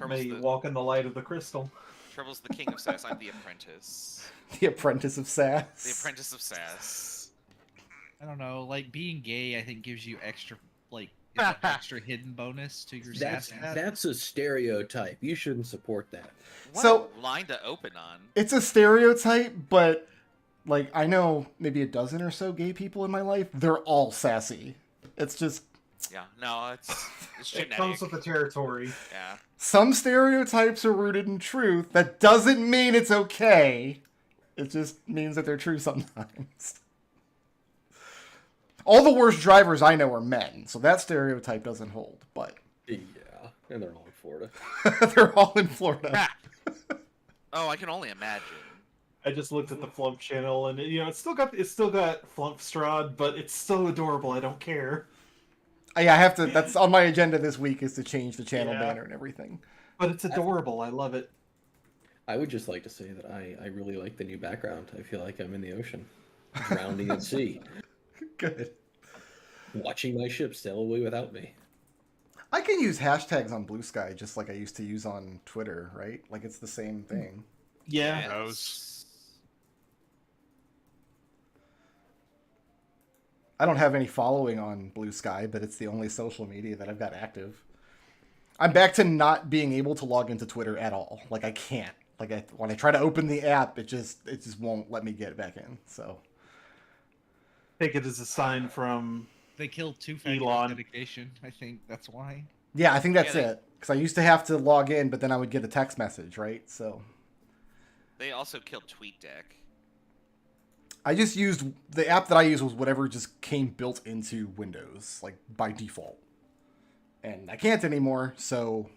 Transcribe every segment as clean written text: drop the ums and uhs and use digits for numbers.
May walk in the light of the crystal. Treble's the king of sass. I'm the apprentice. The apprentice of sass. The apprentice of sass. I don't know, like being gay, I think gives you extra, like, it's an extra hidden bonus to your sass stat. That's a stereotype. You shouldn't support that. What So- a line to open on. It's a stereotype, but like I know maybe a dozen or so gay people in my life. They're all sassy. It's just Yeah, no, it's It genetic. comes with the territory. Yeah. some stereotypes are rooted in truth. That doesn't mean it's okay. It just means that they're true sometimes. All the worst drivers I know are men, so that stereotype doesn't hold. But Yeah, and they're all in Florida. they're all in Florida. Oh, I can only imagine. I just looked at the Flumph channel, and it's still got Flumph Strahd, but it's so adorable. I don't care. Yeah, I have to. That's on my agenda this week is to change the channel banner and everything. But it's adorable. I love it. I would just like to say that I really like the new background. I feel like I'm in the ocean, drowning at sea, Good. watching my ship sail away without me. I can use hashtags on Blue Sky just like I used to use on Twitter, right? Like it's the same thing. Yeah. Yes. I don't have any following on Blue Sky, but it's the only social media that I've got active. I'm back to not being able to log into Twitter at all. Like I can't. Like when I try to open the app, it just won't let me get back in. So Take it as a sign from They killed two-factor Elon. authentication. I think that's why. yeah, I think that's Yeah, it. Because I used to have to log in, but then I would get a text message, right? So They also killed TweetDeck. I just used the app that I used was whatever just came built into Windows, like by default. And I can't anymore, so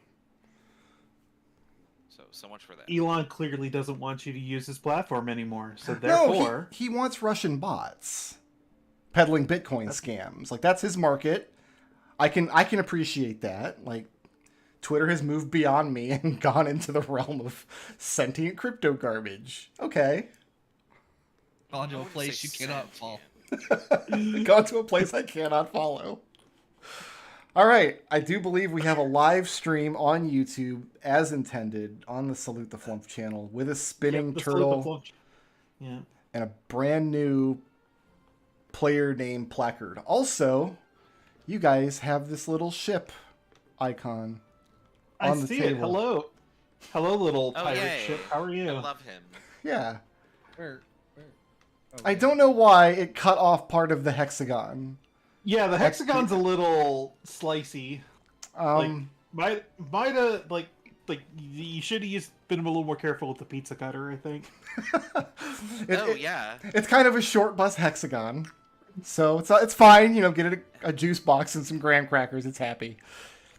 So much for that. Elon clearly doesn't want you to use his platform anymore. So no, therefore, he wants Russian bots peddling Bitcoin scams. Like that's his market. I can appreciate that. Like Twitter has moved beyond me and gone into the realm of sentient crypto garbage. Okay. Gone to I a wouldn't place say you cannot sentient. fall. Gone to a place I cannot follow. All right, I do believe we have a live stream on YouTube as intended on the Salute the Flumph channel with a spinning Yep, the turtle Flumph. Yeah. and a brand new player name placard. Also, you guys have this little ship icon I on the see table. it. Hello, little Oh, pirate yay. ship. How are you? I love him. Yeah. Where? Oh, I don't know why it cut off part of the hexagon. Yeah, the hexagon's a little slicey. Um, Might have like you should have been a little more careful with the pizza cutter. I think. Yeah. It's kind of a short bus hexagon, so it's fine. Get it a juice box and some graham crackers. It's happy.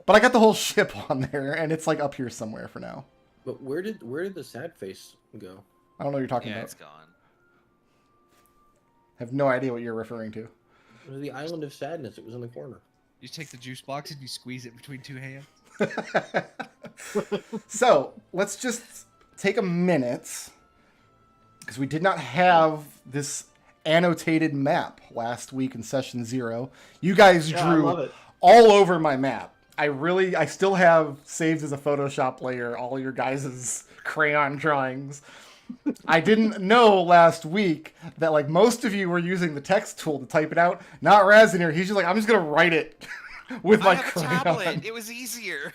But I got the whole ship on there, and it's like up here somewhere for now. But where did the sad face go? I don't know what you're talking Yeah, about. it's gone. Have no idea what you're referring to. It was the island of sadness. It was in the corner. You take the juice box and you squeeze it between two hands. So let's just take a minute because we did not have this annotated map last week in session 0. You guys Yeah, I drew love it. all over my map. I still have saved as a Photoshop layer all your guys' crayon drawings. I didn't know last week that like most of you were using the text tool to type it out. Not Razanir. He's just like, I'm just gonna write it with my I have a crayon. tablet. It was easier.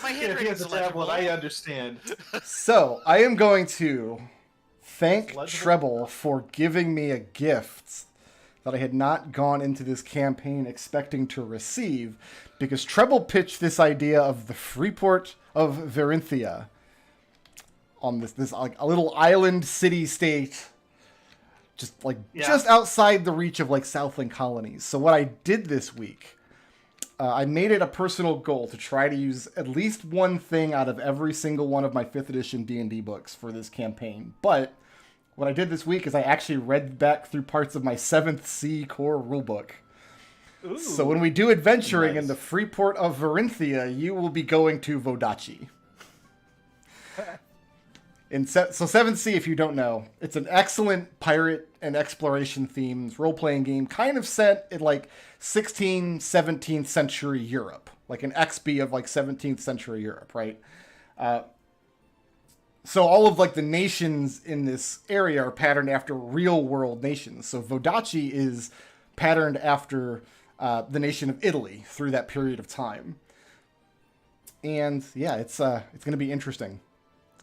My Yeah, if he handwriting's has a tablet, I illegible. understand. So I am going to thank Legible? Treble for giving me a gift that I had not gone into this campaign expecting to receive, because Treble pitched this idea of the Freeport of Verinthia on this like a little island city-state, just outside the reach of like Southland colonies. So what I did this week, I made it a personal goal to try to use at least one thing out of every single one of my 5th edition D&D books for this campaign. But what I did this week is I actually read back through parts of my 7th C core rulebook. Ooh. So when we do adventuring in Nice. the Freeport of Verinthia, you will be going to Vodachi. So 7th if you don't know, it's an excellent pirate and exploration themed role-playing game, kind of set in like 16th, 17th century Europe. like an XB of like 17th century Europe, right? So all of like the nations in this area are patterned after real world nations. So Vodacce is patterned after the nation of Italy through that period of time. And yeah, it's going to be interesting.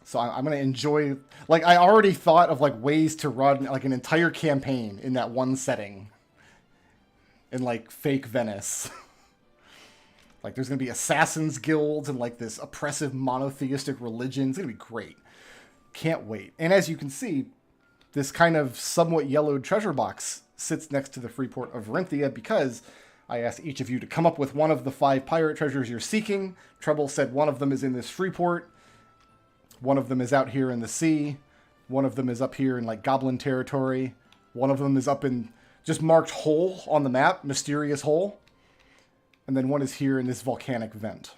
So I'm going to enjoy, like, I already thought of like ways to run like an entire campaign in that one setting in like fake Venice. Like there's going to be assassins guilds and like this oppressive monotheistic religion. It's going to be great. Can't wait. And as you can see, this kind of somewhat yellowed treasure box sits next to the free port of Verinthia because I asked each of you to come up with one of the 5 pirate treasures you're seeking. Treble said one of them is in this free port. One of them is out here in the sea. One of them is up here in like goblin territory. One of them is up in just marked hole on the map, mysterious hole. And then one is here in this volcanic vent.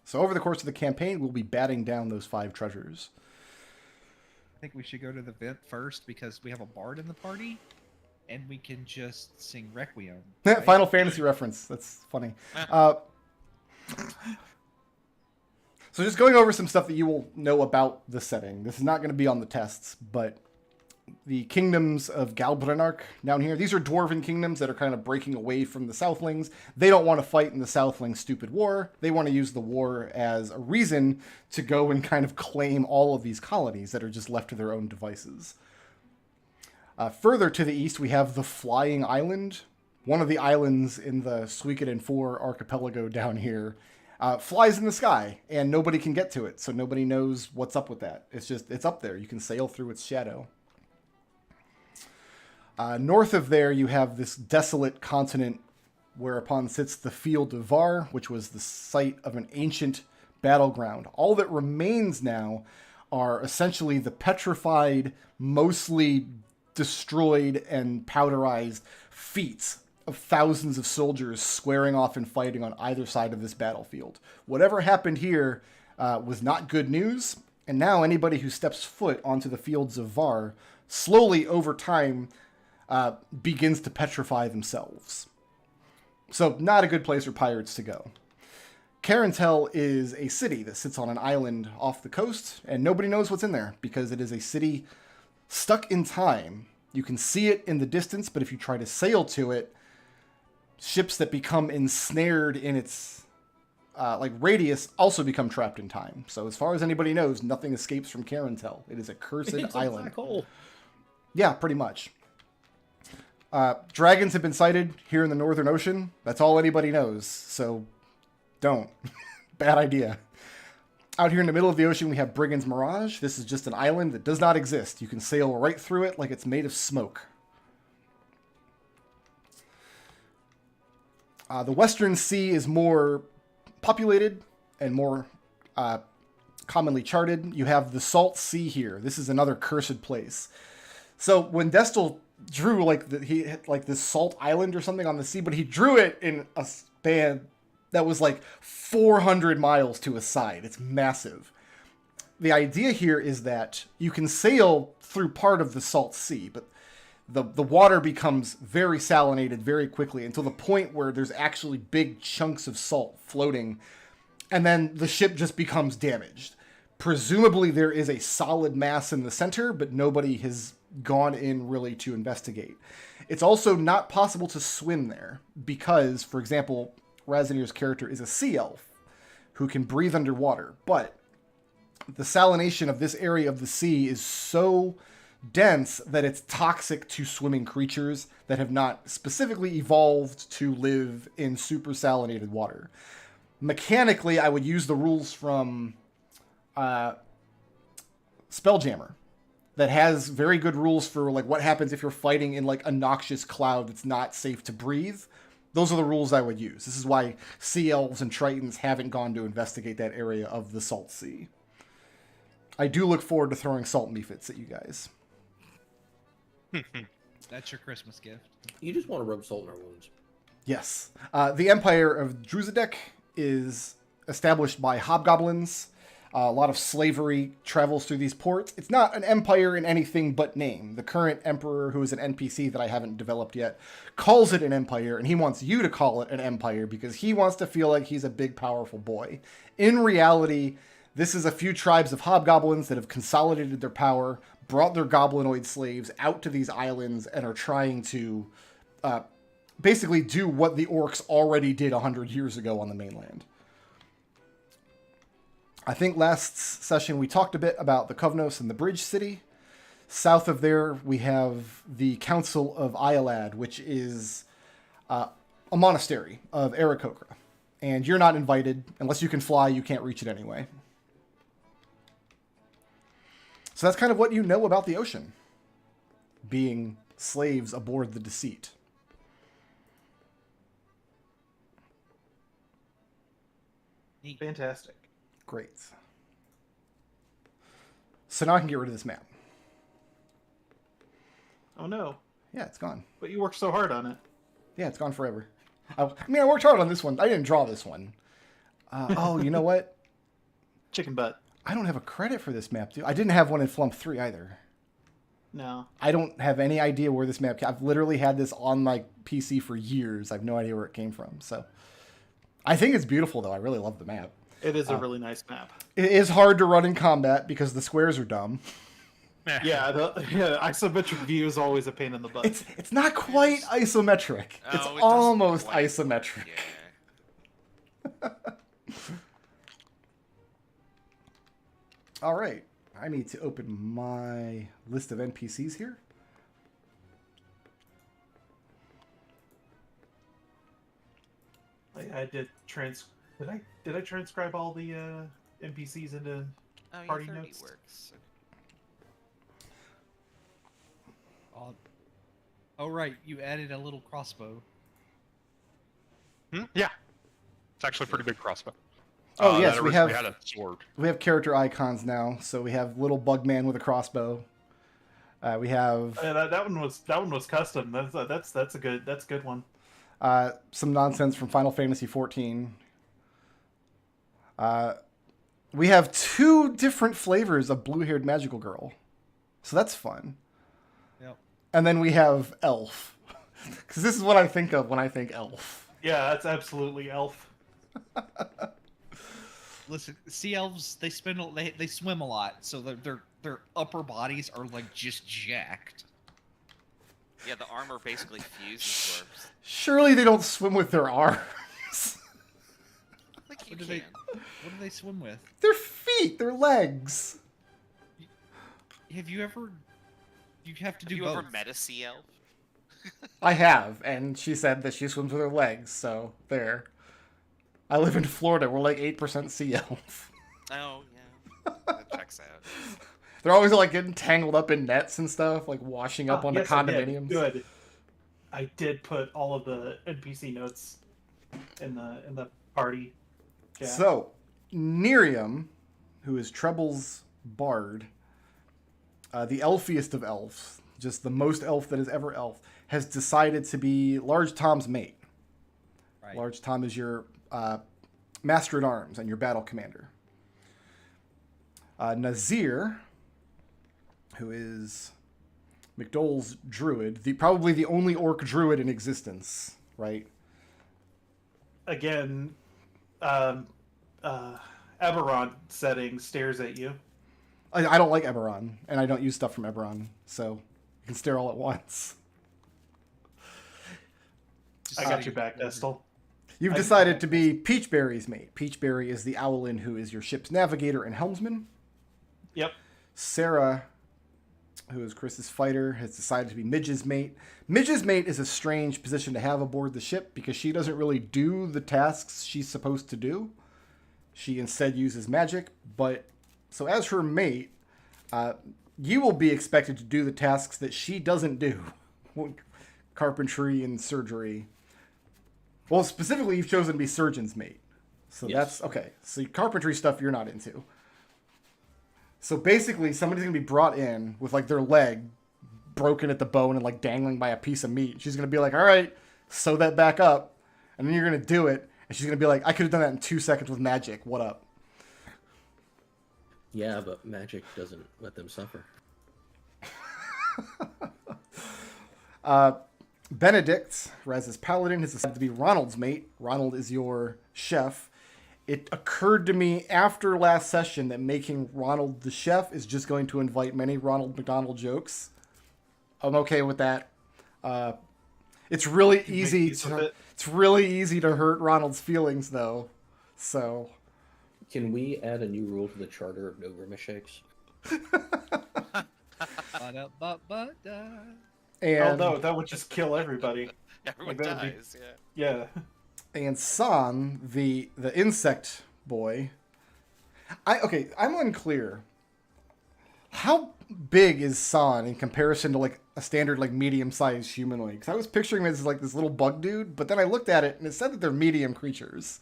So over the course of the campaign, we'll be batting down those 5 treasures. I think we should go to the vent first because we have a bard in the party, and we can just sing Requiem. Right? Final Fantasy reference. That's funny. So just going over some stuff that you will know about the setting. This is not going to be on the tests, but the kingdoms of Galbranarch down here. These are dwarven kingdoms that are kind of breaking away from the Southlings. They don't want to fight in the Southlings' stupid war. They want to use the war as a reason to go and kind of claim all of these colonies that are just left to their own devices. Further to the east, we have the Flying Island. One of the islands in the Suikoden 4 archipelago down here flies in the sky, and nobody can get to it, so nobody knows what's up with that. It's up there. You can sail through its shadow. North of there, you have this desolate continent whereupon sits the Field of Var, which was the site of an ancient battleground. All that remains now are essentially the petrified, mostly destroyed and powderized feet of thousands of soldiers squaring off and fighting on either side of this battlefield. Whatever happened here was not good news, and now anybody who steps foot onto the Fields of Var slowly over time begins to petrify themselves. So not a good place for pirates to go. Carentel is a city that sits on an island off the coast, and nobody knows what's in there because it is a city stuck in time. You can see it in the distance, but if you try to sail to it, ships that become ensnared in its radius also become trapped in time. So as far as anybody knows, nothing escapes from Carentel. It is a cursed It's island. a black hole. Yeah, pretty much. Dragons have been sighted here in the Northern Ocean. That's all anybody knows, so don't. Bad idea. Out here in the middle of the ocean, we have Brigand's Mirage. This is just an island that does not exist. You can sail right through it like it's made of smoke. The Western Sea is more populated and more commonly charted. You have the Salt Sea here. This is another cursed place. So when Destil drew he had this salt island or something on the sea, but he drew it in a span that was like 400 miles to a side. It's massive. The idea here is that you can sail through part of the Salt Sea, but the water becomes very salinated very quickly until the point where there's actually big chunks of salt floating, and then the ship just becomes damaged. Presumably there is a solid mass in the center, but nobody has gone in really to investigate. It's also not possible to swim there because, for example, Razanir's character is a sea elf who can breathe underwater, but the salination of this area of the sea is so dense that it's toxic to swimming creatures that have not specifically evolved to live in super salinated water. Mechanically, I would use the rules from Spelljammer that has very good rules for like what happens if you're fighting in like a noxious cloud that's not safe to breathe. Those are the rules I would use. This is why sea elves and tritons haven't gone to investigate that area of the Salt Sea. I do look forward to throwing salt mephits at you guys. That's your Christmas gift. You just want to rub salt in our wounds. Yes. The Empire of Druzadek is established by hobgoblins. A lot of slavery travels through these ports. It's not an empire in anything but name. The current emperor, who is an NPC that I haven't developed yet, calls it an empire, and he wants you to call it an empire because he wants to feel like he's a big, powerful boy. In reality, this is a few tribes of hobgoblins that have consolidated their power, brought their goblinoid slaves out to these islands, and are trying to basically do what the orcs already did 100 years ago on the mainland. I think last session we talked a bit about the Kovnos and the Bridge City. South of there, we have the Council of Iolad, which is a monastery of Aarakocra. And you're not invited. Unless you can fly, you can't reach it anyway. So that's kind of what you know about the ocean. Being slaves aboard the Deceit. Fantastic. Great. So now I can get rid of this map. Oh no. Yeah, it's gone. But you worked so hard on it. Yeah, it's gone forever. I worked hard on this one. I didn't draw this one. Oh, you know what? Chicken butt. I don't have a credit for this map, dude. I didn't have one in Flumph 3 either. No. I don't have any idea where this map came. I've literally had this on my PC for years. I have no idea where it came from. So I think it's beautiful, though. I really love the map. It is a really nice map. It is hard to run in combat because the squares are dumb. Yeah, isometric view is always a pain in the butt. It's not quite isometric. Oh, It's it doesn't almost quite- isometric. Yeah. All right. I need to open my list of NPCs here. I did Did I transcribe all the NPCs into Oh, yeah, party 30 notes? works. Oh, right. You added a little crossbow. Yeah. It's actually a pretty big crossbow. Oh, yes, that we originally have- had a sword. We have character icons now. So we have little Bugman with a crossbow. We have That one was custom. That's a good one. some nonsense from Final Fantasy XIV. We have 2 different flavors of blue-haired magical girl. So that's fun. Yep. And then we have elf. Because this is what I think of when I think elf. Yeah, that's absolutely elf. Listen, sea elves, they swim a lot, so their upper bodies are like just jacked. Yeah, the armor basically fuses corpse. Surely they don't swim with their arms. Like you What do can. What do they swim with? Their feet, their legs. Have you ever? You have to Have do you both. ever met a sea elf? I have, and she said that she swims with her legs, so there. I live in Florida. We're like 8% sea elf. Oh, yeah. That checks out. They're always like getting tangled up in nets and stuff, like washing up on Yes, the I did. condominiums. Good. I did put all of the NPC notes in the party chat. So, Nerium, who is Treble's bard, the elfiest of elves, just the most elf that is ever elf, has decided to be Large Tom's mate. Right. Large Tom is your master at arms and your battle commander. Nazirr, who is McDohl's druid, probably the only orc druid in existence, right? Again, Eberron setting stares at you. I don't like Eberron, and I don't use stuff from Eberron, so you can stare all at once. I got your back, Destil. You've decided to be Peachberry's mate. Peachberry is the owlin who is your ship's navigator and helmsman. Yep. Ssah'ra, who is Chris's fighter, has decided to be Midge's mate. Midge's mate is a strange position to have aboard the ship because she doesn't really do the tasks she's supposed to do. She instead uses magic, but so as her mate, you will be expected to do the tasks that she doesn't do. Carpentry and surgery. Well, specifically, you've chosen to be surgeon's mate. So Yes. that's okay. So carpentry stuff you're not into. So basically, somebody's going to be brought in with like their leg broken at the bone and like dangling by a piece of meat. She's going to be like, all right, sew that back up. And then you're going to do it. And she's going to be like, I could have done that in 2 seconds with magic. What up? Yeah, but magic doesn't let them suffer. Benedict, Raz's paladin, has decided to be Ronald's mate. Ronald is your chef. It occurred to me after last session that making Ronald the chef is just going to invite many Ronald McDonald jokes. I'm okay with that. It's really easy to hurt Ronald's feelings, though. So, Can we add a new rule to the charter of no grimace shakes? Ba-da-ba-ba-da. and no, that would just kill everybody. Everyone Like, that would be- dies. Yeah. Yeah. Sahn, the insect boy. I'm unclear. How big is Sahn in comparison to like a standard like medium-sized humanoid? Because I was picturing him as like this little bug dude, but then I looked at it and it said that they're medium creatures.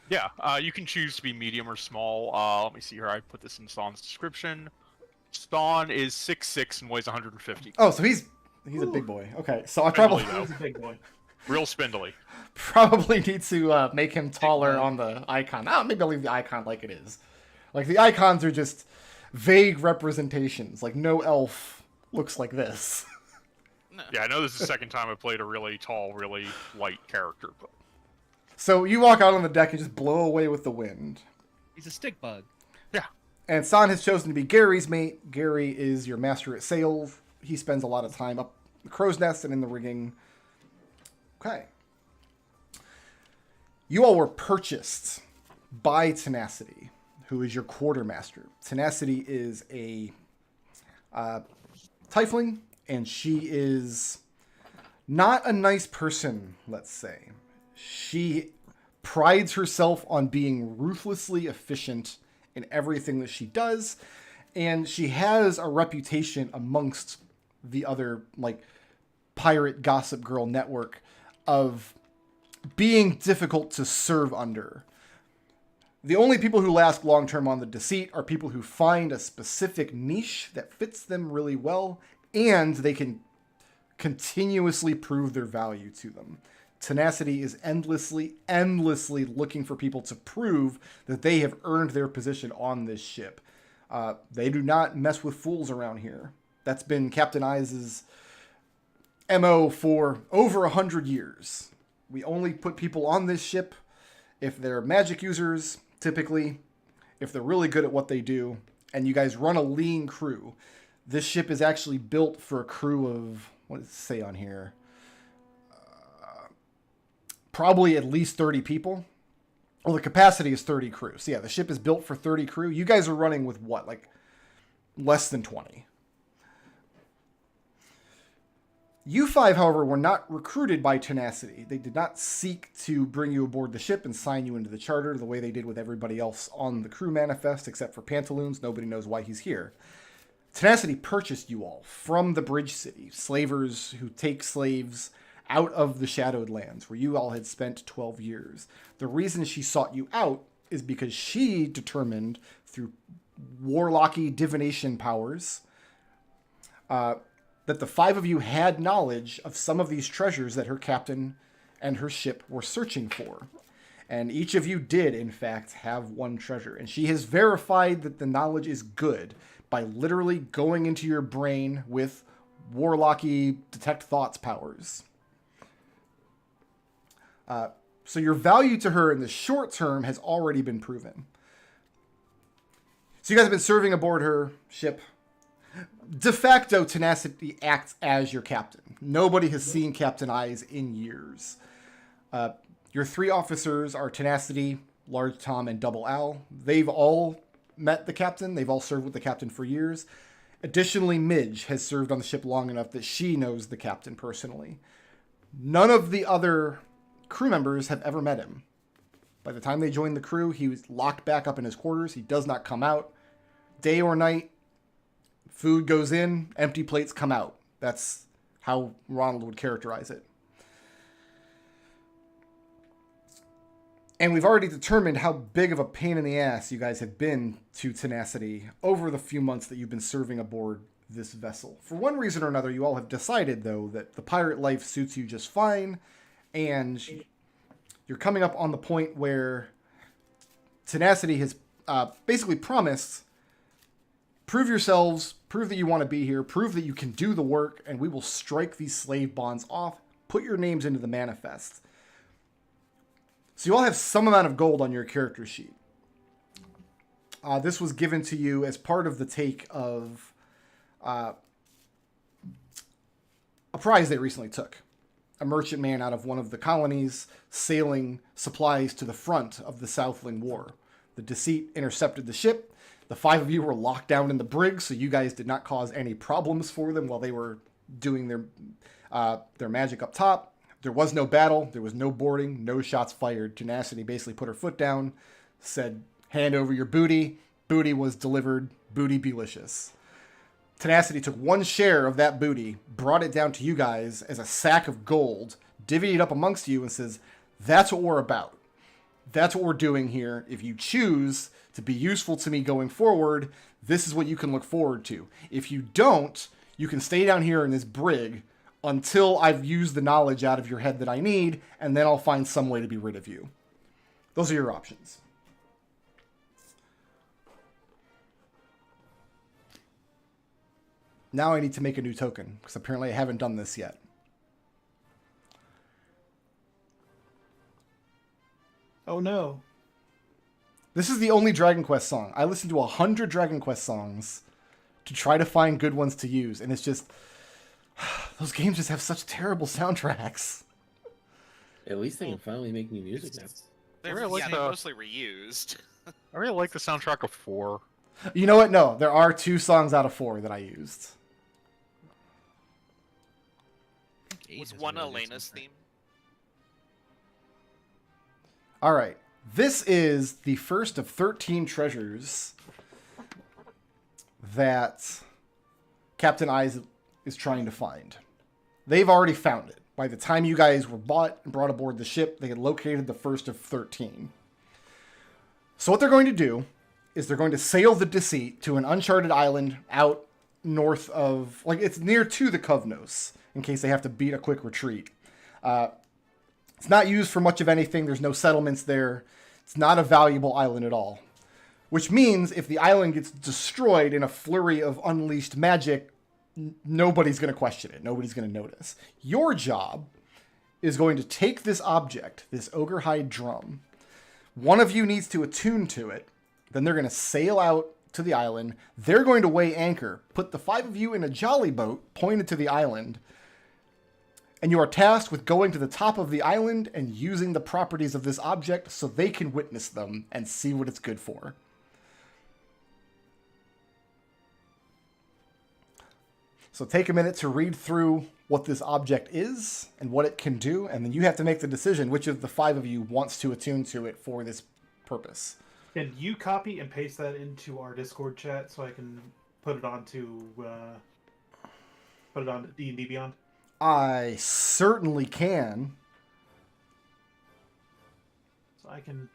Yeah, you can choose to be medium or small. Let me see here. I put this in Sahn's description. Sahn is 6'6" and weighs 150. Oh, so he's a big boy. Okay, so I Spindly, probably He's a big boy. Real spindly. probably need to make him taller on the icon. Maybe I'll leave the icon like it is. Like the icons are just vague representations. Like no elf looks like this. No. Yeah, I know this is the second time I played a really tall, really light character, but So you walk out on the deck and just blow away with the wind. He's a stick bug. yeah. And Sahn has chosen to be Gary's mate. Gary is your master at sails. He spends a lot of time up the crow's nest and in the rigging. Okay. You all were purchased by Tenacity, who is your quartermaster. Tenacity is a tiefling, and she is not a nice person, let's say. She prides herself on being ruthlessly efficient in everything that she does, and she has a reputation amongst the other like pirate gossip girl network of being difficult to serve under. The only people who last long term on the deceit are people who find a specific niche that fits them really well, and they can continuously prove their value to them. Tenacity is endlessly looking for people to prove that they have earned their position on this ship. They do not mess with fools around here. That's been Captain Eyes' MO for over 100 years. We only put people on this ship if they're magic users, typically, if they're really good at what they do, and you guys run a lean crew. This ship is actually built for a crew of, what does it say on here? Probably at least 30 people. Well, the capacity is 30 crew. So yeah, the ship is built for 30 crew. You guys are running with what? Like less than 20. You five, however, were not recruited by Tenacity. They did not seek to bring you aboard the ship and sign you into the charter the way they did with everybody else on the crew manifest, except for Pantaloons. Nobody knows why he's here. Tenacity purchased you all from the Bridge City, slavers who take slaves out of the Shadowed Lands, where you all had spent 12 years. The reason she sought you out is because she determined, through warlocky divination powers, that the five of you had knowledge of some of these treasures that her captain and her ship were searching for. And each of you did, in fact, have one treasure. And she has verified that the knowledge is good by literally going into your brain with warlocky detect thoughts powers. So your value to her in the short term has already been proven. So you guys have been serving aboard her ship. De facto, Tenacity acts as your captain. Nobody has seen Captain Eyes in years. Your three officers are Tenacity, Large Tom, and Double Al. They've all met the captain. They've all served with the captain for years. Additionally, Midge has served on the ship long enough that she knows the captain personally. None of the other crew members have ever met him. By the time they joined the crew, he was locked back up in his quarters. He does not come out. Day or night, food goes in, empty plates come out. That's how Ronald would characterize it. And we've already determined how big of a pain in the ass you guys have been to Tenacity over the few months that you've been serving aboard this vessel. For one reason or another, you all have decided, though, that the pirate life suits you just fine, and you're coming up on the point where Tenacity has basically promised prove yourselves, prove that you want to be here, prove that you can do the work, and we will strike these slave bonds off. Put your names into the manifest. So you all have some amount of gold on your character sheet. This was given to you as part of the take of a prize they recently took. A merchantman out of one of the colonies sailing supplies to the front of the Southland War. The deceit intercepted the ship. The 5 of you were locked down in the brig, so you guys did not cause any problems for them while they were doing their magic up top. There was no battle. There was no boarding. No shots fired. Tenacity basically put her foot down, said, hand over your booty. Booty was delivered. Booty belicious. Tenacity took 1 share of that booty, brought it down to you guys as a sack of gold, divvied it up amongst you, and says, that's what we're about. That's what we're doing here. If you choose to be useful to me going forward, this is what you can look forward to. If you don't, you can stay down here in this brig until I've used the knowledge out of your head that I need, and then I'll find some way to be rid of you. Those are your options. Now I need to make a new token, because apparently I haven't done this yet. Oh no. This is the only Dragon Quest song. I listened to 100 Dragon Quest songs to try to find good ones to use, and it's just... those games just have such terrible soundtracks. At least they can finally make new music now. They're, really like they're the- mostly reused. I really like the soundtrack of 4. You know what? No, there are 2 songs out of 4 that I used. Was one Elena's theme? All right. This is the first of 13 treasures that Captain Eyes is trying to find. They've already found it. By the time you guys were bought and brought aboard the ship, they had located the first of 13. So what they're going to do is they're going to sail the Deceit to an uncharted island out north of... like, it's near to the Kovnos, in case they have to beat a quick retreat. It's not used for much of anything. There's no settlements there. It's not a valuable island at all. Which means if the island gets destroyed in a flurry of unleashed magic, nobody's going to question it. Nobody's going to notice. Your job is going to take this object, this ogre-hide drum. One of you needs to attune to it. Then they're going to sail out to the island. They're going to weigh anchor. Put the 5 of you in a jolly boat pointed to the island. And you are tasked with going to the top of the island and using the properties of this object so they can witness them and see what it's good for. So take a minute to read through what this object is and what it can do, and then you have to make the decision which of the 5 of you wants to attune to it for this purpose. Can you copy and paste that into our Discord chat so I can put it onto D&D Beyond? I certainly can. So I can...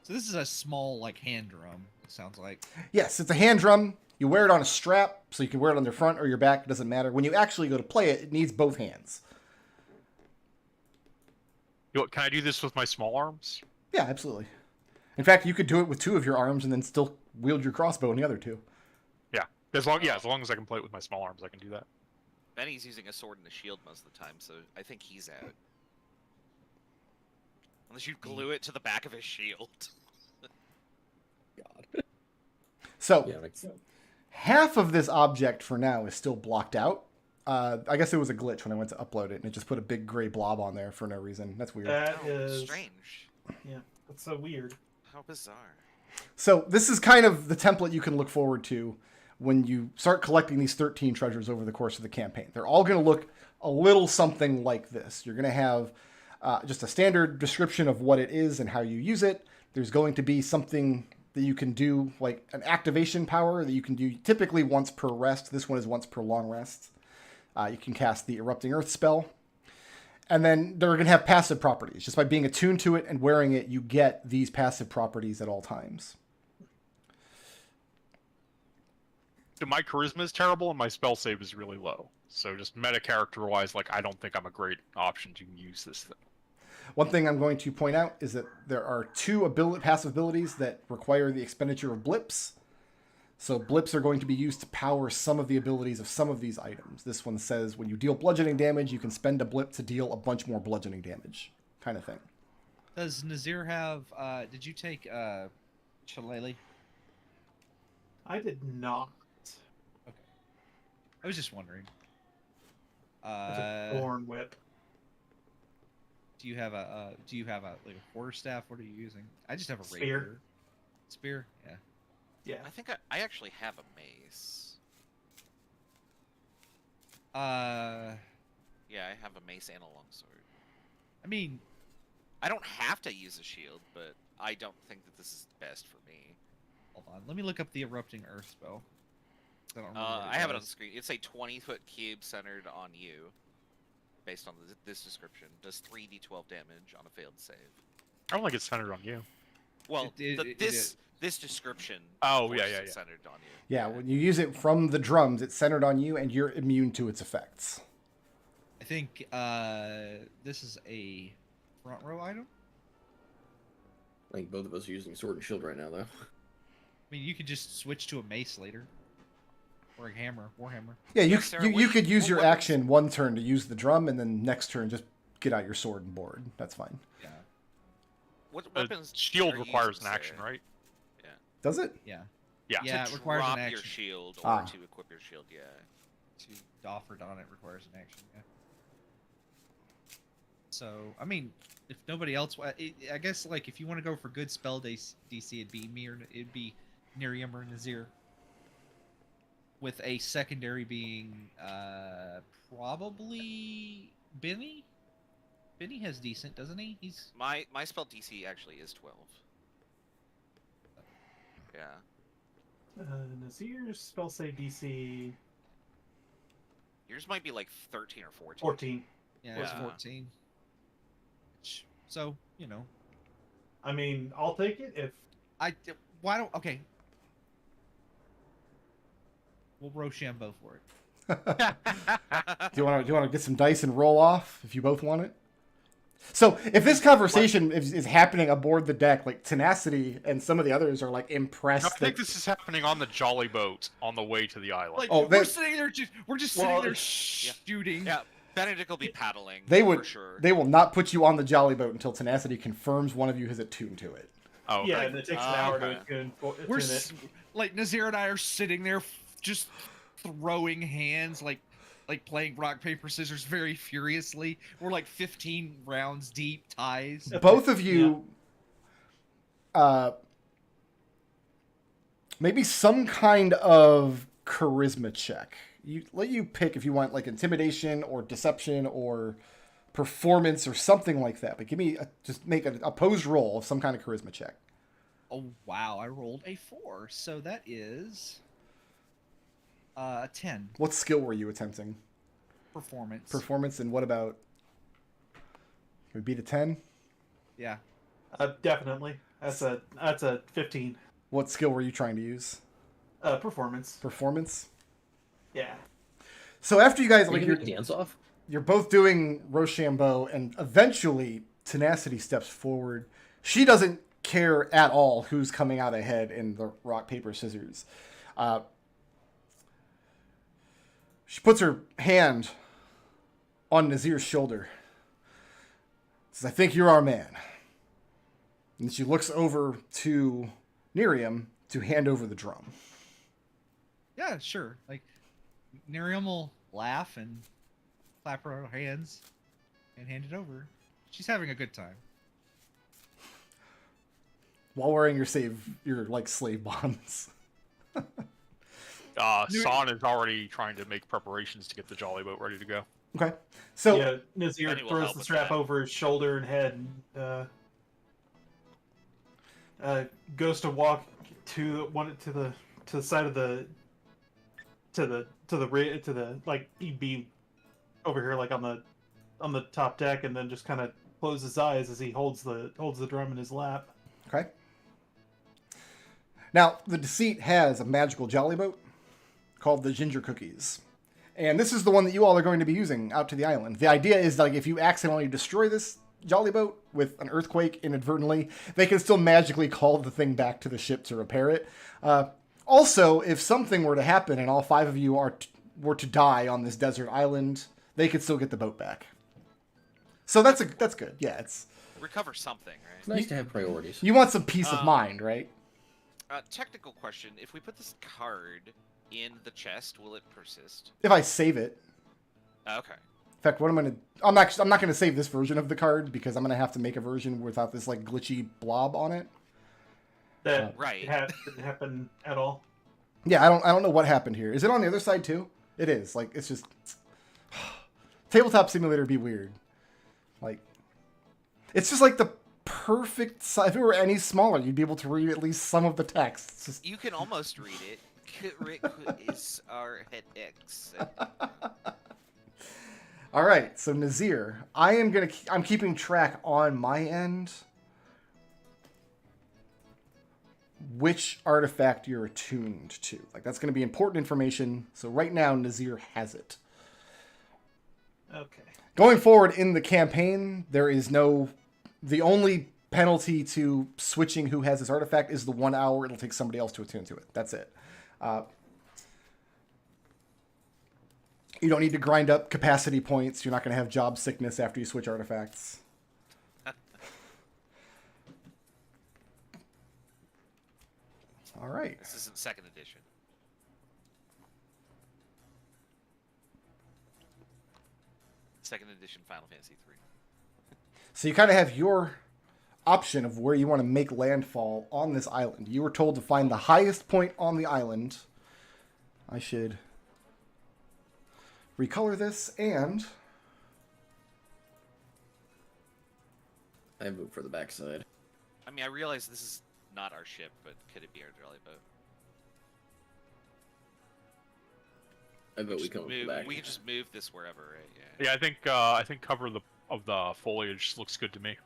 So this is a small, like, hand drum, it sounds like. Yes, it's a hand drum. You wear it on a strap, so you can wear it on your front or your back. It doesn't matter. When you actually go to play it, it needs both hands. Can I do this with my small arms? Yeah, absolutely. In fact, you could do it with 2 of your arms and then still wield your crossbow in the other 2. Yeah. As long as I can play it with my small arms, I can do that. Benny's using a sword and a shield most of the time, so I think he's out. Unless you glue it to the back of his shield. God. So, Yeah, makes sense. half of this object for now is still blocked out. I guess it was a glitch when I went to upload it, and it just put a big gray blob on there for no reason. That's weird. That Oh, is... strange. Yeah, that's so weird. How bizarre. So this is kind of the template you can look forward to when you start collecting these 13 treasures over the course of the campaign. They're all going to look a little something like this. You're going to have just a standard description of what it is and how you use it. There's going to be something that you can do, like an activation power that you can do typically once per rest. This one is once per long rest. You can cast the Erupting Earth spell. And then they're going to have passive properties. Just by being attuned to it and wearing it, you get these passive properties at all times. My charisma is terrible and my spell save is really low. So just meta character wise, like I don't think I'm a great option to use this thing. One thing I'm going to point out is that there are 2 passive abilities that require the expenditure of blips. So blips are going to be used to power some of the abilities of some of these items. This one says when you deal bludgeoning damage, you can spend a blip to deal a bunch more bludgeoning damage, kind of thing. Does Nazirr have? Did you take Shillelagh? I did not. Okay. I was just wondering. It's a thorn whip. Do you have a like a quarterstaff? What are you using? I just have a Spear. rapier. Spear. Yeah. Yeah. I think I actually have a mace. Yeah, I have a mace and a longsword. I mean, I don't have to use a shield, but I don't think that this is best for me. hold on. Let me look up the erupting earth spell. I don't remember what I have it on the does. screen. It's a 20-foot cube centered on you, based on this description. Does 3d12 damage on a failed save. I don't think it's centered on you. Well, It this description. Oh, yeah, forces yeah, it yeah. Centered on you. Yeah, when you use it from the drums, it's centered on you, and you're immune to its effects. I think this is a front row item. I think both of us are using sword and shield right now, though. I mean, you could just switch to a mace later, or a hammer, warhammer. Yeah, you, Sarah, you, what you do could use what your weapons- action one turn to use the drum, and then next turn just get out your sword and board. That's fine. Yeah, What A weapons? shield are you requires using, an action, Sarah? right? Does it? yeah. Yeah. Yeah, To it requires drop an your action. shield or Ah. to equip your shield. Yeah. To doff or don it requires an action. Yeah. So, I mean, if nobody else, I guess like if you want to go for good spell DC, it'd be me or it'd be Nerium or Nazirr. With a secondary being probably Benny. Benny has decent, doesn't he? He's My spell DC actually is 12. Yeah. Nazir's spell save DC Yours might be like 13 or 14. 14. yeah, it's Yeah. 14. So I mean, I'll take it if why don't okay. We'll Rochambeau for it. Do you want to get some dice and roll off if you both want it? So if this conversation is happening aboard the deck, like Tenacity and some of the others are like No, impressed. I think this is happening on the jolly boat on the way to the island. Like Oh, we're that- sitting there, we're just Well, sitting there yeah. shooting. Yeah. Benedict will be paddling. They for would. sure. They will not put you on the jolly boat until Tenacity confirms one of you has attuned to it. Oh, yeah, okay. and it takes an hour okay. to We're tune it. like Nazirr and I are sitting there, just throwing hands, like playing rock paper scissors very furiously. We're like 15 rounds deep, ties. Both of you, maybe some kind of charisma check. Let you pick if you want like intimidation or deception or performance or something like that. But just make an opposed roll of some kind of charisma check. Oh wow! I rolled a 4, so that is a 10 What skill were you attempting? performance. Performance, and what about? Can we beat a 10? Yeah. Definitely. That's a 15. What skill were you trying to use? Performance. Performance. Yeah. So after you guys Are like you you're gonna dance off? you're both doing Rochambeau, and eventually Tenacity steps forward. She doesn't care at all who's coming out ahead in the rock paper scissors. She puts her hand on Nazir's shoulder. Says, "I think you're our man." And she looks over to Nerium to hand over the drum. Yeah, sure. Like Nerium will laugh and clap her hands and hand it over. She's having a good time. While wearing your slave bonds. Sahn is already trying to make preparations to get the jolly boat ready to go. Okay. So Yeah, Nazirr Benny will throws help the with strap that. over his shoulder and head and goes to walk to the side of the like he'd be over here like on the top deck, and then just kind of closes his eyes as he holds the drum in his lap. Okay. Now, the Deceit has a magical jolly boat called the Ginger Cookies. And this is the one that you all are going to be using out to the island. The idea is like if you accidentally destroy this, jolly boat with an earthquake inadvertently, they can still magically call the thing back to the ship to repair it. Also, if something were to happen and all 5 of you were to die on this desert island, they could still get the boat back. So that's good. Yeah, it's Recover something, right? It's nice to have priorities. you want some peace of mind, right? Technical question: if we put this card in the chest, will it persist? If I save it. Okay. In fact, what I'm not going to save this version of the card because I'm going to have to make a version without this like glitchy blob on it. That Right. didn't happen at all. Yeah, I don't know what happened here. Is it on the other side too? It is. Like it's just Tabletop Simulator be weird. Like it's just like the perfect size. If it were any smaller, you'd be able to read at least some of the text. It's just... You can almost read it. Is our head X. All right, so Nazirr, I'm keeping track on my end which artifact you're attuned to. Like that's going to be important information. So right now Nazirr has it. Okay. Going forward in the campaign, the only penalty to switching who has this artifact is the 1 hour it'll take somebody else to attune to it. That's it. You don't need to grind up capacity points. You're not going to have job sickness after you switch artifacts. All right. This isn't 2nd edition. Second edition Final Fantasy 3. So you kind of have your option of where you want to make landfall on this island. You were told to find the highest point on the island. I should recolor this and... I moved for the backside. I mean, I realize this is not our ship, but could it be our jolly boat? I bet we Just come move, back. we can just move this wherever, right? Yeah. Yeah, I think cover of the foliage looks good to me.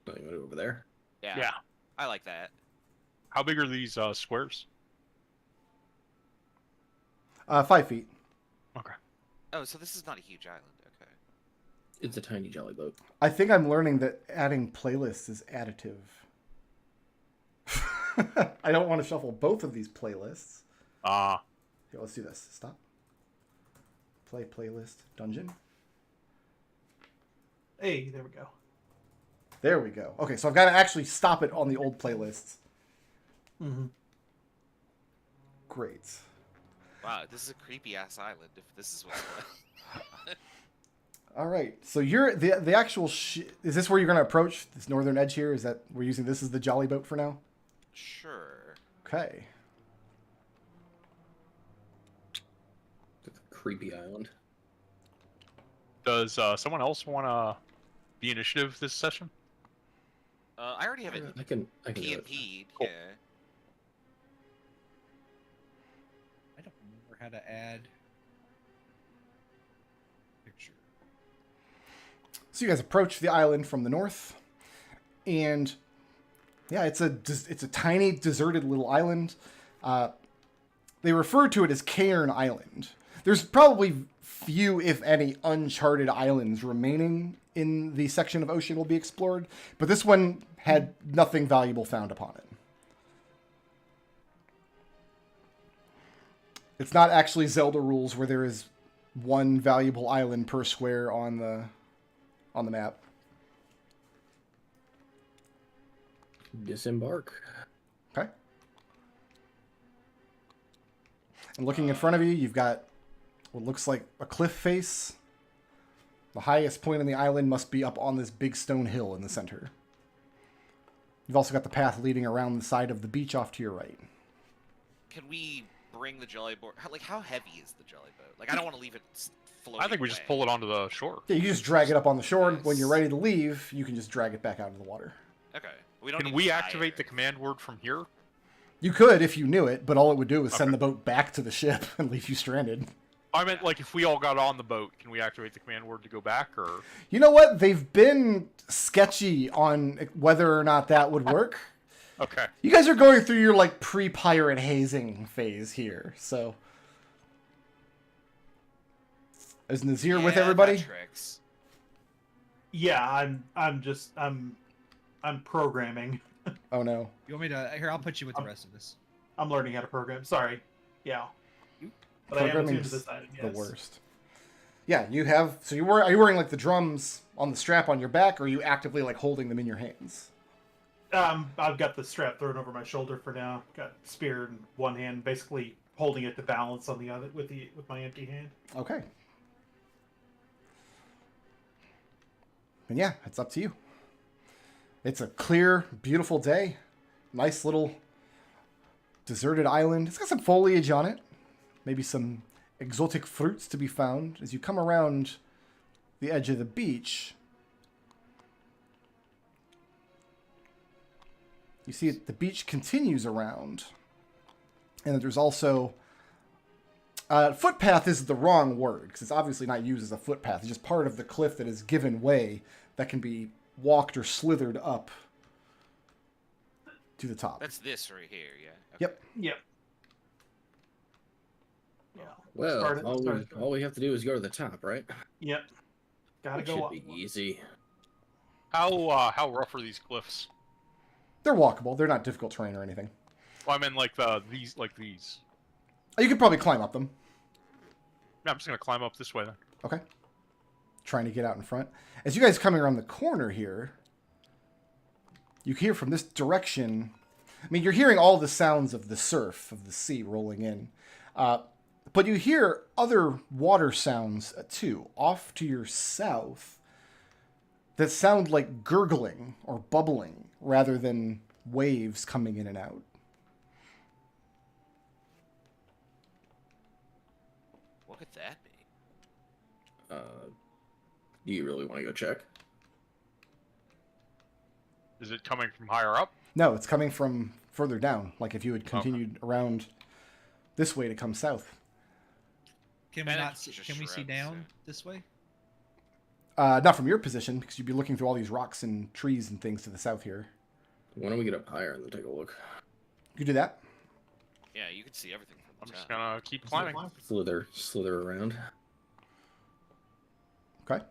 Oh, you want to go over there? Yeah. I like that. How big are these squares? 5 feet. Okay. Oh, so this is not a huge island. Okay. It's a tiny jolly boat. I think I'm learning that adding playlists is additive. I don't want to shuffle both of these playlists. Here, let's do this. Stop. Play playlist dungeon. Hey, there we go. There we go. Okay, so I've got to actually stop it on the old playlists. Mm-hmm. Great. Wow, this is a creepy ass island. If this is what's All right. So you're the actual. Is this where you're going to approach this northern edge here? Is that we're using this as the jolly boat for now? Sure. Okay. It's a creepy island. Does someone else want to be initiative this session? I already have it I can do it. PMP'd. Cool. Yeah. I don't remember how to add picture. So you guys approach the island from the north, and yeah, it's a tiny deserted little island. They refer to it as Cairn Island. There's probably few, if any, uncharted islands remaining in the section of ocean will be explored, but this one had nothing valuable found upon it. It's not actually Zelda rules where there is one valuable island per square on the map. Disembark. Okay. And looking in front of you, you've got what looks like a cliff face. The highest point on the island must be up on this big stone hill in the center. You've also got the path leading around the side of the beach off to your right. Can we bring the jolly boat? How heavy is the jolly boat? Like, I don't want to leave it floating. I think we just pull it onto the shore. Yeah, you just drag it up on the shore, and when you're ready to leave, you can just drag it back out of the water. Okay. We don't Can need we to activate hire. the command word from here? You could if you knew it, but all it would do is send Okay. the boat back to the ship and leave you stranded. I meant, like, if we all got on the boat, can we activate the command word to go back, or... You know what? They've been sketchy on whether or not that would work. Okay. You guys are going through your, like, pre-pirate hazing phase here, so... Is Nazirr with Yeah, everybody? that tricks. Yeah, I'm programming. Oh no. You want me to? Here, I'll put you with the rest of this. I'm learning how to program. Sorry. Yeah. But I am attuned to Programming's this item, the yes. worst. Yeah, you have. So are you wearing like the drums on the strap on your back, or are you actively like holding them in your hands? I've got the strap thrown over my shoulder for now. Got spear in one hand, basically holding it to balance on the other with my empty hand. Okay. And yeah, it's up to you. It's a clear, beautiful day. Nice little deserted island. It's got some foliage on it. Maybe some exotic fruits to be found. As you come around the edge of the beach, you see the beach continues around. And there's also... footpath is the wrong word, because it's obviously not used as a footpath. It's just part of the cliff that is given way that can be walked or slithered up to the top. That's this right here, yeah. Okay. Yep. Yep. Yeah. Well, all we have to do is go to the top, right? Yep. Gotta It go should up. be easy. How rough are these cliffs? They're walkable. They're not difficult terrain or anything. Well, I mean, like these. You could probably climb up them. No, I'm just gonna climb up this way then. Okay. Trying to get out in front. As you guys coming around the corner here, you hear from this direction. I mean, you're hearing all the sounds of the surf, of the sea rolling in. But you hear other water sounds too, off to your south, that sound like gurgling or bubbling rather than waves coming in and out. What could that be? Do you really want to go check? Is it coming from higher up? No, it's coming from further down, like if you had continued around this way to come south. Can we Benedict not? just Can we see shrugs, down this way? Not from your position, because you'd be looking through all these rocks and trees and things to the south here. Why don't we get up higher and then take a look? You do that? Yeah, you can see everything from I'm the just top. gonna keep climbing. Slither around. Okay.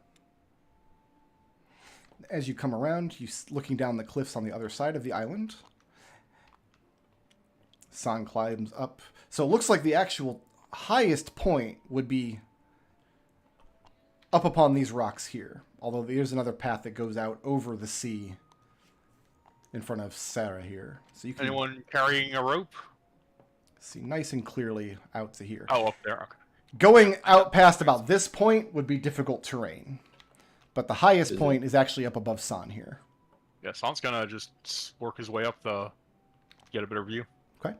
As you come around, looking down the cliffs on the other side of the island. Sahn climbs up. So it looks like the actual highest point would be up upon these rocks here. Although there's another path that goes out over the sea in front of Ssah'ra here. So you can Anyone carrying a rope? see nice and clearly out to here. Oh, up there. Okay. Going out past about this point would be difficult terrain. But the highest point is actually up above Sahn here. Yeah, Sahn's gonna just work his way up to get a better view. Okay.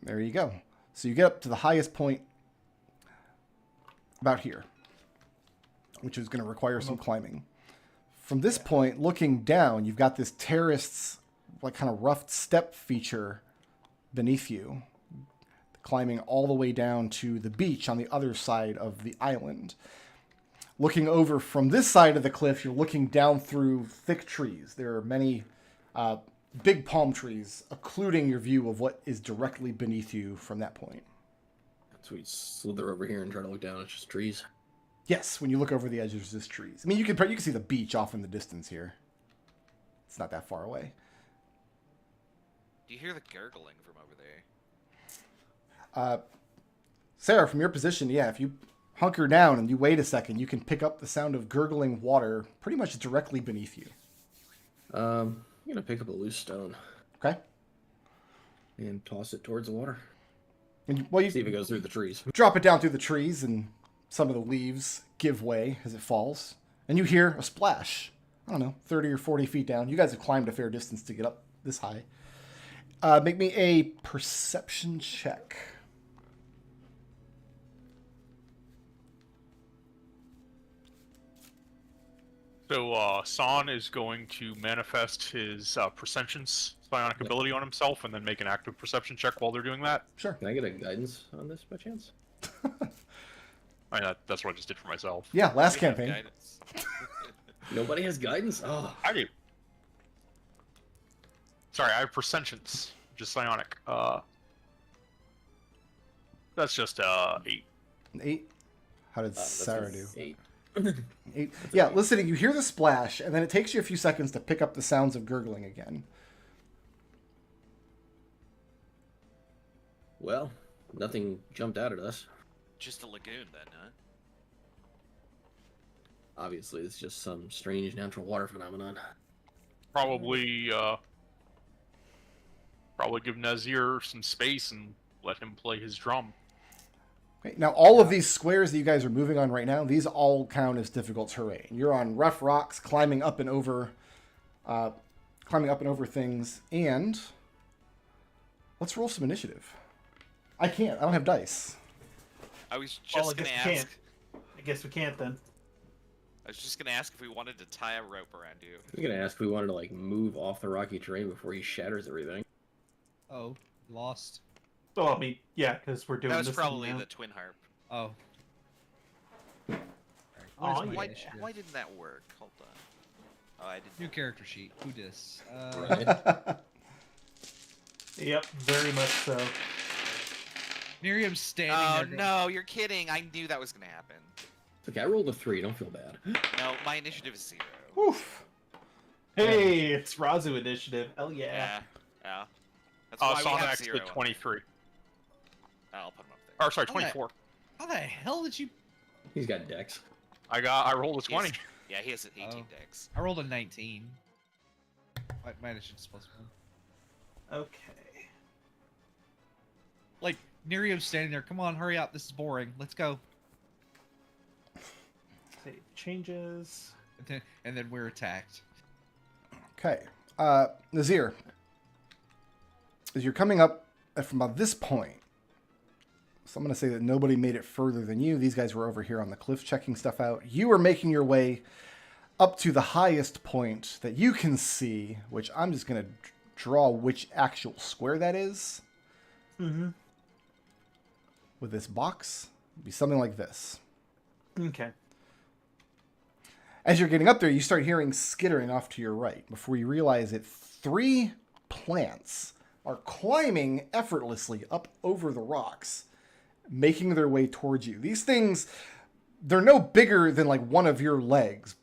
There you go. So you get up to the highest point about here, which is going to require some climbing. From this point, looking down, you've got this terraced, like kind of rough step feature beneath you, climbing all the way down to the beach on the other side of the island. Looking over from this side of the cliff, you're looking down through thick trees. There are many big palm trees occluding your view of what is directly beneath you from that point. So we slither over here and try to look down. It's just trees. Yes, when you look over the edge, there's just trees. I mean, you can see the beach off in the distance here. It's not that far away. Do you hear the gurgling from over there? Sarah, from your position, yeah, if you hunker down and you wait a second, you can pick up the sound of gurgling water pretty much directly beneath you. I'm gonna pick up a loose stone Okay? and toss it towards the water. And you See if it goes through the trees. drop it down through the trees, and some of the leaves give way as it falls. And you hear a splash. I don't know, 30 or 40 feet down. You guys have climbed a fair distance to get up this high. Make me a perception check. So Sahn is going to manifest his Perception's psionic ability on himself, and then make an active perception check while they're doing that. Sure. Can I get a guidance on this by chance? I mean, that's what I just did for myself. Yeah, last We have campaign. guidance. Nobody has guidance? Oh. I do. Sorry, I have Perceptions, just psionic. That's just 8. An 8. How did That's Sarah an do? 8. Yeah, listening, you hear the splash, and then it takes you a few seconds to pick up the sounds of gurgling again. Well, nothing jumped out at us. Just a lagoon then, huh? Obviously, it's just some strange natural water phenomenon. Probably give Nazirr some space and let him play his drum. Okay, now all of these squares that you guys are moving on right now, these all count as difficult terrain. You're on rough rocks, climbing up and over things, and let's roll some initiative. I can't. I don't have dice. I was Well, just I gonna guess we ask. can't. I guess we can't then. I was just gonna ask if we wanted to tie a rope around you. I was gonna ask if we wanted to like move off the rocky terrain before he shatters everything. Oh, lost. Well, I mean, yeah, because we're doing That was this probably thing now. the twin harp. Oh. Aw, Alright, where's my yeah. initiative? Why didn't that work? Hold on. Oh, I didn't. New character sheet. Who dis? Right. Yep, very much so. Nerium's standing Oh there. going, no, you're kidding! I knew that was gonna happen. Okay, I rolled a 3. Don't feel bad. No, my initiative is 0. Oof. Hey, it's Razu initiative. Hell yeah. Yeah, yeah. That's why we Sahn have acts 0. with 23. I'll put him up there. Or sorry, Okay. 24. How the hell did you? He's got decks. I rolled a 20. Yeah, he has 18 Oh. decks. I rolled a 19. My initiative's +1. Okay. Like Nerium's standing there. Come on, hurry up. This is boring. Let's go. Save changes. And then we're attacked. Okay. Nazirr, as you're coming up from about this point, so I'm going to say that nobody made it further than you. These guys were over here on the cliff checking stuff out. You were making your way up to the highest point that you can see, which I'm just going to draw which actual square that is. Mm-hmm. With this box. It'd be something like this. Okay. As you're getting up there, you start hearing skittering off to your right before you realize that 3 plants are climbing effortlessly up over the rocks, making their way towards you. These things, they're no bigger than like one of your legs.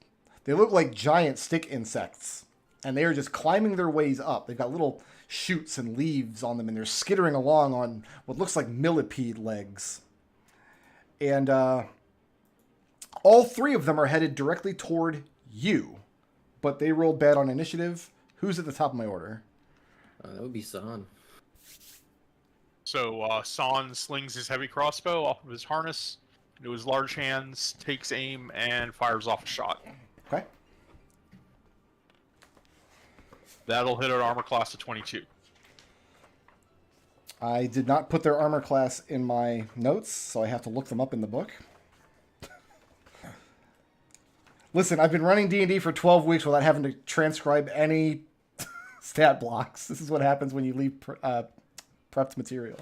They look like giant stick insects, and they are just climbing their ways up. They've got little shoots and leaves on them, and they're skittering along on what looks like millipede legs. And all 3 of them are headed directly toward you, but they rolled bad on initiative. Who's at the top of my order? That would be Sahn. So Sahn slings his heavy crossbow off of his harness into his large hands, takes aim, and fires off a shot. Okay. That'll hit an armor class of 22. I did not put their armor class in my notes, so I have to look them up in the book. Listen, I've been running D&D for 12 weeks without having to transcribe any stat blocks. This is what happens when you leave prepped material.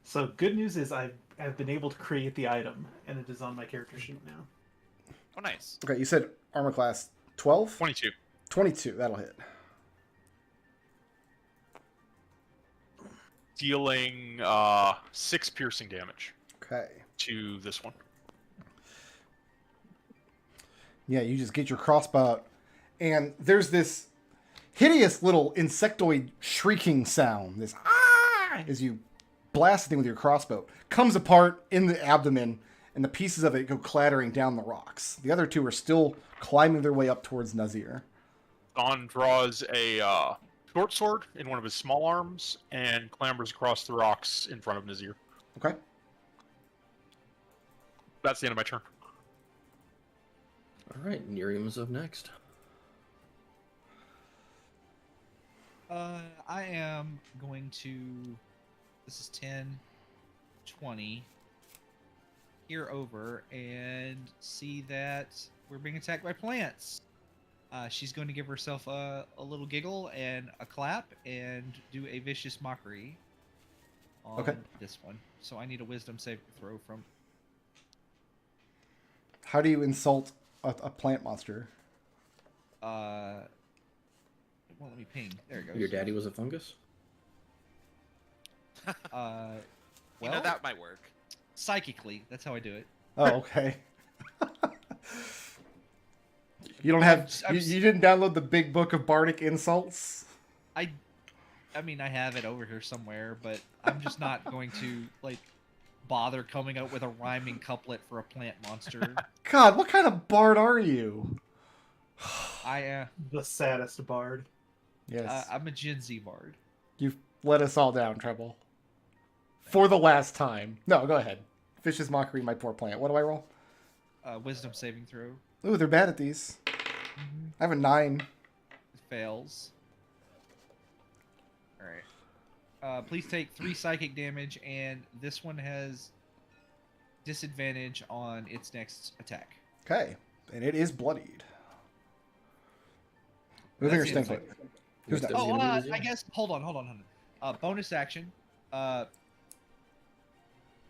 So good news is I've been able to create the item, and it is on my character sheet now. Oh, nice. Okay, you said armor class 12? 22. 22, that'll hit. Dealing 6 piercing damage Okay. to this one. Yeah, you just get your crossbow out, and there's this hideous little insectoid shrieking sound. This ah! As you blast the thing with your crossbow. Comes apart in the abdomen, and the pieces of it go clattering down the rocks. The other 2 are still climbing their way up towards Nazirr. Sahn draws a short sword in one of his small arms and clambers across the rocks in front of Nazirr. Okay. That's the end of my turn. All right, Nerium's up next. I am going to. This is 10, 20. Here over and see that we're being attacked by plants. She's going to give herself a little giggle and a clap and do a vicious mockery on Okay. this one. So I need a wisdom save throw from. How do you insult a plant monster? It won't let me ping. There it goes. Your daddy was a fungus? You know, Well, that might work. psychically, that's how I do it. Oh, okay. You don't have. I'm You didn't download the big book of bardic insults. I mean, I have it over here somewhere, but I'm just not going to like bother coming up with a rhyming couplet for a plant monster. God, what kind of bard are you? The saddest bard. Yes, I'm a Gen Z bard. you've let us all down, Treble. For the last time. No, go ahead. Fish's mockery, my poor plant. What do I roll? Wisdom saving throw. Ooh, they're bad at these. I have a 9. It fails. All right. Please take 3 psychic damage, and this one has disadvantage on its next attack. Okay, and it is bloodied. Moving or That's stink it. it? Who's Next next? up- Oh, gonna be I guess. Hold on. Bonus action.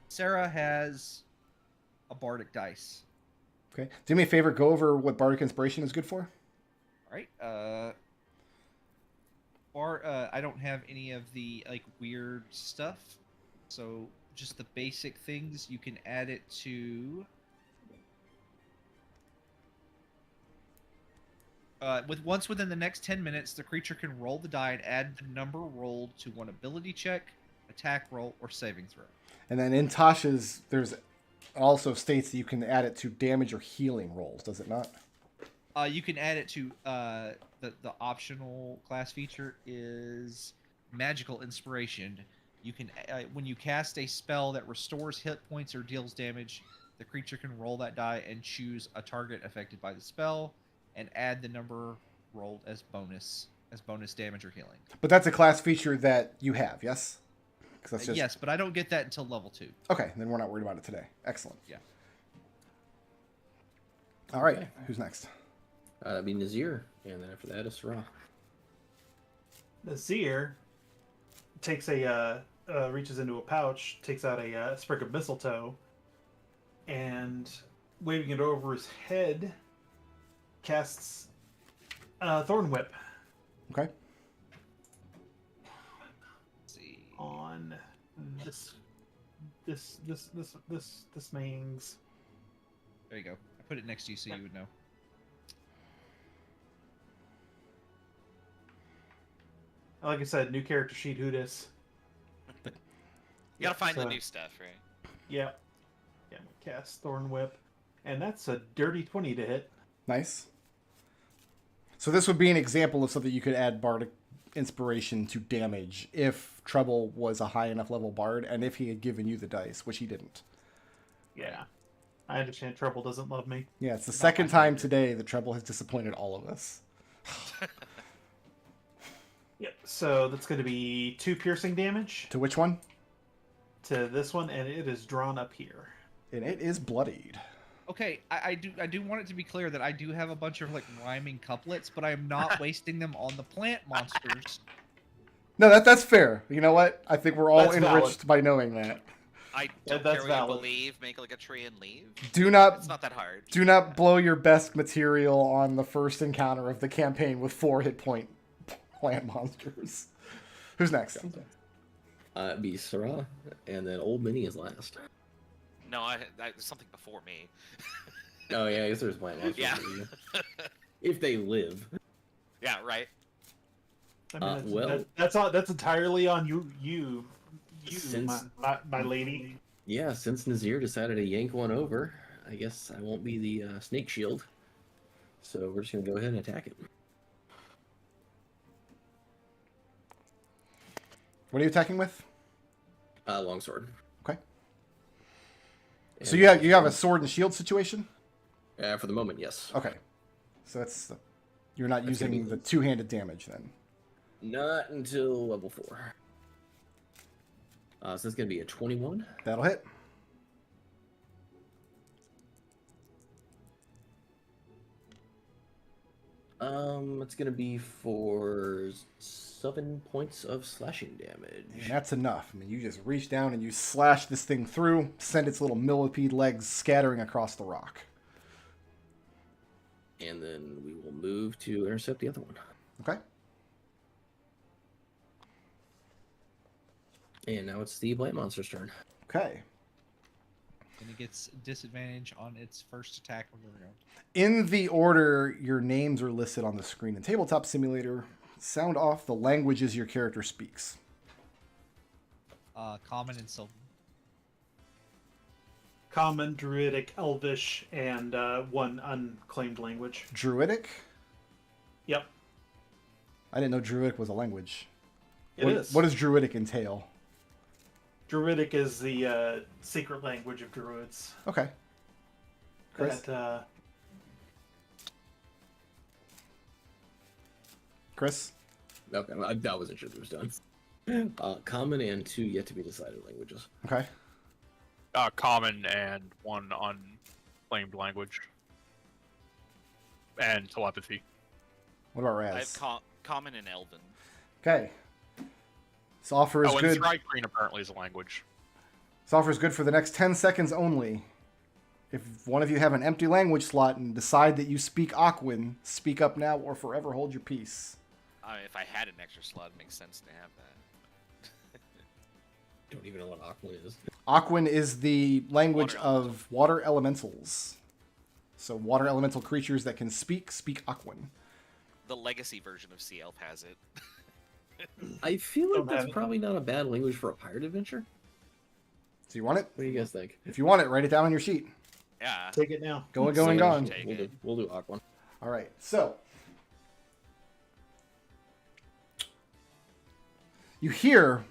Sarah has a bardic dice. Okay, do me a favor. Go over what bardic inspiration is good for. All right. I don't have any of the like weird stuff, so just the basic things. You can add it to. Once within the next 10 minutes, the creature can roll the die and add the number rolled to one ability check, attack roll, or saving throw. And then in Tasha's, there's also states that you can add it to damage or healing rolls. Does it not? You can add it to the optional class feature is magical inspiration. You can when you cast a spell that restores hit points or deals damage, the creature can roll that die and choose a target affected by the spell, and add the number rolled as bonus damage or healing. But that's a class feature that you have, yes? 'Cause that's just... Yes, but I don't get that until level 2. Okay, then we're not worried about it today. Excellent. Yeah. All right, who's next? That'd be Nazirr, and then after that is Ssah'ra. Nazirr takes reaches into a pouch, takes out a sprig of mistletoe, and waving it over his head, casts Thorn Whip Okay. Let's see. on this mangs. There you go. I put it next to you so you would know. Like I said, new character sheet. Who dis? You gotta find the So- new stuff, right? Yeah. Yeah, I'm gonna cast Thorn Whip. And that's a dirty 20 to hit. Nice. So this would be an example of something you could add bardic inspiration to damage if Treble was a high enough level bard and if he had given you the dice, which he didn't. Yeah. I understand Treble doesn't love me. Yeah, it's the Not second my time favorite. today that Treble has disappointed all of us. Yep. So that's going to be 2 piercing damage To which one? to this one, and it is drawn up here. And it is bloodied. Okay, I do want it to be clear that I do have a bunch of like rhyming couplets, but I am not wasting them on the plant monsters. No, that's fair. You know what? I think we're all That's enriched by knowing that. I Yeah, don't that's care what you valid. believe. Make like a tree and leave. Do not It's not that hard. do not blow your best material on the first encounter of the campaign with 4 hit point plant monsters. Who's next? It'd be Ssah'ra, and then Old Minnie is last. No, there's something before me. Oh yeah, I guess there's plant monsters. Yeah. for you. If they live. Yeah, right. I mean, Well- that's entirely on you, Since- my lady. Yeah, since Nazirr decided to yank one over, I guess I won't be the snake shield. So we're just gonna go ahead and attack it. What are you attacking with? Longsword. Okay. And So you have a sword and shield situation? for the moment, yes. Okay. So you're not That's gonna using be- the two-handed damage then. Not until level 4. So that's gonna be a 21. That'll hit. It's gonna be for 7 points of slashing damage. And that's enough. I mean, you just reach down and you slash this thing through, send its little millipede legs scattering across the rock. And then we will move to intercept the other one. Okay. And now it's the blight monster's turn. Okay. and it gets disadvantage on its first attack of the round. In the order your names are listed on the screen in Tabletop Simulator, sound off the languages your character speaks. Common and Sylvan. Common, Druidic, Elvish, and one unclaimed language. Druidic? Yep. I didn't know Druidic was a language. It is. What does Druidic entail? Druidic is the secret language of druids. Okay. Chris? That, Chris? Okay, I wasn't sure if it was done. Common and 2 yet to be decided languages. Okay. Common and 1 unclaimed language. And telepathy. What about I Raz? have common and elven. Okay. This offer is Oh, and good. thri-kreen apparently is a language. This offer is good for the next 10 seconds only. If one of you have an empty language slot and decide that you speak Aquan, speak up now or forever hold your peace. If I had an extra slot, it makes sense to have that. Don't even know what Aquan is. Aquan is the language Water of water elementals. So water elemental creatures that can speak Aquan. The legacy version of CL has it. I feel like Don't have that's it. probably not a bad language for a pirate adventure. So you want it? What do you guys think? If you want it, write it down on your sheet. Yeah. take it now. Going, So gone. Take We'll do, it. we'll do Aquan. All right. So you hear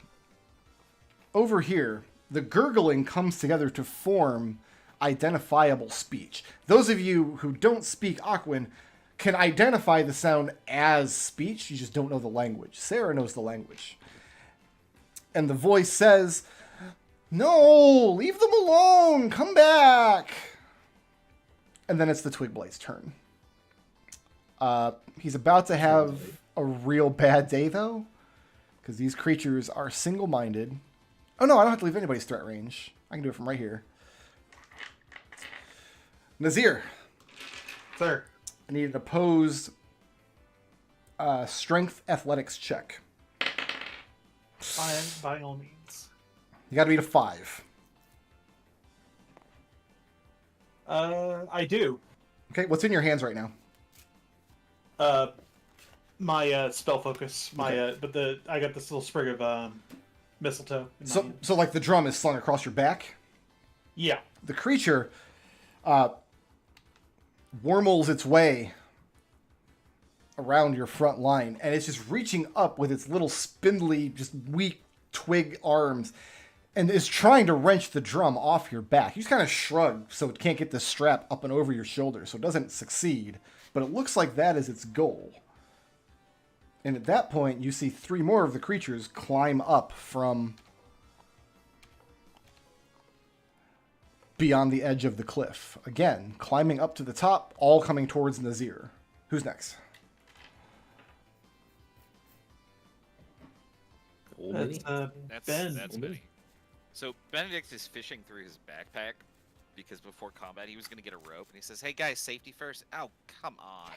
over here the gurgling comes together to form identifiable speech. Those of you who don't speak Aquan can identify the sound as speech. You just don't know the language. Ssah'ra knows the language. And the voice says, "No, leave them alone. Come back." And then it's the Twigblade's turn. He's about to have a real bad day, though, because these creatures are single-minded. Oh, no, I don't have to leave anybody's threat range. I can do it from right here. Nazirr, Sir, I need an opposed strength athletics check. by all means. You got to beat a 5. I do. Okay, what's in your hands right now? My spell focus. My Okay. but I got this little sprig of mistletoe. in my So, hand. so like the drum is slung across your back. Yeah. The creature wormholes its way around your front line, and it's just reaching up with its little spindly, just weak twig arms, and is trying to wrench the drum off your back. You just kind of shrug so it can't get the strap up and over your shoulder, so it doesn't succeed. But it looks like that is its goal. And at that point, you see 3 more of the creatures climb up from beyond the edge of the cliff. Again, climbing up to the top, all coming towards Nazirr. Who's next? Old That's Minnie? That's Ben. That's Benny. So Benedict is fishing through his backpack because before combat he was gonna get a rope, and he says, "Hey guys, safety first." Oh, come on!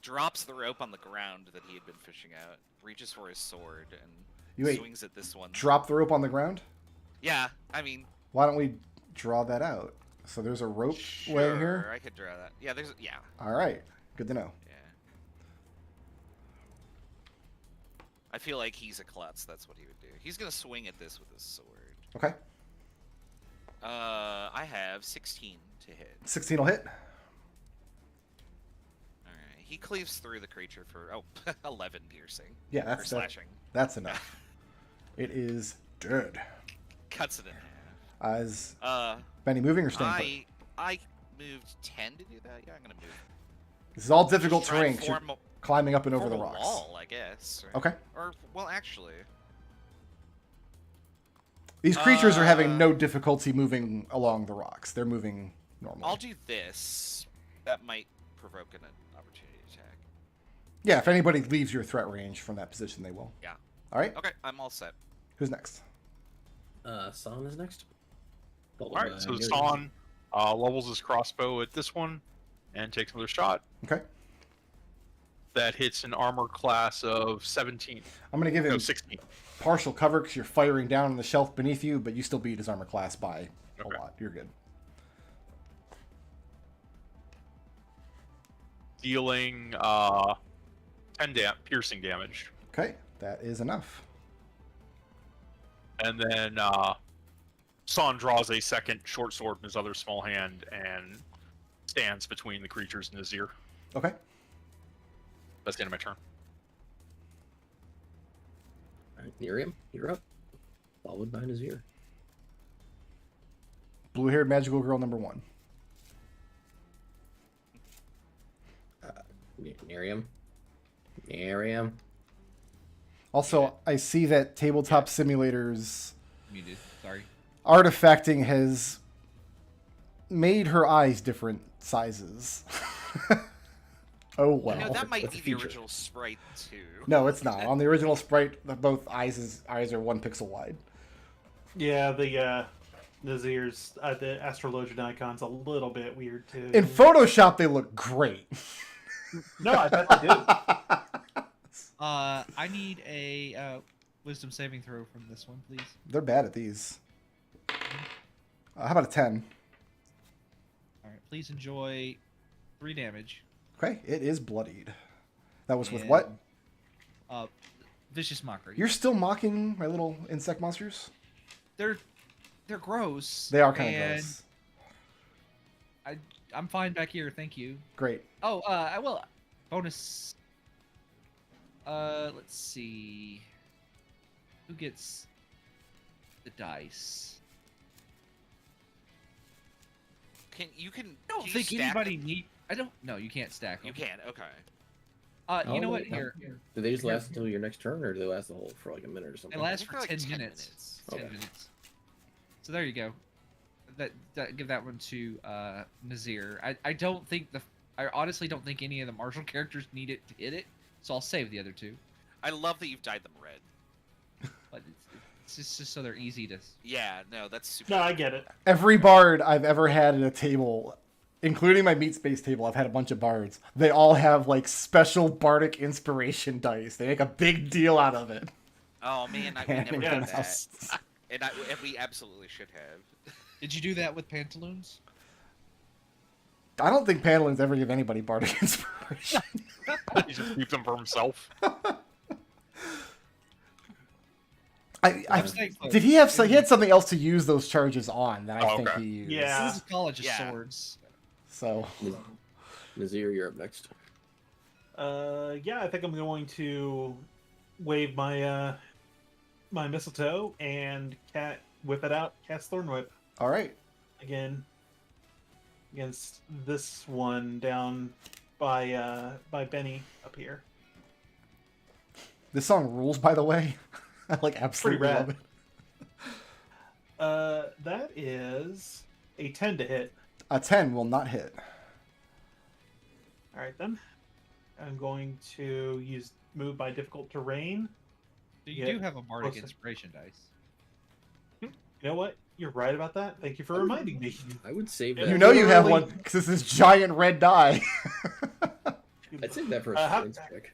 Drops the rope on the ground that he had been fishing out, reaches for his sword, and Wait. swings at this one. Drop the rope on the ground? Yeah, I mean, Why don't we draw that out? So there's a rope laying here? sure, I could draw that. Yeah, yeah. All right. Good to know. Yeah. I feel like he's a klutz. That's what he would do. He's gonna swing at this with his sword. Okay. I have 16 to hit. 16 will hit. Alright. He cleaves through the creature for 11 piercing. Yeah, Or that's that, slashing. that's enough. It is dead. Cuts it in As half. Benny moving or staying put? I moved 10 to do that. Yeah, I'm gonna move. This is all difficult Just try and terrain. 'cause you're form climbing up and over form the a rocks. wall, I guess. Right? Okay. Or well, actually, These creatures are having Uh, no difficulty moving along the rocks. They're moving normally. I'll do this. That might provoke an opportunity attack. Yeah, if anybody leaves your threat range from that position, they will. Yeah. All right. Okay, I'm all set. Who's next? Sahn is next. Alright, so Nerium. Sahn levels his crossbow at this one and takes another shot. Okay. That hits an armor class of 17. I'm going to give No, him 16. partial cover because you're firing down on the shelf beneath you, but you still beat his armor class by Okay. a lot. You're good. Dealing 10 piercing damage. Okay, that is enough. And then Sahn draws a second short sword in his other small hand and stands between the creatures and Nazirr. Okay. That's the end of my turn. All right, Nerium, you're up. Followed by Nazirr. Blue-haired magical girl number 1. Nerium. Nerium. Also, I see that Tabletop Simulator's Muted. Sorry. artifacting has made her eyes different sizes. Oh well. You know, that might That's be a the feature. original sprite too. No, it's not. On the original sprite, both eyes are 1 pixel wide. Yeah, the Nazir's the astrologian icon's a little bit weird too. In Photoshop, they look great. No, I bet they do. I need a wisdom saving throw from this one, please. They're bad at these. How about a 10? All right, please enjoy 3 damage. Okay, it is bloodied. That was with And, what? Vicious mockery. You're still mocking my little insect monsters? They're gross. They are kind of and gross. I'm fine back here, thank you. Great. Oh, I will bonus. Let's see. Who gets the dice? You can. I don't can you think stack anybody them? need. I don't. No, you can't stack them. You can. Okay. You know Oh, what? no. Here, Do they just last until your next turn, or do they last the whole for like a minute or it something? lasts think for for like 10 10 minutes. minutes. 10 Okay. minutes. So there you go. Give that one to Nazirr. I don't think I honestly don't think any of the martial characters need it to hit it, so I'll save the other 2. I love that you've dyed them red. But it's just so they're easy to. Yeah, no, that's super. No, I get it. Every bard I've ever had at a table, including my meat space table, I've had a bunch of bards. They all have like special bardic inspiration dice. They make a big deal out of it. Oh man, we And never yeah, did it's- that, and we absolutely should have. Did you do that with pantaloons? I don't think Pantalins ever give anybody bardic inspiration. He just keeps them for himself. Did he have? He had something else to use those charges on that I Oh, think okay. he used. Yeah. This is a college of Yeah. swords. So Nazirr, you're up next. Yeah, I think I'm going to wave my my mistletoe and whip it out, cast Thorn Whip all right. again against this one down by Benny up here. This song rules, by the way. I like absolutely rad. love it. That is a 10 to hit. A 10 will not hit. All right then. I'm going to use move by difficult terrain. So you Yeah. do have a bardic Close. inspiration dice. You know what? You're right about that. Thank you for reminding me. I would save Yeah. that. You know you have Literally- one because it's this giant red die. I'd save that for a how- strength check.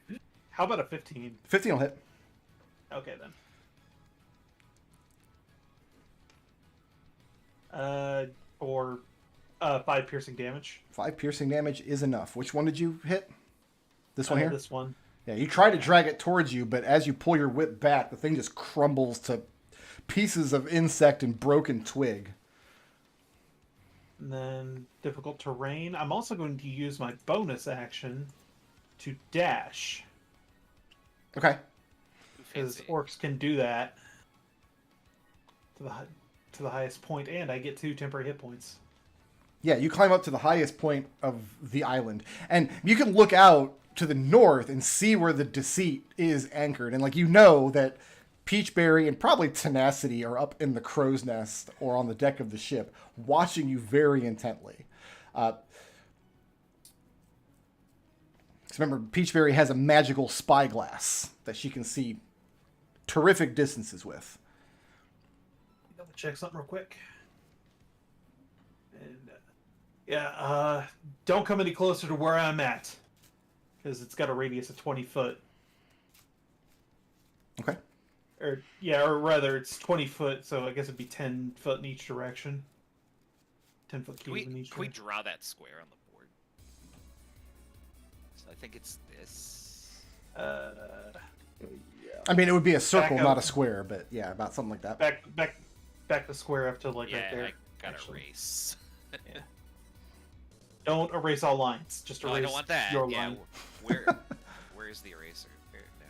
How about a 15? 15 will hit. Okay then. For 5 piercing damage. 5 piercing damage is enough. Which one did you hit? This one here? This one. Yeah, you try to drag it towards you, but as you pull your whip back, the thing just crumbles to pieces of insect and broken twig. And then difficult terrain. I'm also going to use my bonus action to dash. Okay. Because Fancy. orcs can do that to the highest point, and I get 2 temporary hit points. Yeah, you climb up to the highest point of the island, and you can look out to the north and see where the deceit is anchored. And like you know that Peachberry and probably Tenacity are up in the crow's nest or on the deck of the ship, watching you very intently. So remember, Peachberry has a magical spyglass that she can see terrific distances with. Double check something real quick. And don't come any closer to where I'm at. because it's got a radius of 20 foot. Okay. Or rather, it's 20 foot, so I guess it'd be 10 foot in each direction. 10-foot Can cube in each can we direction. draw that square on the board? So I think it's this. I mean, it would be a circle, Back not a up. square, but yeah, about something like that. Back the square up to like Yeah, right there. I gotta actually. erase. Don't erase all lines. Just No, erase I don't want that. your Yeah, line. where's the eraser? There, no.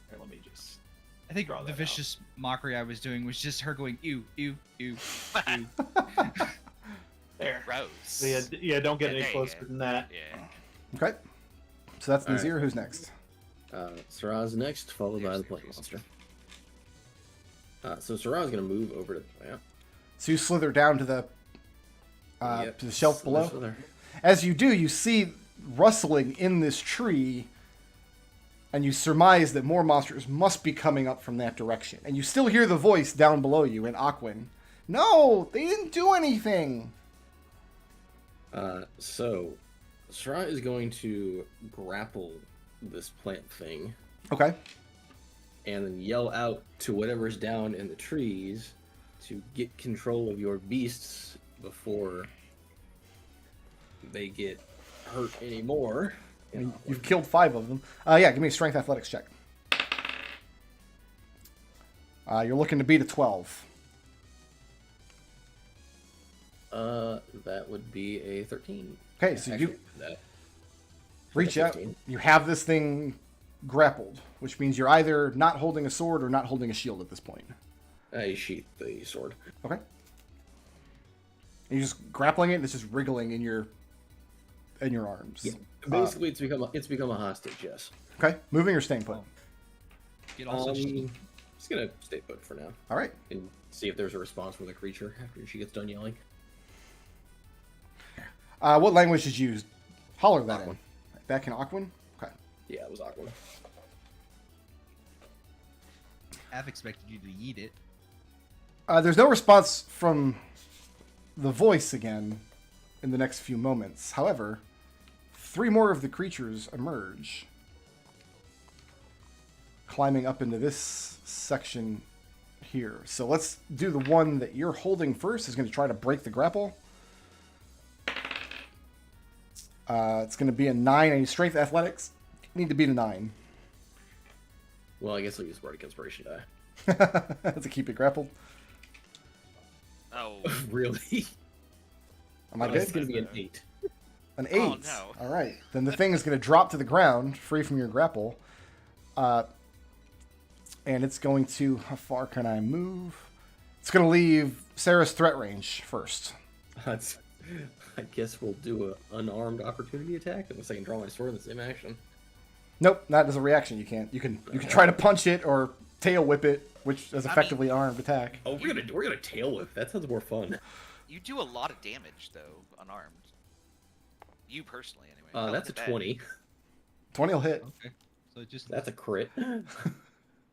Here, let me just. I think Draw the that out. vicious mockery I was doing was just her going ew, ew, ew, ew. There. Gross. So yeah, don't get Yeah, any there you closer go. than that. Yeah. Okay. So that's All right. Nazirr. Who's next? Ssah'ra's next, followed by There's the the plant eraser. monster. So Ssah'ra's gonna move over to the plant. So you slither down to the Yep, to the shelf slither, below. slither. As you do, you see rustling in this tree, and you surmise that more monsters must be coming up from that direction. And you still hear the voice down below you in Aquan. No, they didn't do anything. So Ssah'ra is going to grapple this plant thing Okay. and then yell out to whatever's down in the trees to get control of your beasts before they get hurt anymore. And you've killed 5 of them. Yeah, give me a strength athletics check. You're looking to beat a 12. That would be a 13. Okay, so you Actually, that- reach out. 15. You have this thing grappled, which means you're either not holding a sword or not holding a shield at this point. I sheath the sword. Okay. And you're just grappling it, and it's just wriggling in your arms. Yeah. Basically, it's become a hostage. Yes. Okay. Moving or staying put? Get also Just gonna stay put for now All right. and see if there's a response from the creature after she gets done yelling. What language did you use? Holler that Aquan. in. Back in Aquan? Okay. Yeah, it was awkward. half expected you to eat it. There's no response from the voice again in the next few moments. However, 3 more of the creatures emerge, climbing up into this section here. So let's do the one that you're holding first. Is going to try to break the grapple. It's going to be a 9. I need strength athletics. Need to beat a 9. Well, I guess I'll use Bardic Inspiration die. To keep it grappled. Oh. Really? Am I It's good? gonna be an 8. An 8. Oh, no. All right. Then the thing is going to drop to the ground, free from your grapple. And it's going to... How far can I move? It's going to leave Sarah's threat range first. I guess we'll do a unarmed opportunity attack unless I can draw my sword in the same action. Nope, not as a reaction. You can't. You can try to punch it or tail whip it, which is effectively an armed attack. Oh, we're gonna tail whip. That sounds more fun. You do a lot of damage though, unarmed. You personally, anyway. That's a 20. 20 will hit. Okay. So it just That's a crit.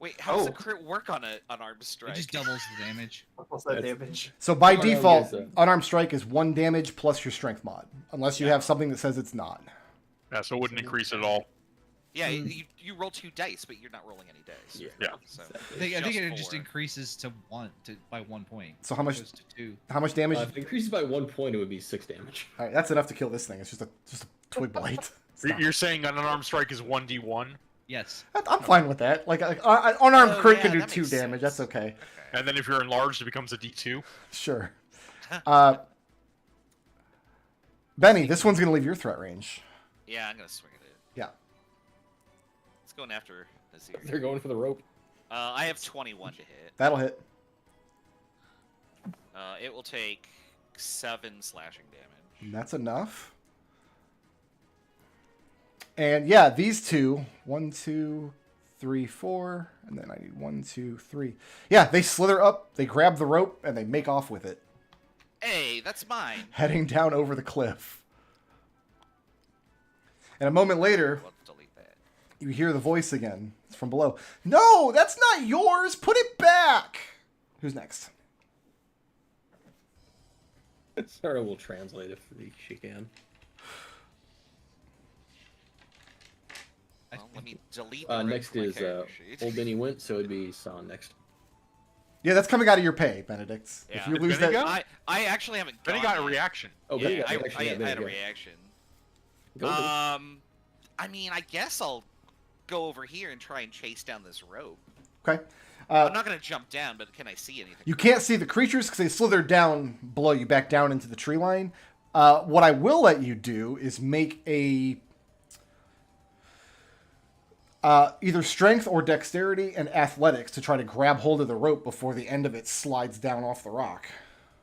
Wait, how does Oh. a crit work on an unarmed strike? it just doubles the damage. What's that That's- damage? So by Unarmed default, is a- unarmed strike is 1 damage plus your strength mod, unless you have something that says it's not. Yeah, so it wouldn't increase at all. Yeah, you roll 2 dice, but you're not rolling any dice. Yeah. Yeah. So I think Just it just 4. increases to by 1 point. So how much- Goes to 2. How much damage? If it increases by 1 point, it would be 6 damage. All right, that's enough to kill this thing. It's just a twig blight. You're saying an unarmed strike is 1d1, Yes. I'm fine with that. Like an unarmed Oh, crit yeah, can do that 2 makes damage. sense. That's okay. and then if you're enlarged, it becomes a d2. Sure. Benny, this one's gonna leave your threat range. Yeah, I'm gonna swing at it. Yeah. It's going after Nazirr. They're going for the rope. I have 21 to hit. That'll hit. It will take 7 slashing damage. That's enough. And yeah, these two, 1, 2, 3, 4, and then I need 1, 2, 3. Yeah, they slither up, they grab the rope, and they make off with it, Hey, that's mine. heading down over the cliff. And a moment later, Let's delete that. you hear the voice again. It's from below. No, that's not yours. Put it back. Who's next? Sarah will translate if she can. Let me delete the rope Next from my is character sheet. Old Benny went, so it'd be Sahn next. Yeah, that's coming out of your pay, Benedict. Yeah. If you Did lose Benny that, go? I actually haven't Then he gone got a yet. Oh, reaction. Benny Yeah, got reaction. I Yeah, Benny, had a go. reaction. Go, Benny. I mean, I guess I'll go over here and try and chase down this rope. okay. I'm not gonna jump down, but can I see anything? You can't see the creatures because they slither down below you, back down into the tree line. What I will let you do is make a either strength or dexterity and athletics to try to grab hold of the rope before the end of it slides down off the rock.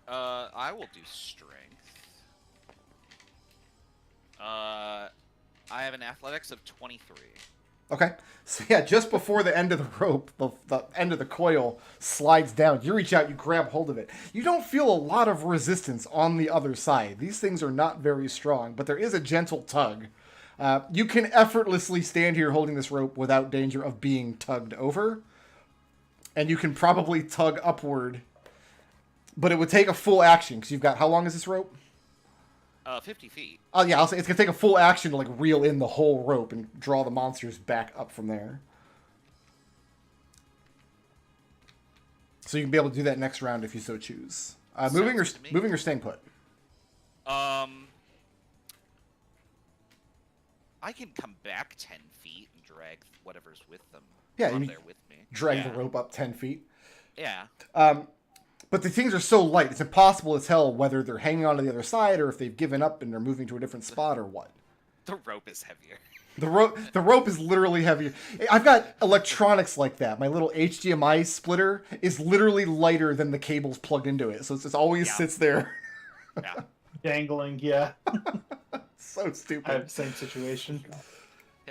I will do strength. I have an athletics of 23. Okay. So yeah, just before the end of the rope, the end of the coil slides down. You reach out, you grab hold of it. You don't feel a lot of resistance on the other side. These things are not very strong, but there is a gentle tug. You can effortlessly stand here holding this rope without danger of being tugged over. And you can probably tug upward. But it would take a full action, because you've got, how long is this rope? 50 feet. Oh yeah, I'll say it's going to take a full action to like reel in the whole rope and draw the monsters back up from there. So you can be able to do that next round if you so choose. Moving or good to me. moving or staying put? I can come back 10 feet and drag whatever's with them. Yeah, on you there with me. Drag Yeah. the rope up 10 feet. Yeah. But the things are so light, it's impossible to tell whether they're hanging on to the other side or if they've given up and they're moving to a different spot or what. The rope is heavier. The rope is literally heavier. I've got electronics like that. My little HDMI splitter is literally lighter than the cables plugged into it. So it always Yeah. sits there. Yeah. Dangling, yeah. So stupid. I have the same situation.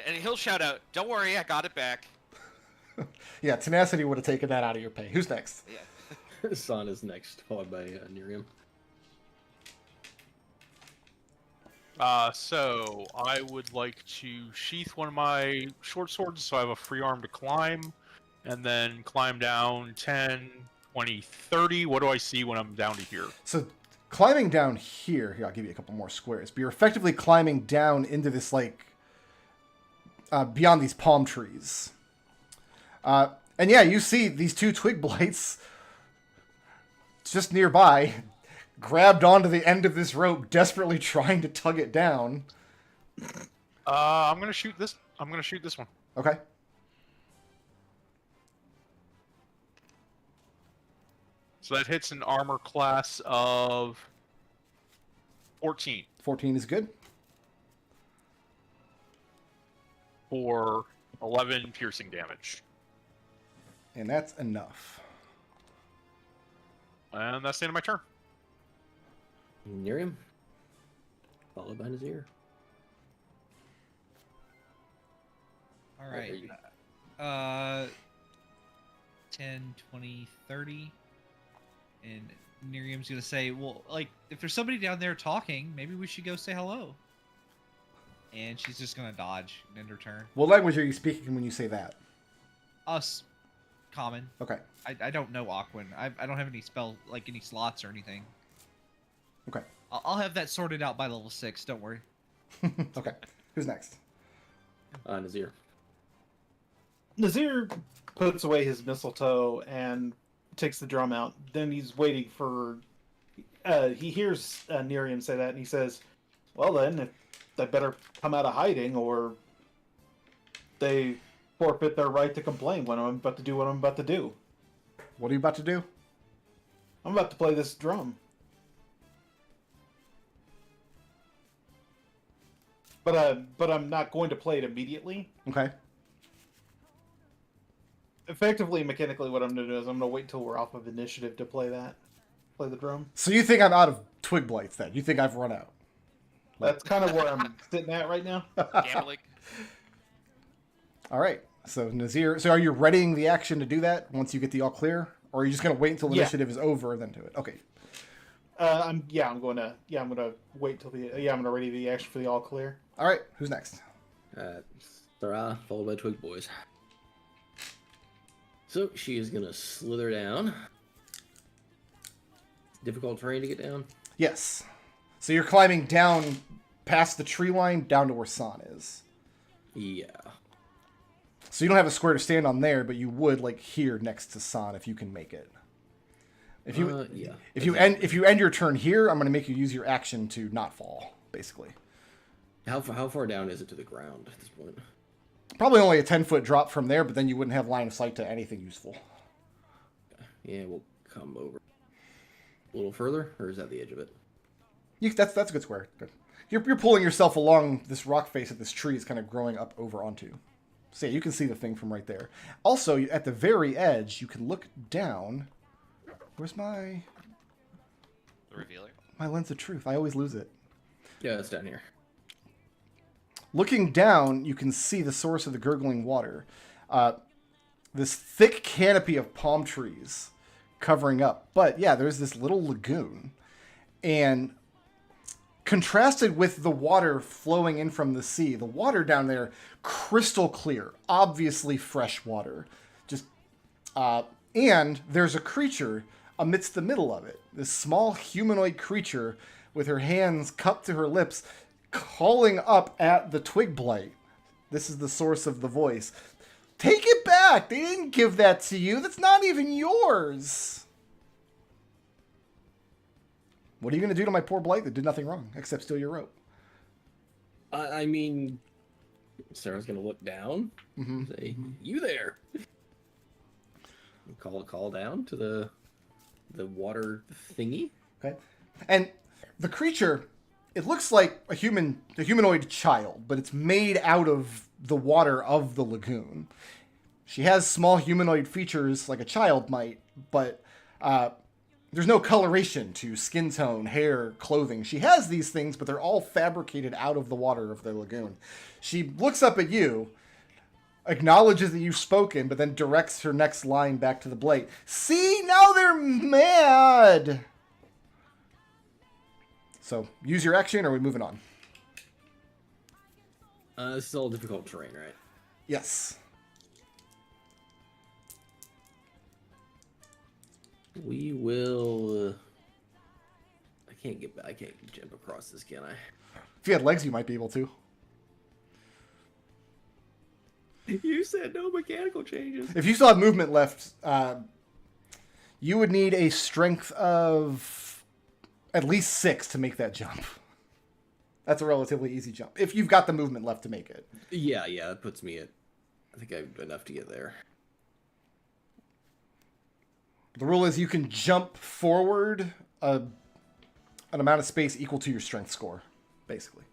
And he'll shout out, "Don't worry, I got it back." Yeah, tenacity would have taken that out of your pay. Who's next? Yeah. Sahn is next, followed by Nerium. So I would like to sheath one of my short swords so I have a free arm to climb, and then climb down 10, 20, 30. What do I see when I'm down to here? So climbing down here, I'll give you a couple more squares, but you're effectively climbing down into this, like, beyond these palm trees. And yeah, you see these two twig blights just nearby, grabbed onto the end of this rope, desperately trying to tug it down. I'm gonna shoot this. I'm gonna shoot this one. Okay. So that hits an armor class of 14 14 is good. for 11 piercing damage. And that's enough. And that's the end of my turn. Nerium, followed by Nazirr. All Right, right. 10, 20, 30. And Nerium's going to say, well, like, if there's somebody down there talking, maybe we should go say hello. And she's just going to dodge and end her turn. What language are you speaking when you say that? Us. Common. Okay. I don't know Aquan. I don't have any spell, like, any slots or anything. Okay. I'll have that sorted out by level 6. Don't worry. Okay. Who's next? Nazirr. Nazirr puts away his mistletoe and takes the drum out. Then he's waiting for... he hears Nerium say that, and he says, well then, they better come out of hiding, or they forfeit their right to complain when I'm about to do what I'm about to do. What are you about to do? I'm about to play this drum. But I'm not going to play it immediately. Okay. Effectively, mechanically, what I'm going to do is I'm going to wait until we're off of initiative to play the drum. So you think I'm out of twig blights then? You think I've run out? That's kind of where I'm sitting at right now. Gambling. All right. So Nazirr, so are you readying the action to do that once you get the all clear, or are you just going to wait until Yeah. initiative is over and then do it? Okay. I'm going to wait till I'm going to ready the action for the all clear. All right. Who's next? Ssah'ra, followed by Twig Boys. So she is gonna slither down. Difficult terrain to get down. Yes. So you're climbing down past the tree line down to where Sahn is. Yeah. So you don't have a square to stand on there, but you would like here next to Sahn if you can make it. If you yeah. if you end your turn here, I'm going to make you use your action to not fall, basically. How far down is it to the ground at this point? Probably only a 10-foot drop from there, but then you wouldn't have line of sight to anything useful. Yeah, we'll come over a little further, or is that the edge of it? That's a good square. Good. You're pulling yourself along this rock face that this tree is kind of growing up over onto. So yeah, you can see the thing from right there. Also, at the very edge, you can look down. Where's my revealer? My lens of truth? I always lose it. Yeah, it's down here. Looking down, you can see the source of the gurgling water. This thick canopy of palm trees covering up. But yeah, there's this little lagoon. And contrasted with the water flowing in from the sea, the water down there, crystal clear, obviously fresh water. And there's a creature amidst the middle of it. This small humanoid creature with her hands cupped to her lips, calling up at the twig blight. This is the source of the voice. Take it back! They didn't give that to you. That's not even yours. What are you going to do to my poor blight that did nothing wrong except steal your rope? I mean, Sarah's going to look down, say, "You there?" Call down to the water thingy. Okay, and the creature, it looks like a humanoid child, but it's made out of the water of the lagoon. She has small humanoid features like a child might, but there's no coloration to skin tone, hair, clothing. She has these things, but they're all fabricated out of the water of the lagoon. She looks up at you, acknowledges that you've spoken, but then directs her next line back to the blight. See, now they're mad! So, use your action, or are we moving on? This is all difficult terrain, right? Yes. We will. I can't jump across this, can I? If you had legs, you might be able to. You said no mechanical changes. If you still have movement left, you would need a strength of at least 6 to make that jump. That's a relatively easy jump. If you've got the movement left to make it. Yeah, that puts me at. I think I have enough to get there. The rule is you can jump forward an amount of space equal to your strength score, basically.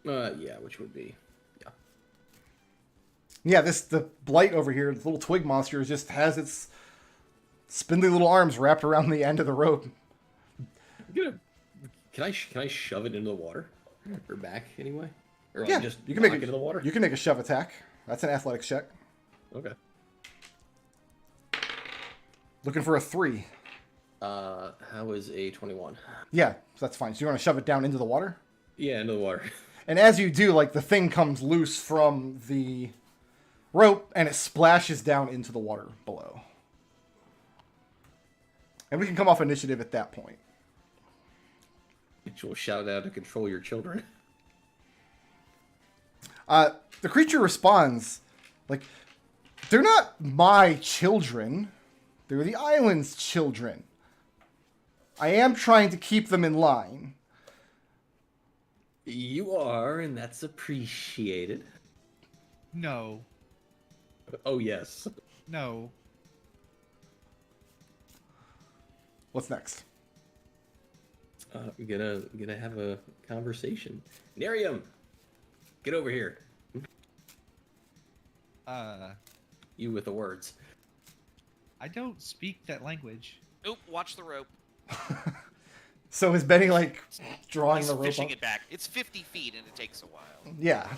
Yeah, which would be. Yeah, the blight over here, the little twig monster, just has its spindly little arms wrapped around the end of the rope. Can I shove it into the water or back anyway? Or Yeah, just you can make it into the water. You can make a shove attack. That's an athletics check. Okay. Looking for a 3. How is a 21? Yeah, so that's fine. So you want to shove it down into the water? Yeah, into the water. And as you do, like the thing comes loose from the rope and it splashes down into the water below. And we can come off initiative at that point. She'll shout out to control your children. The creature responds like, they're not my children. They're the island's children. I am trying to keep them in line. You are, and that's appreciated. No. Oh, yes. No. What's next? I'm gonna have a conversation. Nerium, get over here. You with the words. I don't speak that language. Oop, watch the rope. So is Benny like drawing He's the rope fishing up? it back. It's 50 feet and it takes a while. Yeah.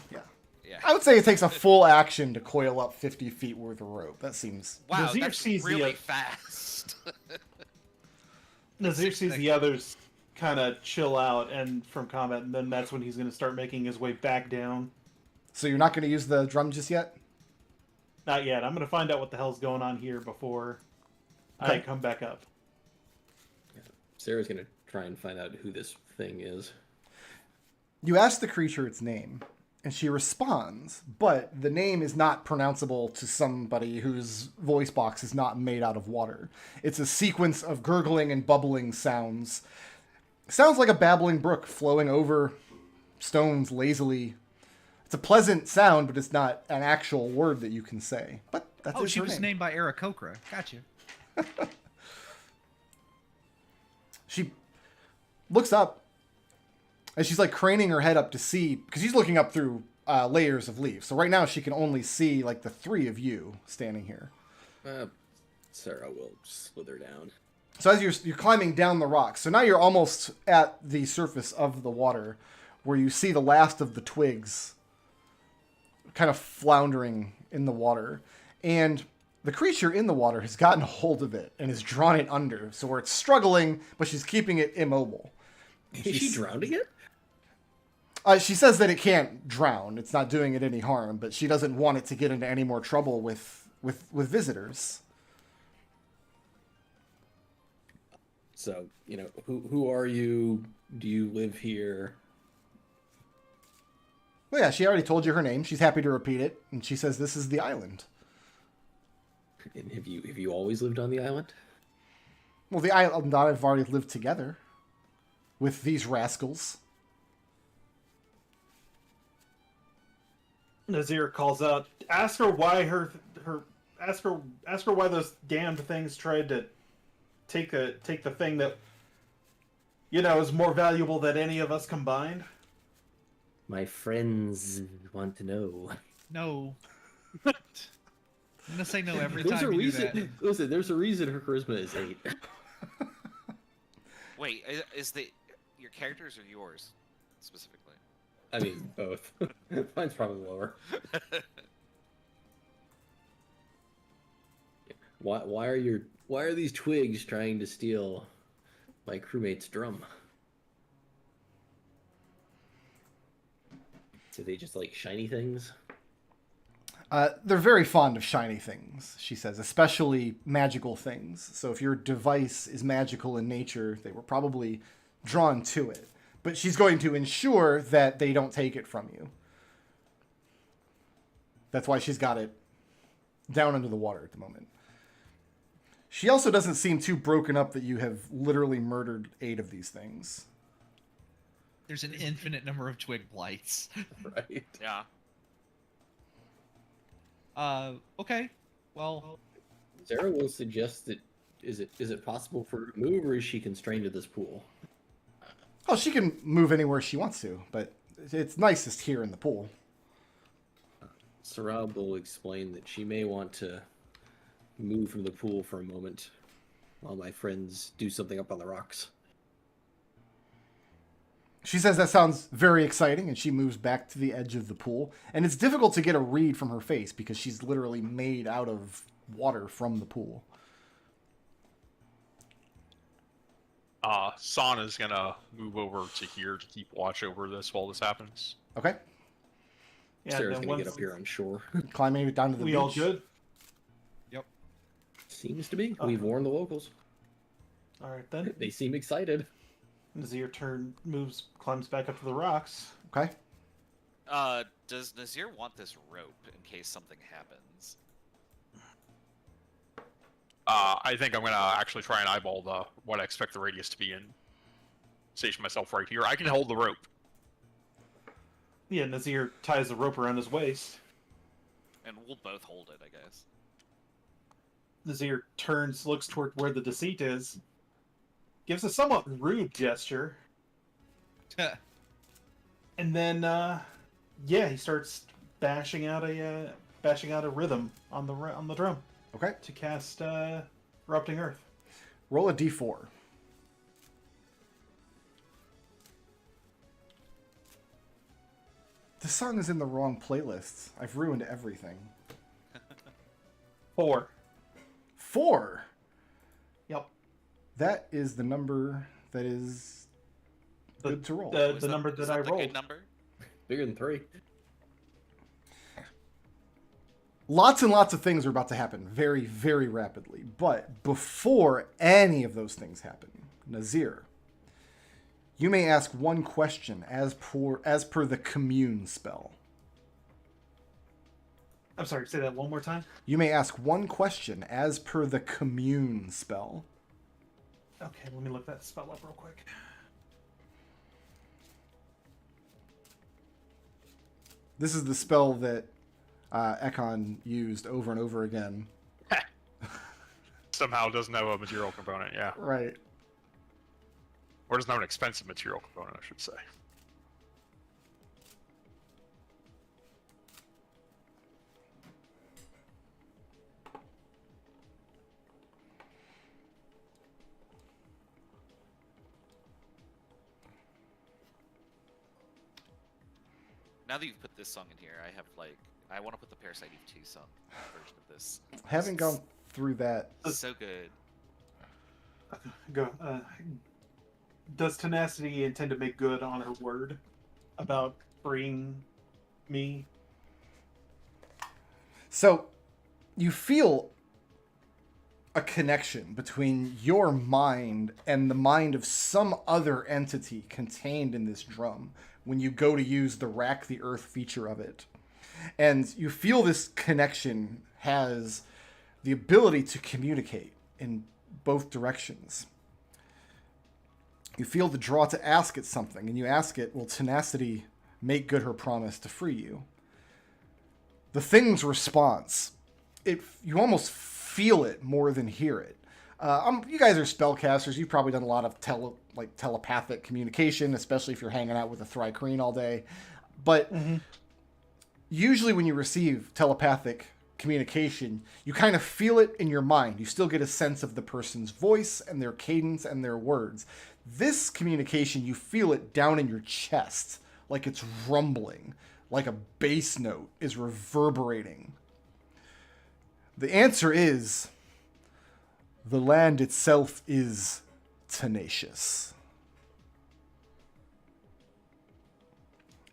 Yeah. I would say it takes a full action to coil up 50 feet worth of rope. That seems... Wow, Nazirr that's sees really the, fast. Nazirr sees the others kind of chill out and from combat, and then that's when he's going to start making his way back down. So you're not going to use the drum just yet? Not yet. I'm going to find out what the hell's going on here before I come back up. Sarah's gonna try and find out who this thing is. You ask the creature its name, And she responds, but the name is not pronounceable to somebody whose voice box is not made out of water. It's a sequence of gurgling and bubbling sounds. Sounds like a babbling brook flowing over stones lazily. It's a pleasant sound, but it's not an actual word that you can say. But that's Oh, she her was name. named by Aarakocra. Gotcha. She looks up, and she's like craning her head up to see, because she's looking up through layers of leaves. So right now she can only see like the three of you standing here. Ssah'ra will slither down. So as you're climbing down the rocks, so now you're almost at the surface of the water, where you see the last of the twigs kind of floundering in the water. And the creature in the water has gotten a hold of it and has drawn it under, so where it's struggling, but she's keeping it immobile. Is she drowning it? She says that it can't drown. It's not doing it any harm, but she doesn't want it to get into any more trouble with visitors. So, who are you? Do you live here? Well, yeah, she already told you her name. She's happy to repeat it, and she says this is the island. And have you always lived on the island? Well, the island and I have already lived together with these rascals. Nazirr calls out. Ask her why ask her why those damned things tried to take the thing that is more valuable than any of us combined. My friends want to know. No. I'm gonna say no every time you do that. Listen, there's a reason her charisma is 8. Wait, is your characters or yours specifically? I mean, both. Mine's probably lower. Why are these twigs trying to steal my crewmate's drum? Do they just like shiny things? They're very fond of shiny things, she says, especially magical things. So if your device is magical in nature, they were probably drawn to it. But she's going to ensure that they don't take it from you. That's why she's got it down under the water at the moment. She also doesn't seem too broken up that you have literally murdered 8 of these things. There's an infinite number of twig blights. Right. Yeah. Okay. Well, Ssah'ra will suggest that is it possible for her to move, or is she constrained to this pool? Oh, she can move anywhere she wants to, but it's nicest here in the pool. Ssah'ra will explain that she may want to move from the pool for a moment while my friends do something up on the rocks. She says that sounds very exciting, and she moves back to the edge of the pool. And it's difficult to get a read from her face because she's literally made out of water from the pool. Sahn is gonna move over to here to keep watch over this while this happens. Okay. Yeah, Sarah's then gonna get once up here on shore. Climbing down to the we beach. all good. Seems to be. We've warned the locals. All right then. They seem excited. Nazirr climbs back up to the rocks. Okay. Does Nazirr want this rope in case something happens? I think I'm gonna actually try and eyeball what I expect the radius to be and station myself right here. I can hold the rope. Yeah, Nazirr ties the rope around his waist. And we'll both hold it, I guess. Nazirr turns, looks toward where the deceit is, gives a somewhat rude gesture, and then, he starts bashing out a rhythm on the drum. Okay. To cast Erupting Earth. Roll a d4. The song is in the wrong playlist. I've ruined everything. 4. 4. Yep. That is the number that is good to roll. The number that I the rolled. good number? Bigger than 3. Lots and lots of things are about to happen very, very rapidly. But before any of those things happen, Nazirr, you may ask one question as per the commune spell. I'm sorry, say that one more time. You may ask one question as per the commune spell. Okay, let me look that spell up real quick. This is the spell that Ekon used over and over again. Somehow doesn't have a material component, yeah. Right. Or doesn't have an expensive material component, I should say. Now that you've put this song in here, I have I want to put the Parasite Eve 2 song version of this. Haven't gone through that. So good. Go. Does Tenacity intend to make good on her word about freeing me? So, you feel a connection between your mind and the mind of some other entity contained in this drum when you go to use the Rack the Earth feature of it. And you feel this connection has the ability to communicate in both directions. You feel the draw to ask it something, and you ask it, will Tenacity make good her promise to free you? The thing's response, you almost feel it more than hear it. You guys are spellcasters. You've probably done a lot of telepathic communication, especially if you're hanging out with a thri-kreen all day. But usually when you receive telepathic communication, you kind of feel it in your mind. You still get a sense of the person's voice and their cadence and their words. This communication, you feel it down in your chest, like it's rumbling, like a bass note is reverberating. The answer is, the land itself is tenacious.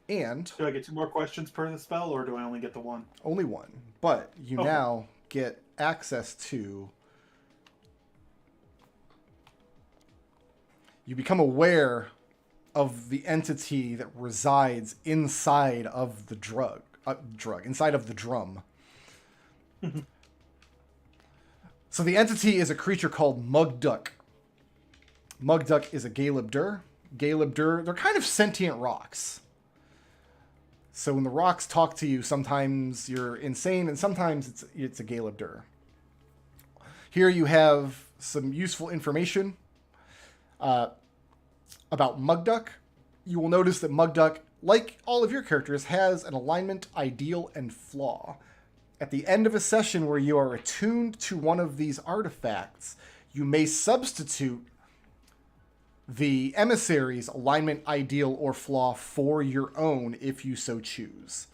And Do I get 2 more questions per the spell, or do I only get the one? only one. But you Okay. now get access to... You become aware of the entity that resides inside of the inside of the drum. So the entity is a creature called Mugduck. Mugduck is a Galeb-dur. Galeb-dur, they're kind of sentient rocks. So when the rocks talk to you, sometimes you're insane, and sometimes it's a Galeb-dur. Here you have some useful information about Mugduck. You will notice that Mugduck, like all of your characters, has an alignment, ideal, and flaw. At the end of a session where you are attuned to one of these artifacts, you may substitute the emissary's alignment, ideal, or flaw for your own if you so choose.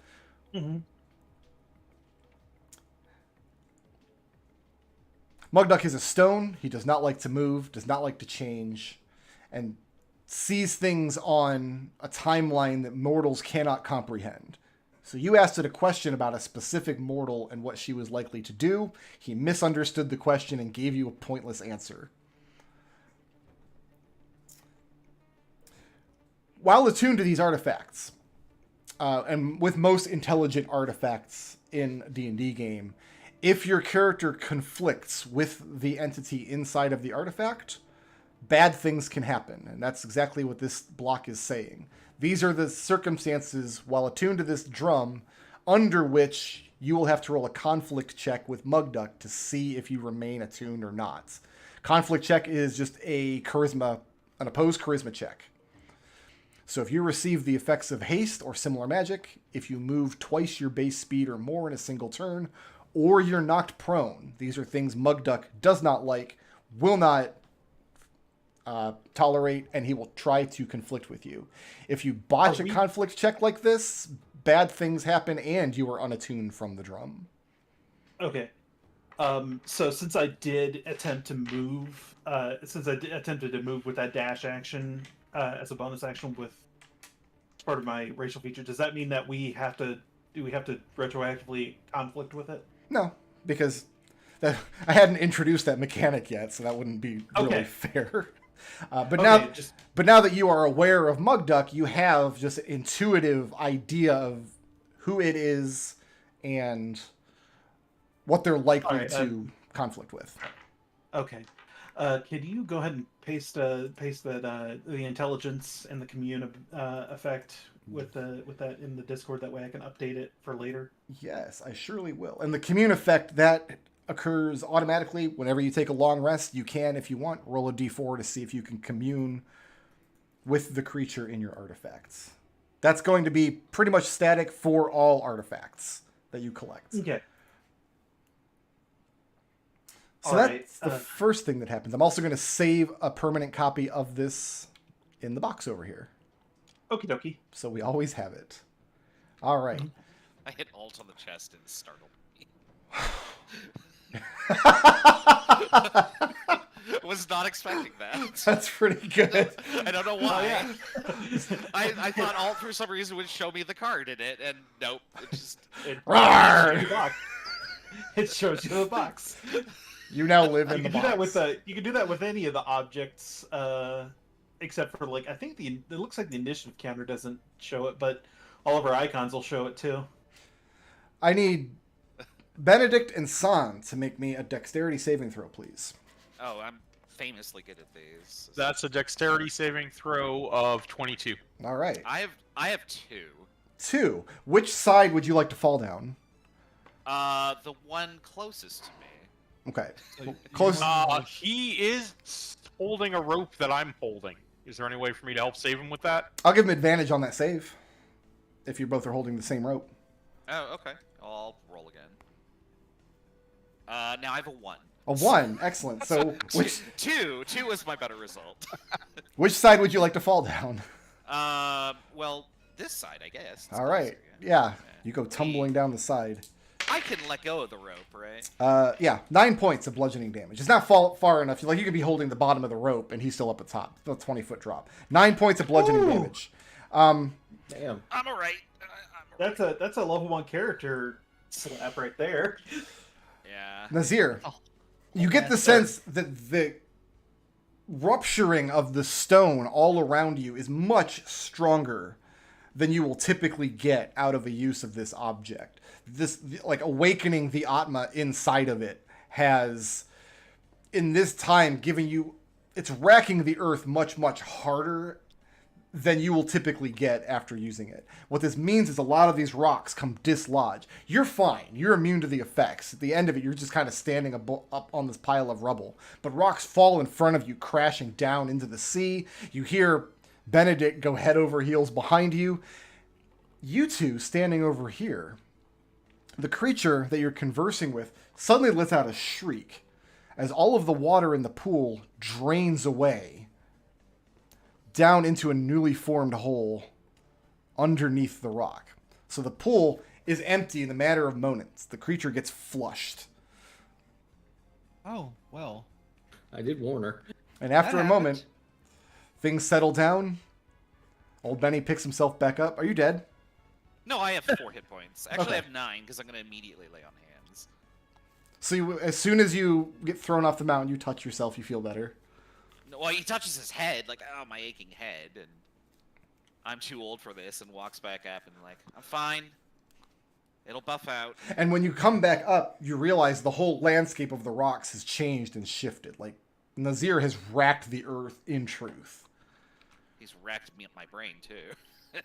Mugduck is a stone. He does not like to move, does not like to change, and sees things on a timeline that mortals cannot comprehend. So you asked it a question about a specific mortal and what she was likely to do. He misunderstood the question and gave you a pointless answer. While attuned to these artifacts, and with most intelligent artifacts in a D&D game, if your character conflicts with the entity inside of the artifact, bad things can happen. And that's exactly what this block is saying. These are the circumstances, while attuned to this drum, under which you will have to roll a conflict check with Mugduck to see if you remain attuned or not. Conflict check is just an opposed charisma check. So if you receive the effects of haste or similar magic, if you move twice your base speed or more in a single turn, or you're knocked prone, these are things Mugduck does not like, will not tolerate, and he will try to conflict with you. If you botch a conflict check like this, bad things happen and you are unattuned from the drum. Okay. So since I did attempt to move, attempted to move with that dash action as a bonus action with part of my racial feature, does that mean that do we have to retroactively conflict with it? No, because I hadn't introduced that mechanic yet, so that wouldn't be really fair. But now that you are aware of Mugduck, you have just an intuitive idea of who it is and what they're likely Alright, to conflict with. Okay. Can you go ahead and paste that the intelligence and the commune effect with that in the Discord? That way I can update it for later. Yes, I surely will. And the commune effect, that occurs automatically whenever you take a long rest. You can, if you want, roll a d4 to see if you can commune with the creature in your artifacts. That's going to be pretty much static for all artifacts that you collect. Okay. So Alright, that's the first thing that happens. I'm also going to save a permanent copy of this in the box over here. Okie dokie. So we always have it. All right. I hit Alt on the chest and startled me. Was not expecting that. That's pretty good. I don't know Oh, why. yeah. I thought Alt for some reason would show me the card in it, and nope. It just Rawr! It shows you the box. You now live You in the can do box. that with you can do that with any of the objects, except for like I think it looks like the initiative counter doesn't show it, but all of our icons will show it too. I need Benedict and Sahn to make me a dexterity saving throw, please. oh, I'm famously good at these. That's a dexterity saving throw of 22. All right. I have 2. 2. Which side would you like to fall down? The one closest to me. Okay. So Close. He is holding a rope that I'm holding. Is there any way for me to help save him with that? I'll give him advantage on that save. If you both are holding the same rope. Oh, okay. I'll roll again. Now I have a 1. A 1. Excellent. So which Two was my better result. which side would you like to fall down? Well, this side, I guess. It's All right. closer, Yeah. You go tumbling down the side. I can let go of the rope, right? Yeah, 9 points of bludgeoning damage. It's not far enough. Like you could be holding the bottom of the rope, and he's still up at top. The 20-foot drop. 9 points of bludgeoning Ooh. damage. Damn. I'm alright. That's a level 1 character slap right there. Yeah. Nazirr, Oh. you get the sense that the rupturing of the stone all around you is much stronger than you will typically get out of a use of this object. This, like, awakening the Atma inside of it has, in this time, given you... It's racking the earth much, much harder than you will typically get after using it. What this means is a lot of these rocks come dislodge. You're fine. You're immune to the effects. At the end of it, you're just kind of standing up on this pile of rubble. But rocks fall in front of you, crashing down into the sea. You hear Benedict go head over heels behind you. You two standing over here, the creature that you're conversing with suddenly lets out a shriek as all of the water in the pool drains away down into a newly formed hole underneath the rock. So the pool is empty in a matter of moments. The creature gets flushed. Oh, well. I did warn her. And after That a moment, happened. things settle down. Old Benny picks himself back up. Are you dead? No, I have 4 hit points. Actually, Okay. I have 9 because I'm going to immediately lay on hands. So as soon as you get thrown off the mountain, you touch yourself, you feel better. No, well, he touches his head, like, oh, my aching head, and I'm too old for this, and walks back up and like, I'm fine. It'll buff out. And when you come back up, you realize the whole landscape of the rocks has changed and shifted. Like, Nazirr has racked the earth in truth. He's wrecked me my brain too.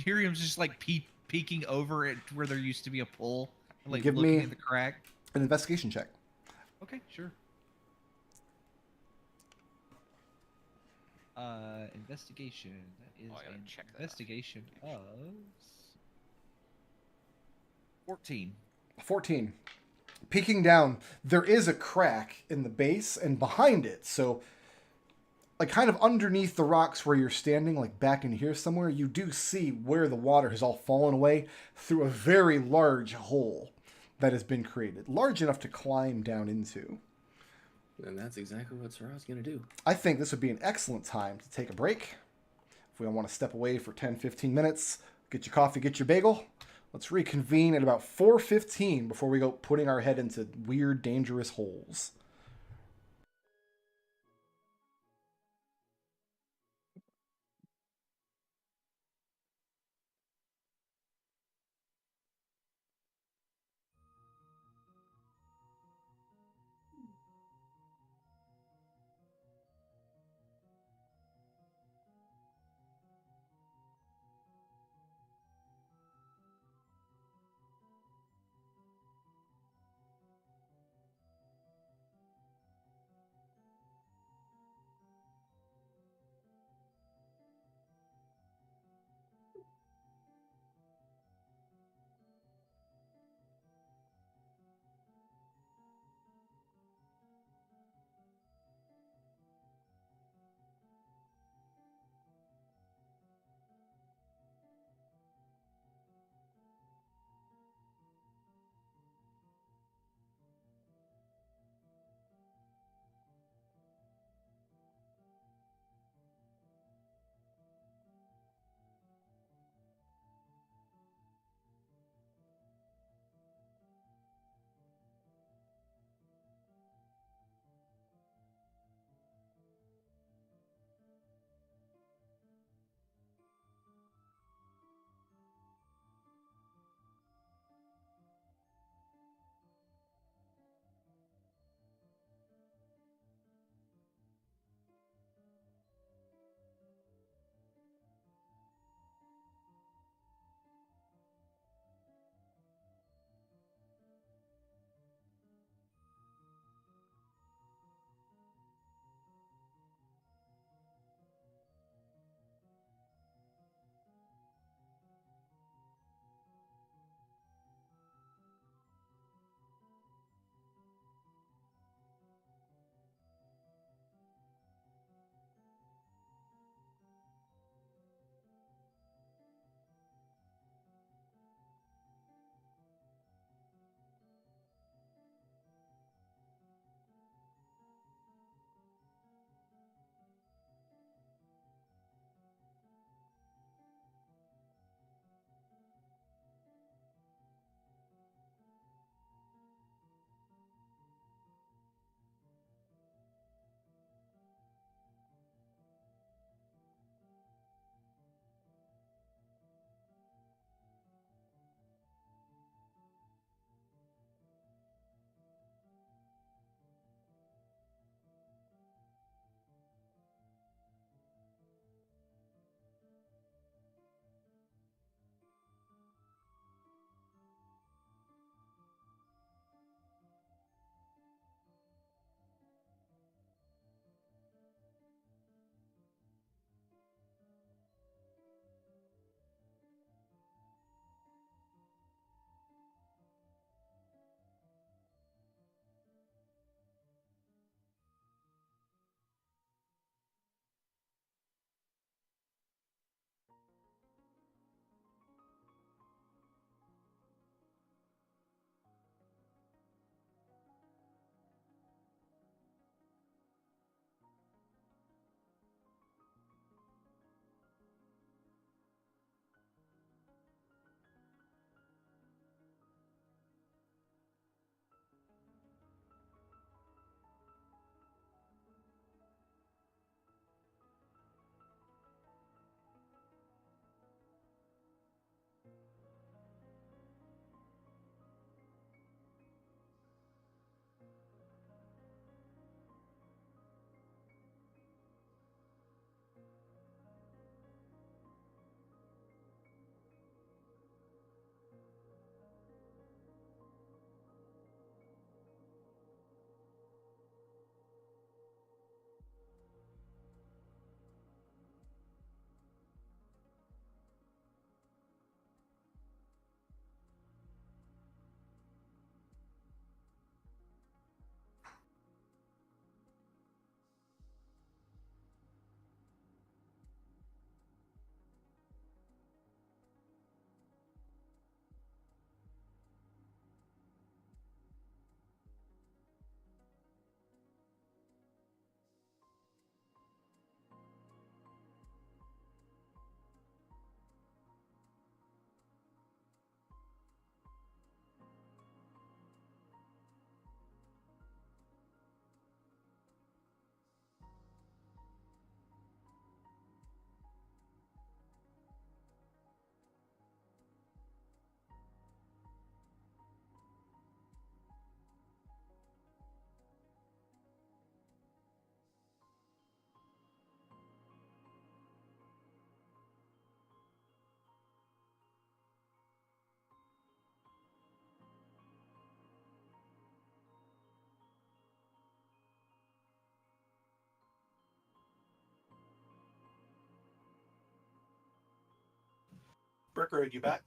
Nerium's just like peeking over it where there used to be a pool, like Give looking me- in the crack. An investigation check. Okay, sure. Investigation. That is Oh, I gotta an check that. investigation of 14. 14. Peeking down, there is a crack in the base and behind it. So, like, kind of underneath the rocks where you're standing, like back in here somewhere, you do see where the water has all fallen away through a very large hole that has been created. Large enough to climb down into. And that's exactly what Ssah'ra's going to do. I think this would be an excellent time to take a break. If we don't want to step away for 10, 15 minutes, get your coffee, get your bagel. Let's reconvene at about 4:15 before we go putting our head into weird, dangerous holes. Bricker, are you back?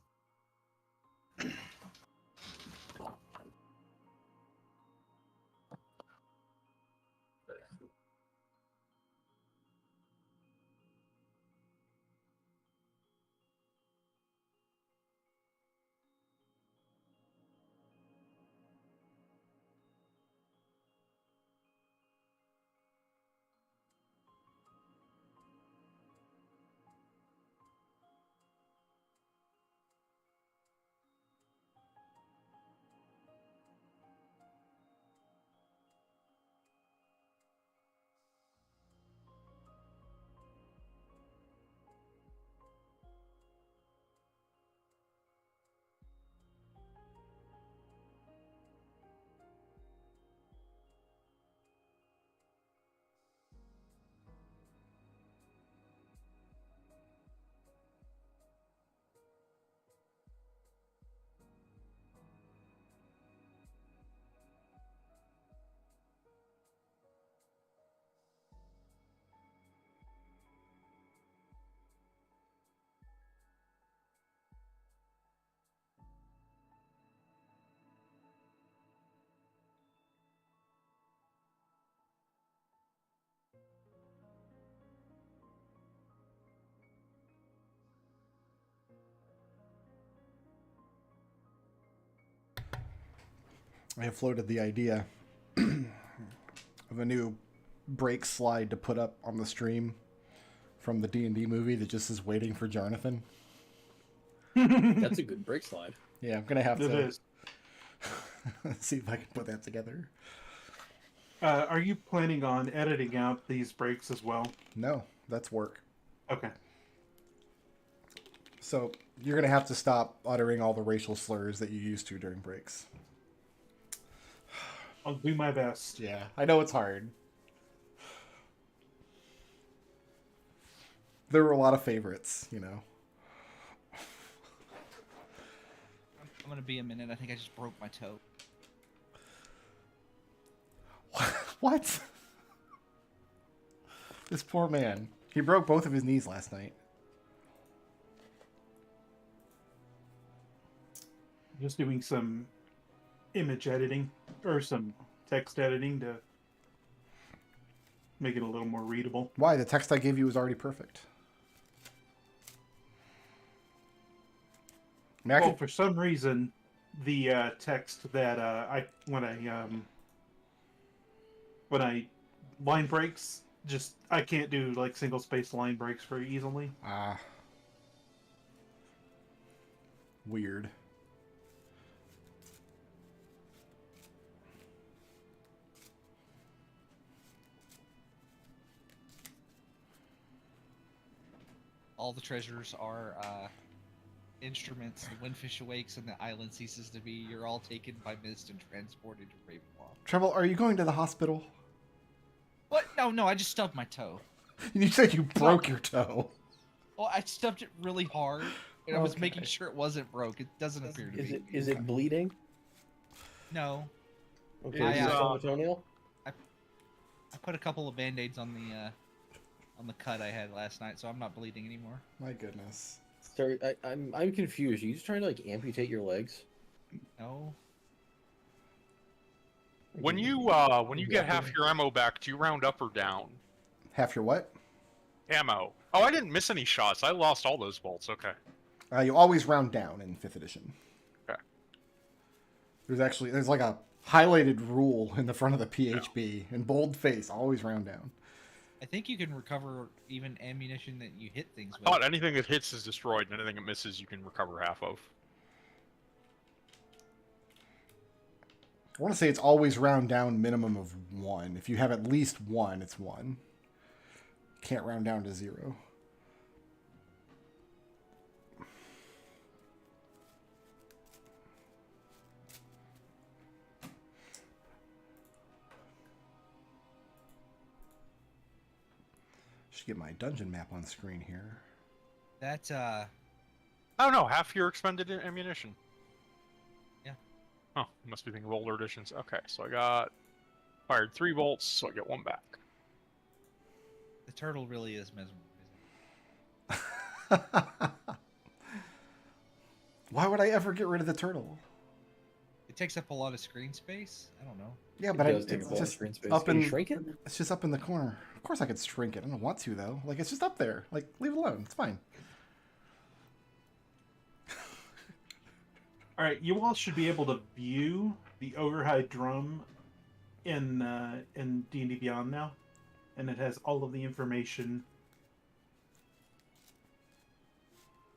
I have floated the idea of a new break slide to put up on the stream from the D&D movie that just is waiting for Jonathan. That's a good break slide. Yeah, I'm going to have It to is. see if I can put that together. Are you planning on editing out these breaks as well? No, that's work. Okay. So you're going to have to stop uttering all the racial slurs that you used to during breaks. I'll do my best. Yeah, I know it's hard. There were a lot of favorites, you know. I'm gonna be a minute. I think I just broke my toe. What? This poor man. He broke both of his knees last night. Just doing some image editing or some text editing to make it a little more readable. Why? The text I gave you was already perfect. I mean, I Well, could- for some reason, the text that when I line breaks, just I can't do like single space line breaks very easily. Ah. Weird. All the treasures are instruments. The windfish awakes and the island ceases to be. You're all taken by mist and transported to Ravenloft. Treble, are you going to the hospital? What? No, I just stubbed my toe. You said you broke your toe. Well, I stubbed it really hard, and I was Okay. making sure it wasn't broke. It doesn't appear to be. Is it bleeding? No. Okay, I, is it uh, on the toenail? I put a couple of band-aids on the cut I had last night, so I'm not bleeding anymore. My goodness. Sorry, I'm confused. Are you just trying to like amputate your legs? No. When you get half your ammo back, do you round up or down? Half your what? Ammo. Oh, I didn't miss any shots. I lost all those bolts. Okay. You always round down in 5th edition. Okay. There's like a highlighted rule in the front of the PHB in bold face. Always round down. I think you can recover even ammunition that you hit things I with. thought anything that hits is destroyed, and anything that misses you can recover half of. I want to say it's always round down minimum of 1. If you have at least 1, it's 1. Can't round down to 0. Should get my dungeon map on screen here. That Oh no, half your expended ammunition. Yeah. Oh, must be thinking of older editions. Okay, so I got fired 3 bolts, so I get 1 back. the turtle really is mesmerizing. Why would I ever get rid of the turtle? It takes up a lot of screen space. I don't know. Yeah, It but does take it's up a lot of just screen space. up Can you in. shrink it? It's just up in the corner. Of course, I could shrink it. I don't want to though. Like it's just up there. Like leave it alone. It's fine. All right, you all should be able to view the Ogre High drum in D&D Beyond now, and it has all of the information.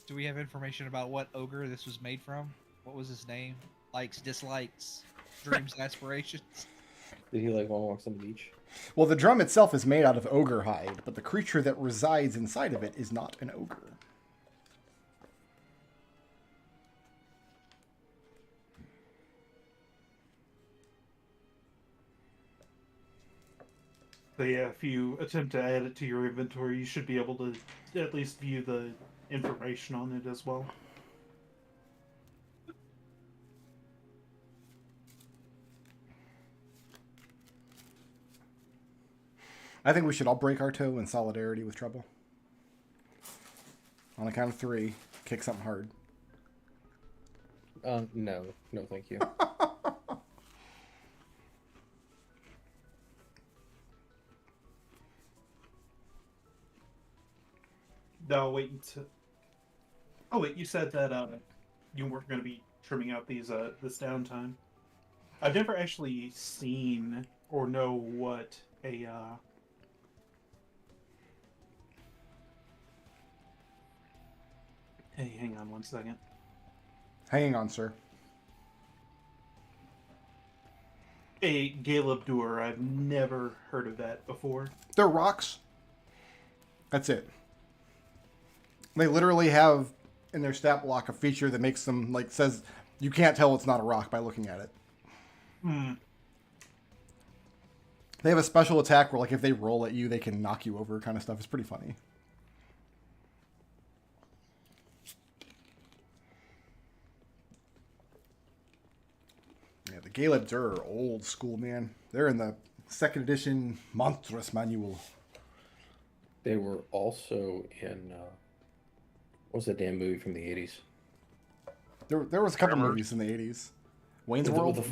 Do we have information about what ogre this was made from? What was his name? Likes, dislikes, dreams, aspirations. Did he like want to walk on the beach? Well, the drum itself is made out of ogre hide, but the creature that resides inside of it is not an ogre. So yeah, if you attempt to add it to your inventory, you should be able to at least view the information on it as well. I think we should all break our toe in solidarity with Treble. On the count of 3, kick something hard. No, thank you. No, wait until. Oh wait, you said that you weren't going to be trimming out these this downtime. I've never actually seen or know what a Hey, hang on one second. Hang on, sir. A Galebdur. I've never heard of that before. They're rocks. That's it. They literally have in their stat block a feature that makes them, like, says you can't tell it's not a rock by looking at it. Hmm. They have a special attack where, like, if they roll at you, they can knock you over kind of stuff. It's pretty funny. Yeah, the Galebdur are old school, man. They're in the 2nd edition Monstrous Manual. They were also in what was that damn movie from the 80s? There was a couple Tremors. movies in the 80s. Wayne's With the, World? with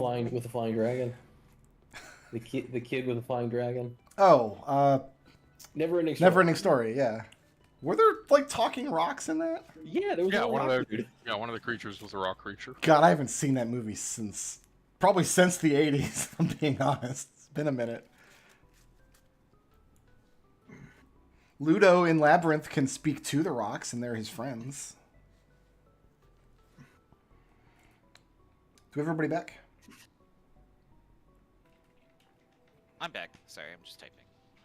the flying dragon. The kid with the flying dragon. Oh, Never ending story. Never Ending Story, yeah. Were there, like, talking rocks in that? Yeah, there was Yeah, a one of rock the dude. one of the creatures was a rock creature. God, I haven't seen that movie probably since the 80s, I'm being honest. It's been a minute. Ludo in Labyrinth can speak to the rocks, and they're his friends. Do we have everybody back? I'm back. Sorry, I'm just typing.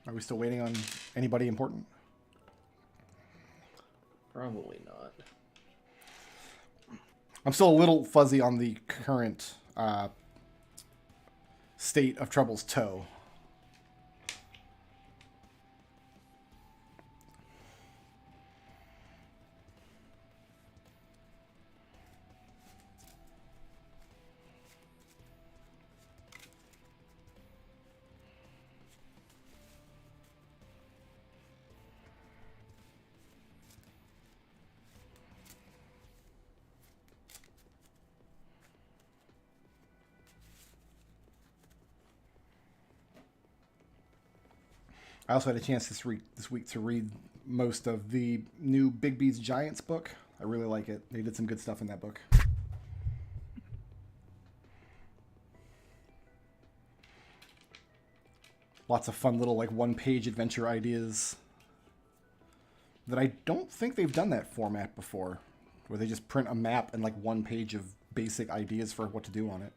Are we still waiting on anybody important? Probably not. I'm still a little fuzzy on the current state of Treble's toe. I also had a chance this week to read most of the new Bigby's Giants book. I really like it. They did some good stuff in that book. Lots of fun little, like, one-page adventure ideas that I don't think they've done that format before, where they just print a map and, like, one page of basic ideas for what to do on it.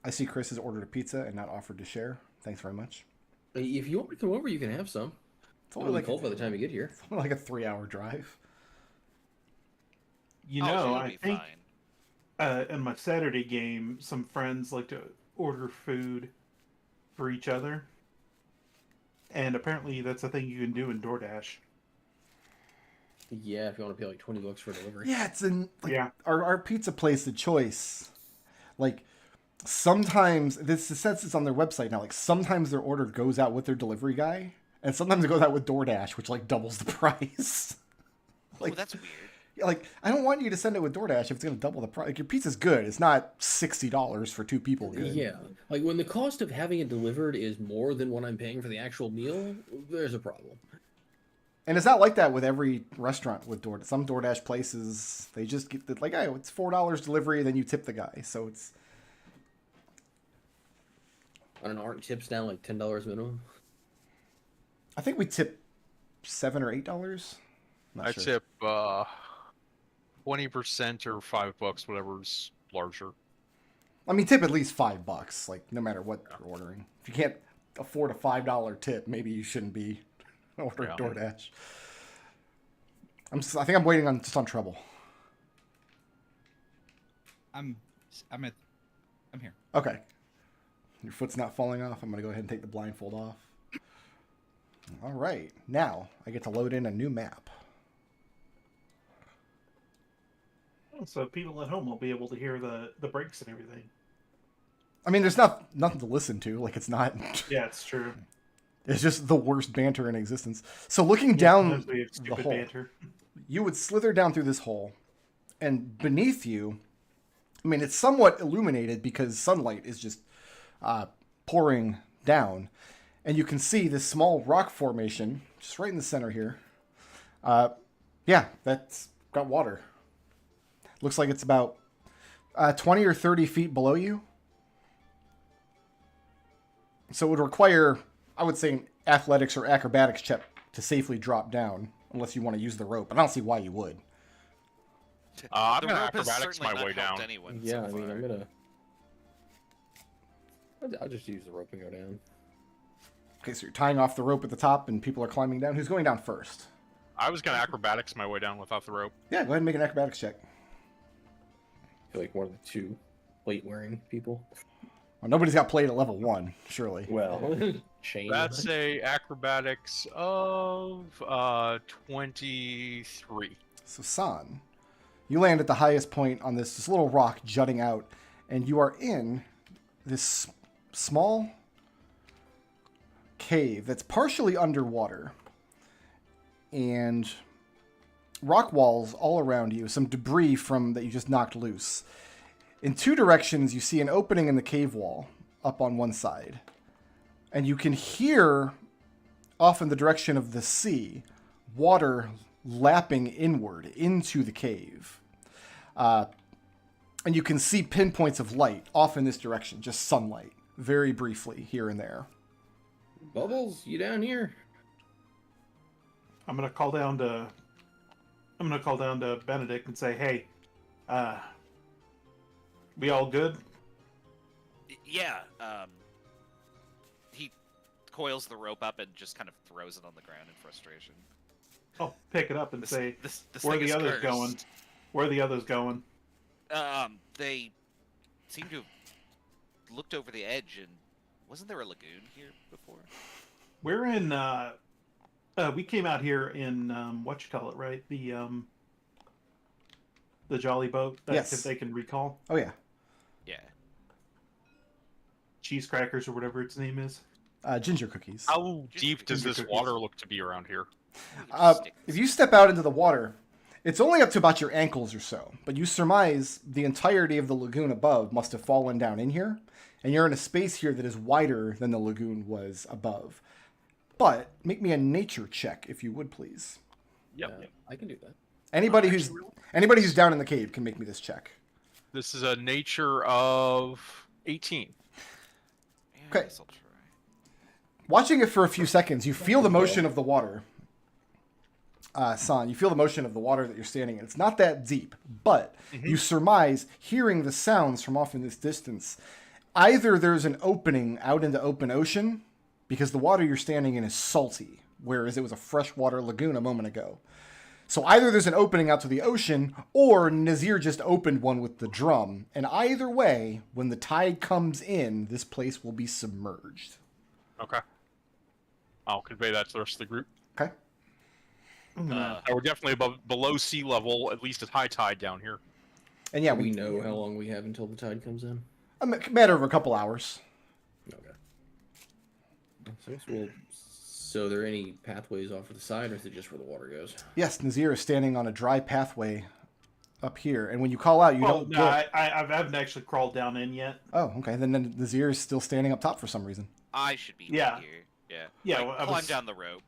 I see Chris has ordered a pizza and not offered to share. Thanks very much. If you want to come over, you can have some. It's It's only only like cold by the time you get here. it's only like a 3-hour drive. You Oh, so know, it'll I be think fine. in my Saturday game, some friends like to order food for each other, and apparently that's a thing you can do in DoorDash. Yeah, if you want to pay like $20 for delivery. Yeah, it's in like Yeah. our pizza place, The Choice. Like sometimes this says it's on their website now. Like sometimes their order goes out with their delivery guy, and sometimes it goes out with DoorDash, which like doubles the price. Oh, that's weird. Like I don't want you to send it with DoorDash if it's gonna double the price. Like your pizza's good. It's not $60 for 2 people. Good. Yeah, like when the cost of having it delivered is more than what I'm paying for the actual meal, there's a problem. And it's not like that with every restaurant with DoorDash. Some DoorDash places, they just get the, like, oh, it's $4 delivery, then you tip the guy. So it's... I don't know, aren't tips now like $10 minimum? I think we tip $7 or $8. Not I sure. tip 20% or $5, whatever's larger. I mean, tip at least $5, like, no matter what you're ordering. If you can't afford a $5 tip, maybe you shouldn't be ordering Yeah. DoorDash. I think I'm waiting on Treble. I'm here. Okay. Your foot's not falling off. I'm going to go ahead and take the blindfold off. All right. Now I get to load in a new map. So people at home will be able to hear the breaks and everything. I mean, there's nothing to listen to. Like, it's not... Yeah, it's true. It's just the worst banter in existence. So looking down Sometimes we have the stupid hole, banter. you would slither down through this hole, and beneath you, I mean, it's somewhat illuminated because sunlight is just pouring down, and you can see this small rock formation just right in the center here. Yeah, that's got water. Looks like it's about 20 or 30 feet below you. So it would require, I would say, an athletics or acrobatics check to safely drop down, unless you want to use the rope. I don't see why you would. I'm The gonna rope has acrobatics certainly my not way helped down. anyone Yeah, so I mean, far. I'm gonna... I'll just use the rope and go down. Okay, so you're tying off the rope at the top, and people are climbing down. Who's going down first? I was gonna acrobatics my way down without the rope. Yeah, go ahead and make an acrobatics check. I feel like one of the 2 plate-wearing people. Well, nobody's got plate at level 1, surely. Well, Shane. That's a acrobatics of 23. So, Sahn, you land at the highest point on this little rock jutting out, and you are in this small cave that's partially underwater. And rock walls all around you, some debris from that you just knocked loose. In 2 directions, you see an opening in the cave wall up on one side. And you can hear, off in the direction of the sea, water lapping inward into the cave. And you can see pinpoints of light off in this direction, just sunlight, very briefly here and there. Bubbles, you down here? I'm gonna call down to Benedict and say, "Hey, we all good?" Yeah, he coils the rope up and just kind of throws it on the ground in frustration. I'll pick it up and say, This "Where are thing the is others cursed. going? Where are the others going?" They seem to have looked over the edge, and wasn't there a lagoon here before? We're in. We came out here in right? The jolly boat. That Yes. if they can recall, Oh, yeah. Yeah. cheese crackers or whatever its name is. Ginger cookies. How deep does ginger this cookies. water look to be around here? If you step out into the water, it's only up to about your ankles or so, but you surmise the entirety of the lagoon above must have fallen down in here, and you're in a space here that is wider than the lagoon was above. But make me a nature check, if you would, please. Yep. I can do that. Anybody who's down in the cave can make me this check. This is a nature of 18. Yeah, I Okay. guess I'll try. Watching it for a few seconds, you feel the motion of the water. Sahn, you feel the motion of the water that you're standing in. It's not that deep, but you surmise, hearing the sounds from off in this distance, either there's an opening out into open ocean, because the water you're standing in is salty, whereas it was a freshwater lagoon a moment ago. So either there's an opening out to the ocean, or Nazirr just opened one with the drum. And either way, when the tide comes in, this place will be submerged. Okay. I'll convey that to the rest of the group. Okay? I'm gonna- We're definitely below sea level, at least at high tide down here. And yeah, we know how long we have until the tide comes in. a matter of a couple hours. Okay. So, I guess so are there any pathways off to the side, or is it just where the water goes? Yes, Nazirr is standing on a dry pathway up here, and when you call out, you Well, don't no, get... I haven't actually crawled down in yet. Oh, okay. Then Nazirr is still standing up top for some reason. I should be Yeah. here. Yeah. Yeah, Like, well, I climb was- down the rope.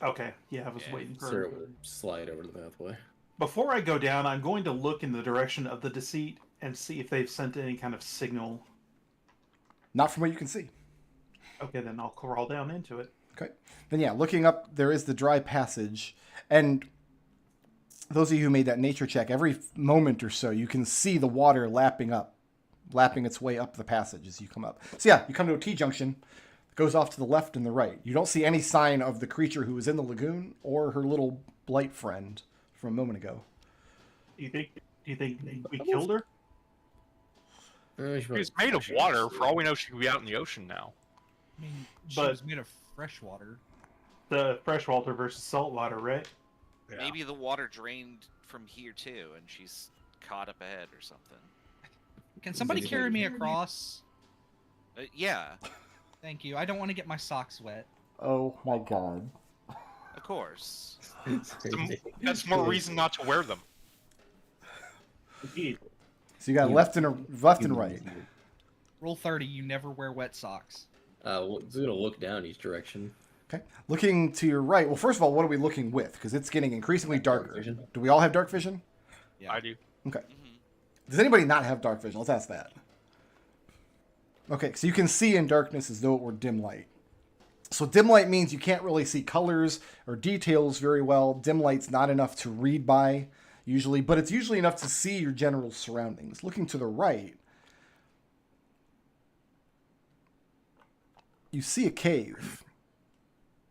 Okay, yeah, I was Yeah, waiting for. Sarah will slide over the pathway. Before I go down, I'm going to look in the direction of the deceit and see if they've sent any kind of signal. Not from what you can see. Okay, then I'll crawl down into it. Okay. Then yeah, looking up, there is the dry passage, and those of you who made that nature check, every moment or so, you can see the water lapping its way up the passage as you come up. So yeah, you come to a T-junction, it goes off to the left and the right. You don't see any sign of the creature who was in the lagoon or her little blight friend from a moment ago. Do you think we killed her? She's made of water. For all we know, she could be out in the ocean now. I mean, she But- was made of fresh water. The freshwater versus saltwater, right? Yeah. Maybe the water drained from here too, and she's caught up ahead or something. Can somebody Maybe carry they- me across? Yeah, Thank you. I don't want to get my socks wet. Oh my god. of course. That's more reason not to wear them. Indeed. So you got left and right. Rule 30: you never wear wet socks. He's gonna look down each direction. Okay. Looking to your right. Well, first of all, what are we looking with? Because it's getting increasingly darker. vision. Do we all have dark vision? Yeah. I do. Okay. Mhm. Does anybody not have dark vision? Let's ask that. Okay, so you can see in darkness as though it were dim light. So dim light means you can't really see colors or details very well. Dim light's not enough to read by, usually, but it's usually enough to see your general surroundings. Looking to the right, you see a cave.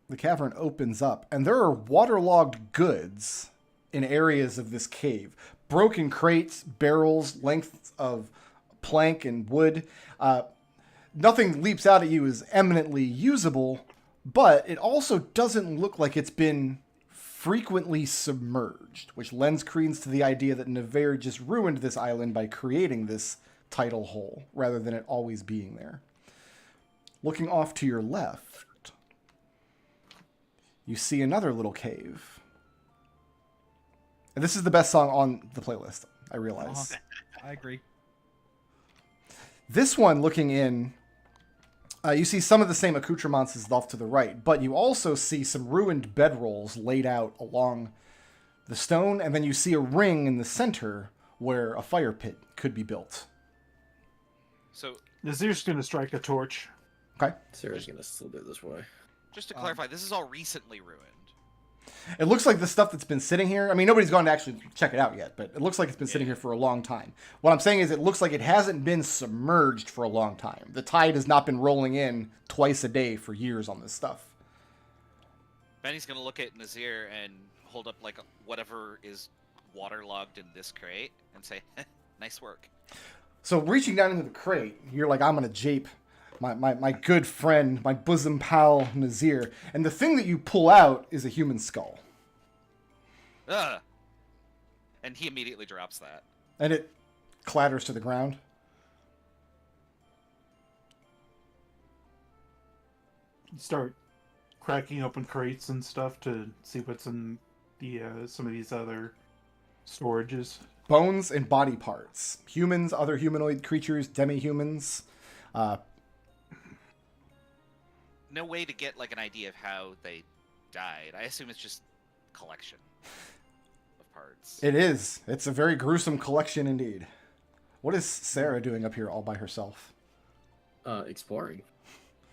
The cavern opens up, and there are waterlogged goods in areas of this cave. Broken crates, barrels, lengths of plank and wood. Nothing leaps out at you as eminently usable, but it also doesn't look like it's been frequently submerged, which lends credence to the idea that Nazirr just ruined this island by creating this tidal hole, rather than it always being there. Looking off to your left, you see another little cave. And this is the best song on the playlist, I realize. I agree. This one, looking in, you see some of the same accoutrements as off to the right, but you also see some ruined bedrolls laid out along the stone, and then you see a ring in the center where a fire pit could be built. So, Nazir's going to strike a torch. Okay? Sarah's gonna slither this way. just to clarify, this is all recently ruined. It looks like the stuff that's been sitting here, I mean, nobody's gone to actually check it out yet, but it looks like it's been sitting here for a long time. What I'm saying is it looks like it hasn't been submerged for a long time. The tide has not been rolling in twice a day for years on this stuff. Benny's gonna look at Nazirr and hold up like whatever is waterlogged in this crate and say, "Nice work." So reaching down into the crate, you're like, I'm going to jape my good friend, my bosom pal, Nazirr. And the thing that you pull out is a human skull. Ugh. And he immediately drops that. And it clatters to the ground. Start cracking open crates and stuff to see what's in the some of these other storages. Bones and body parts. Humans, other humanoid creatures, demi-humans. No way to get like an idea of how they died. I assume it's just collection of parts. It is. It's a very gruesome collection indeed. What is Ssah'ra doing up here all by herself? Exploring.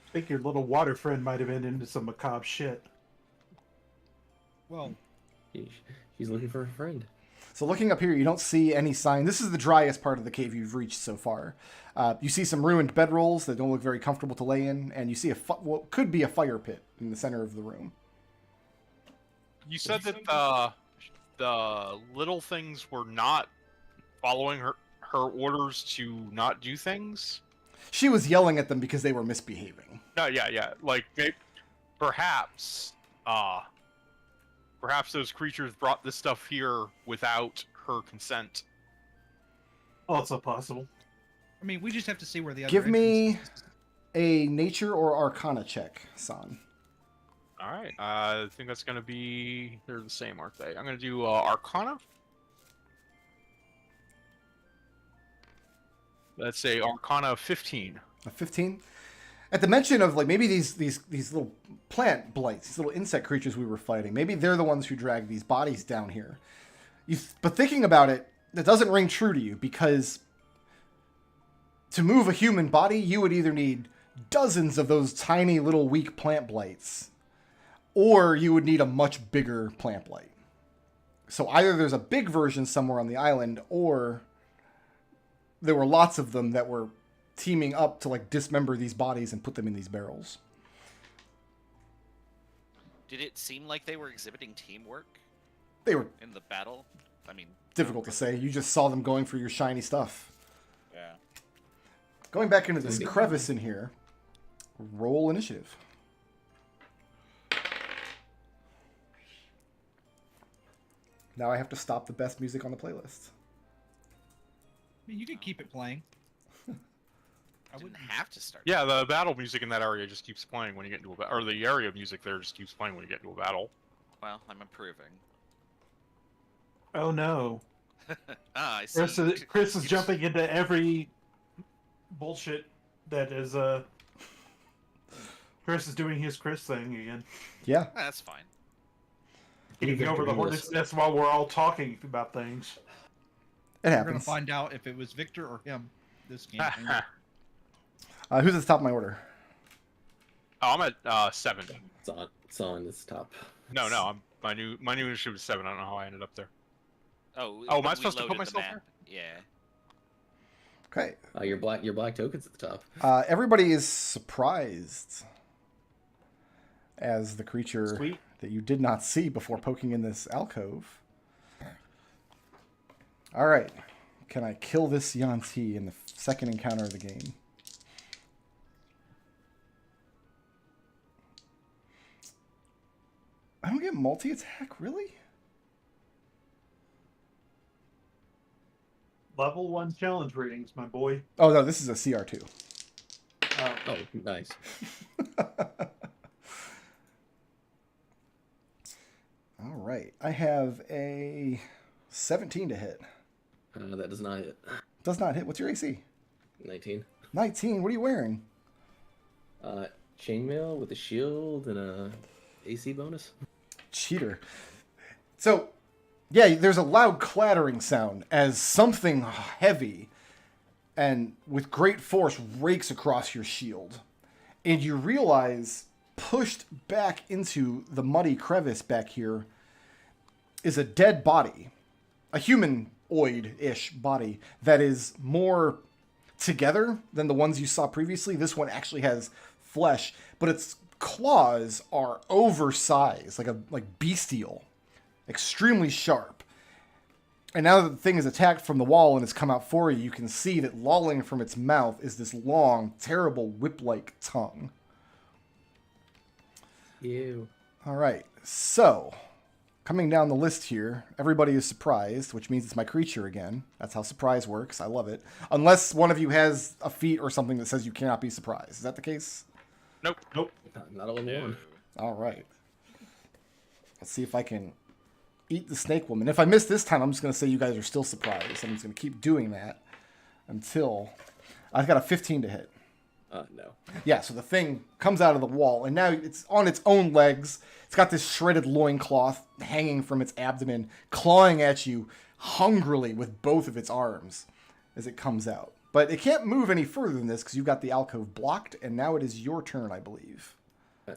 I think your little water friend might have been into some macabre shit. Well, She's looking for a friend. So looking up here, you don't see any sign. This is the driest part of the cave you've reached so far. You see some ruined bedrolls that don't look very comfortable to lay in, and you see what could be a fire pit in the center of the room. You said that the little things were not following her orders to not do things. She was yelling at them because they were misbehaving. No, yeah. Like perhaps Perhaps those creatures brought this stuff here without her consent. Also possible. I mean, we just have to see where the other Give me entrance is. a nature or arcana check, Sahn. All right. I think that's going to be... They're the same, aren't they? I'm going to do Arcana. Let's say Arcana 15. A 15. At the mention of like maybe these little plant blights, these little insect creatures we were fighting, maybe they're the ones who drag these bodies down here. But thinking about it, that doesn't ring true to you, because to move a human body, you would either need dozens of those tiny little weak plant blights, or you would need a much bigger plant blight. So either there's a big version somewhere on the island, or there were lots of them that were teaming up to like dismember these bodies and put them in these barrels. Did it seem like they were exhibiting teamwork They were in the battle? I mean, difficult to say. You just saw them going for your shiny stuff. yeah. Going back into this crevice in here, roll initiative. Now I have to stop the best music on the playlist. I mean, you can keep it playing. I wouldn't have to start. Yeah, the battle music in that area just keeps playing when you get into a battle. Or the area music there just keeps playing when you get into a battle. Well, I'm improving. Oh no. I see. Chris is jumping into every bullshit that is Chris is doing his Chris thing again. Yeah. That's fine. Getting over the hornet's nest while we're all talking about things. It We're gonna happens. find out if it was Victor or him this game. Who's at the top of my order? Oh, I'm at 7. It's on this top. No, my new initiative is 7. I don't know how I ended up there. Oh, Oh, am I we supposed to put loaded the myself map. there? Yeah. Okay. Your black token's at the top. Everybody is surprised as the creature Sweet. that you did not see before poking in this alcove. All right. Can I kill this yuan-ti in the second encounter of the game? I don't get multi-attack, really? Level 1 challenge ratings, my boy. Oh, no, this is a CR2. Oh, nice. All right. I have a 17 to hit. That does not hit. Does not hit. What's your AC? 19. 19. What are you wearing? Chainmail with a shield and a AC bonus. Cheater. So, yeah, there's a loud clattering sound as something heavy and with great force rakes across your shield. And you realize, pushed back into the muddy crevice back here, is a dead body. A humanoid-ish body that is more together than the ones you saw previously. This one actually has flesh, but its claws are oversized, like bestial, extremely sharp. And now that the thing is attacked from the wall and has come out for you, you can see that lolling from its mouth is this long, terrible whip-like tongue. Ew. All right, so coming down the list here, everybody is surprised, which means it's my creature again. That's how surprise works. I love it. Unless one of you has a feat or something that says you cannot be surprised. Is that the case? Nope. Not a level 1. All right. Let's see if I can eat the snake woman. If I miss this time, I'm just going to say you guys are still surprised. I'm just going to keep doing that until I've got a 15 to hit. No. Yeah, so the thing comes out of the wall, and now it's on its own legs. It's got this shredded loincloth hanging from its abdomen, clawing at you hungrily with both of its arms as it comes out. But it can't move any further than this because you've got the alcove blocked, and now it is your turn, I believe.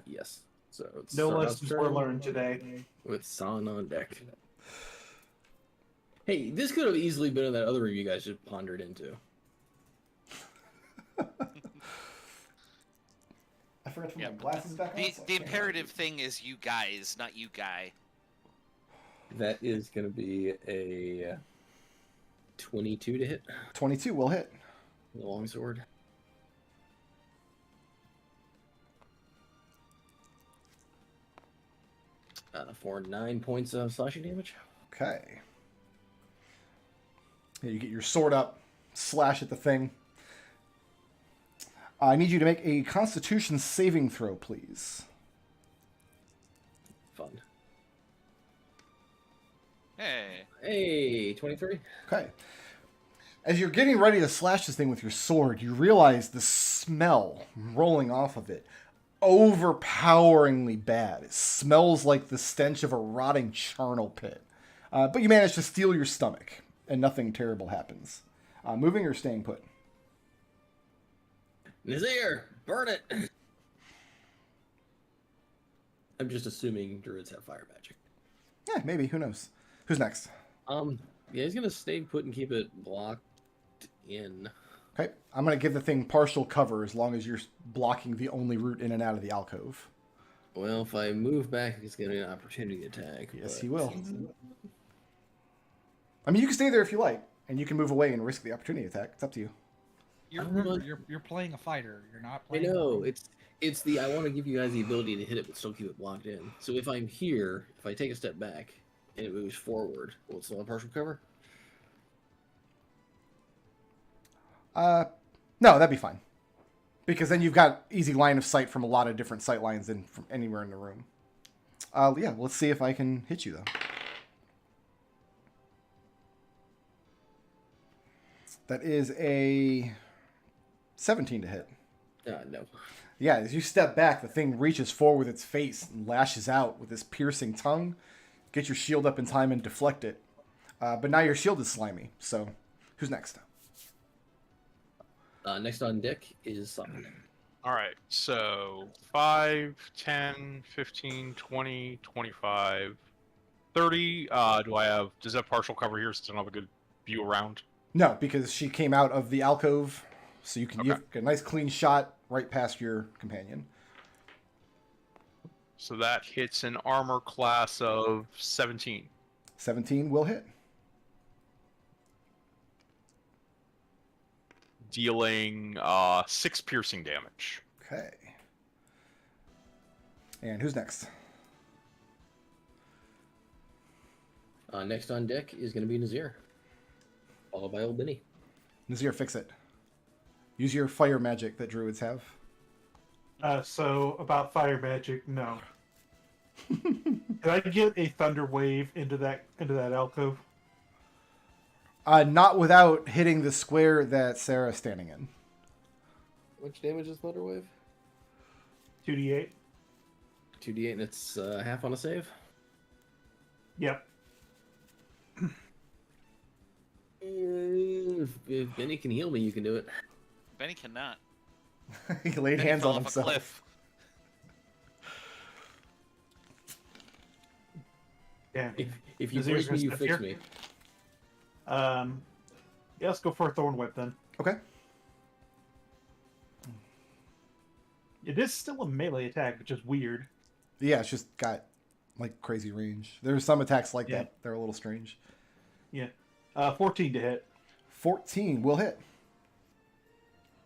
Yes. So it's No Sahn's lessons turn were learned today. with Sahn on deck. Hey, this could have easily been in that other room you guys just pondered into. I forgot to put Yeah, my glasses back on. The, so I the can't imperative read. thing is you guys, not you guy. That is going to be a 22 to hit. 22 will hit. The longsword. For 9 points of slashing damage. Okay. Yeah, you get your sword up, slash at the thing. I need you to make a Constitution saving throw, please. Fun. Hey. 23. Okay. As you're getting ready to slash this thing with your sword, you realize the smell rolling off of it overpoweringly bad. It smells like the stench of a rotting charnel pit. But you manage to steel your stomach, and nothing terrible happens. Moving or staying put? Nazirr, burn it! I'm just assuming druids have fire magic. Yeah, maybe. Who knows? Who's next? Yeah, he's gonna stay put and keep it blocked in. Okay, I'm going to give the thing partial cover as long as you're blocking the only route in and out of the alcove. Well, if I move back, he's gonna get an opportunity attack. Yes, but- he will. I mean, you can stay there if you like, and you can move away and risk the opportunity attack. It's up to you. You're playing a fighter. You're not I playing. know, it's the I want to give you guys the ability to hit it but still keep it blocked in. So if I'm here, if I take a step back and it moves forward, will it still have partial cover? No, that'd be fine. Because then you've got easy line of sight from a lot of different sight lines and from anywhere in the room. Yeah, let's see if I can hit you, though. That is a 17 to hit. No. Yeah, as you step back, the thing reaches forward with its face and lashes out with this piercing tongue. Get your shield up in time and deflect it. But now your shield is slimy, so who's next? Next on deck is Sahn. Alright, so 5, 10, 15, 20, 25, 30. Does that have partial cover here since I don't have a good view around? No, because she came out of the alcove, so you can Okay. get a nice clean shot right past your companion. So that hits an armor class of 17. 17 will hit. Dealing 6 piercing damage. Okay. And who's next? Next on deck is going to be Nazirr, followed by old Benny. Nazirr, fix it. Use your fire magic that druids have. So about fire magic, no. Can I get a thunder wave into that alcove? Not without hitting the square that Ssah'ra's standing in. Which damage is Thunder Wave? 2d8. 2d8 and it's half on a save? Yep. If Benny can heal me, you can do it. Benny cannot. He laid Benny hands fell on off a himself. cliff. Yeah. If you Nazirr's break me, gonna you step fix here? me. Yeah, let's go for a thorn whip then. Okay. It is still a melee attack, which is weird. Yeah, it's just got like crazy range. There's some attacks like Yeah. that. They're a little strange. Yeah. 14 to hit. 14 will hit.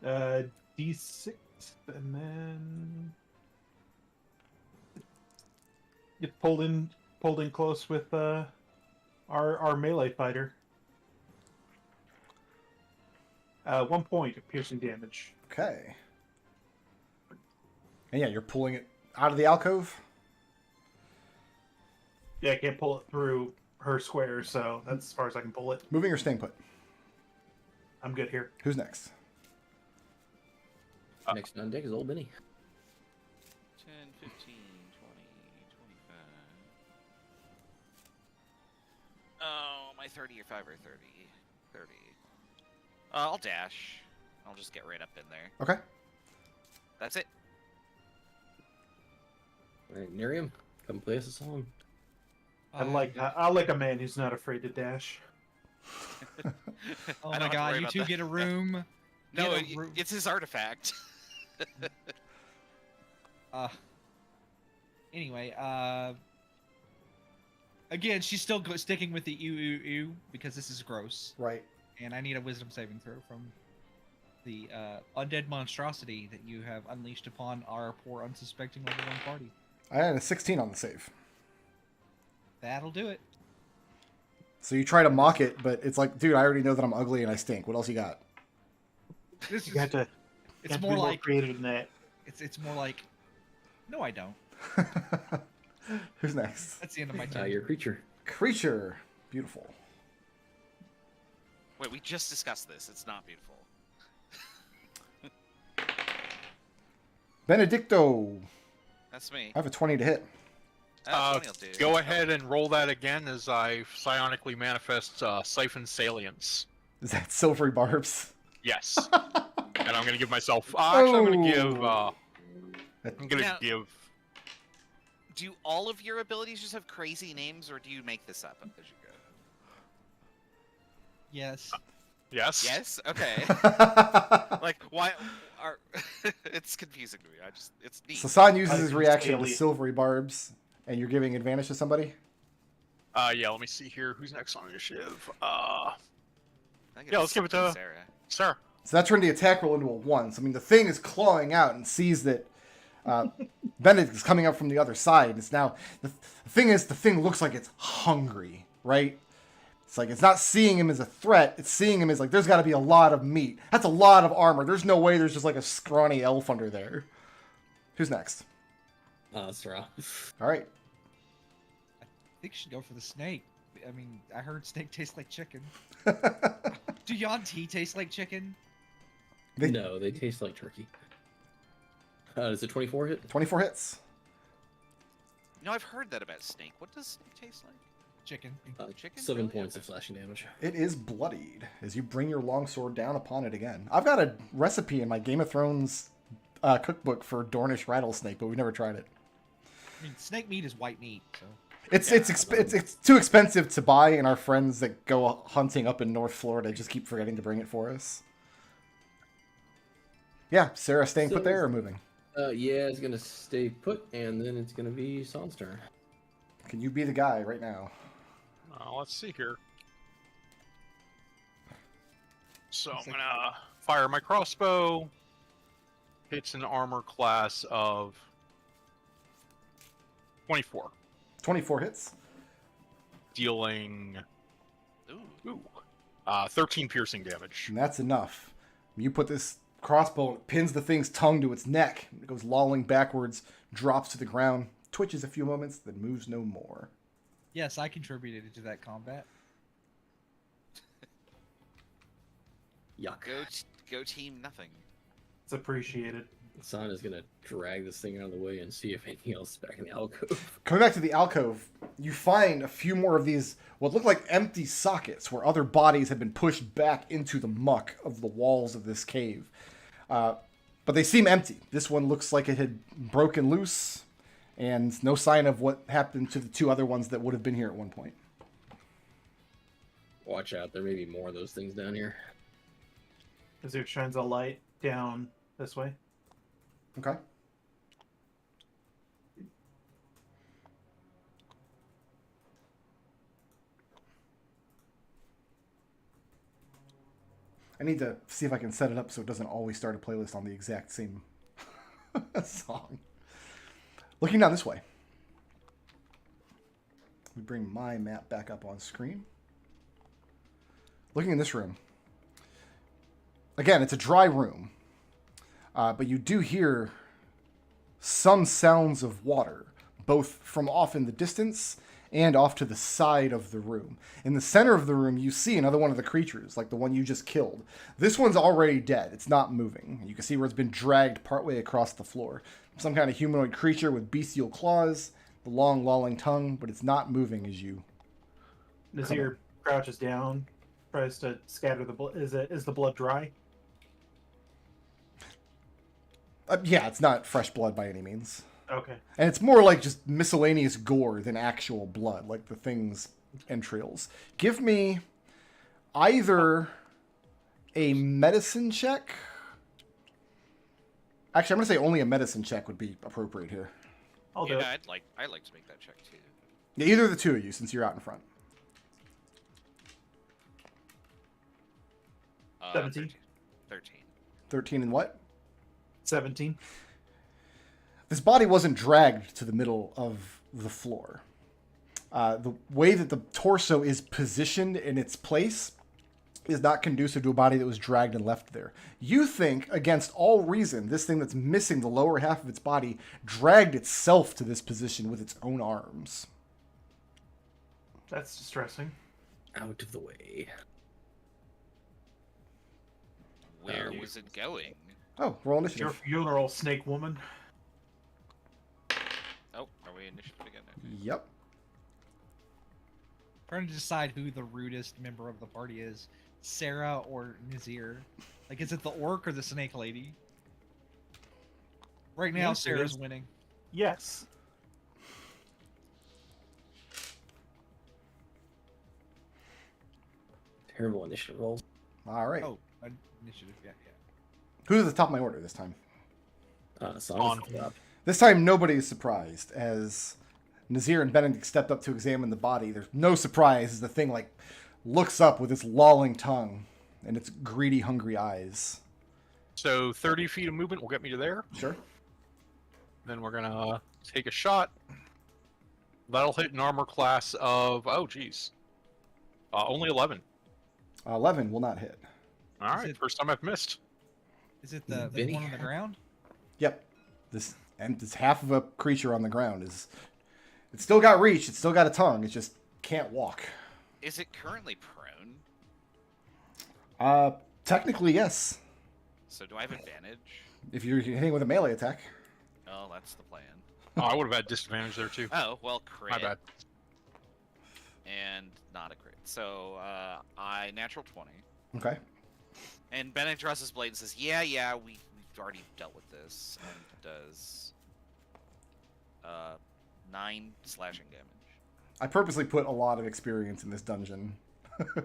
D6, and then get pulled in close with our melee fighter. 1 point of piercing damage. Okay. And yeah, you're pulling it out of the alcove. Yeah, I can't pull it through her square, so that's as far as I can pull it. Moving or staying put? I'm good here. Who's next? Next on deck is old Benny. 10, 15, 20, 25. Oh, my 30 or 5 or 30. 30. I'll dash. I'll just get right up in there. Okay. That's it. Alright, Nerium, come play us a song. I like a man who's not afraid to dash. Oh I my don't have to god, worry you about two that. get a room. No, Get a room. it's his artifact. Anyway, again, she's still sticking with the ew because this is gross, Right. and I need a wisdom saving throw from the undead monstrosity that you have unleashed upon our poor, unsuspecting level 1 party. I had a 16 on the save. That'll do it. So you try to mock it, but it's like, dude, I already know that I'm ugly and I stink. What else you got? This You is, have to. it's have to more be like creative than that. it's more like, no, I don't. Who's next? That's the end of my turn. Your creature. Creature. Beautiful. Wait, we just discussed this. It's not beautiful. Benedicto. That's me. I have a 20 to hit. 20 will do. Go ahead and roll that again as I psionically manifest Siphon Salience. Is that silvery barbs? Yes. And I'm gonna give myself. Actually, I'm gonna give. I'm gonna Now- give. Do all of your abilities just have crazy names, or do you make this up as you go? Yes. Yes. Yes. Okay. Like, why are? It's confusing to me. It's neat. So Sahn uses I his use reaction with alien. silvery barbs, and you're giving advantage to somebody? Yeah. Let me see here. Who's next on initiative? I think yeah, let's give it to- Sarah. Sir. So that turned the attack roll into a 1. So, I mean, the thing is clawing out and sees that Benedict is coming up from the other side. It's now, the thing is, the thing looks like it's hungry, right? It's like, it's not seeing him as a threat. It's seeing him as like, there's got to be a lot of meat. That's a lot of armor. There's no way there's just like a scrawny elf under there. Who's next? Ssah'ra. All right. I think you should go for the snake. I mean, I heard snake tastes like chicken. Do yuan-ti taste like chicken? No, they taste like turkey. Does it 24 hit? 24 hits. No, I've heard that about snake. What does snake taste like? Chicken. Chicken? 7 Really? points of slashing damage. It is bloodied as you bring your longsword down upon it again. I've got a recipe in my Game of Thrones cookbook for Dornish rattlesnake, but we've never tried it. I mean, snake meat is white meat, so. It's too expensive to buy, and our friends that go hunting up in North Florida just keep forgetting to bring it for us. Yeah, Sarah staying put there or moving? Yeah, it's gonna stay put, and then it's gonna be Sahn's turn. Can you be the guy right now? Let's see here. So I'm gonna fire my crossbow. Hits an armor class of 24, 24 hits. dealing Ooh. 13 piercing damage. And that's enough. You put this crossbow, and it pins the thing's tongue to its neck. It goes lolling backwards, drops to the ground, twitches a few moments, then moves no more. Yes, I contributed to that combat. Yuck. Go team nothing. It's appreciated. Sahn is gonna drag this thing out of the way and see if anything else is back in the alcove. Coming back to the alcove, you find a few more of these, what look like empty sockets where other bodies have been pushed back into the muck of the walls of this cave. But they seem empty. This one looks like it had broken loose, and no sign of what happened to the two other ones that would have been here at one point. Watch out, there may be more of those things down here. Nazirr shines a light down this way. Okay. I need to see if I can set it up so it doesn't always start a playlist on the exact same song. Looking down this way. We bring my map back up on screen. Looking in this room. Again, it's a dry room. But you do hear some sounds of water, both from off in the distance and off to the side of the room. In the center of the room, you see another one of the creatures, like the one you just killed. This one's already dead. It's not moving. You can see where it's been dragged partway across the floor. Some kind of humanoid creature with bestial claws, the long, lolling tongue, but it's not moving as you... Nazirr crouches down, tries to scatter the blood. Is the blood dry? Yeah, it's not fresh blood by any means. Okay. And it's more like just miscellaneous gore than actual blood, like the thing's entrails. Give me either a medicine check. Actually, I'm going to say only a medicine check would be appropriate here. I'll do Yeah, it. I'd like to make that check too. Yeah, either of the two of you, since you're out in front. 17. 13. 13 and what? 17. This body wasn't dragged to the middle of the floor. The way that the torso is positioned in its place is not conducive to a body that was dragged and left there. You think, against all reason, this thing that's missing the lower half of its body dragged itself to this position with its own arms. That's distressing. Out of the way. Where was it going? Oh, roll Your initiative. funeral, snake woman. Oh, are we initiative again? Yep. Trying to decide who the rudest member of the party is, Ssah'ra or Nazirr. Like, is it the orc or the snake lady? Right now, Yes, it Sarah's is. winning. Yes. Terrible initiative rolls. All right. Oh, initiative, yeah. Who's at the top of my order this time? Sahn. This time, nobody is surprised as Nazirr and Benedict stepped up to examine the body. There's no surprise as the thing like looks up with its lolling tongue and its greedy, hungry eyes. So 30 feet of movement will get me to there. Sure. Then we're gonna take a shot. That'll hit an armor class of only 11. 11 will not hit. All Is right, it- first time I've missed. Is it the Vinny? one on the ground? Yep. This half of a creature on the ground is. It's still got reach. It's still got a tongue. It just can't walk. Is it currently prone? Technically, yes. So do I have advantage? If you're hitting with a melee attack. Oh, that's the plan. Oh, I would have had disadvantage there too. Oh, well, crit. My bad. And not a crit. So, I natural 20. Okay. And Benedict draws his blade and says, yeah, we've already dealt with this. And does 9 slashing damage. I purposely put a lot of experience in this dungeon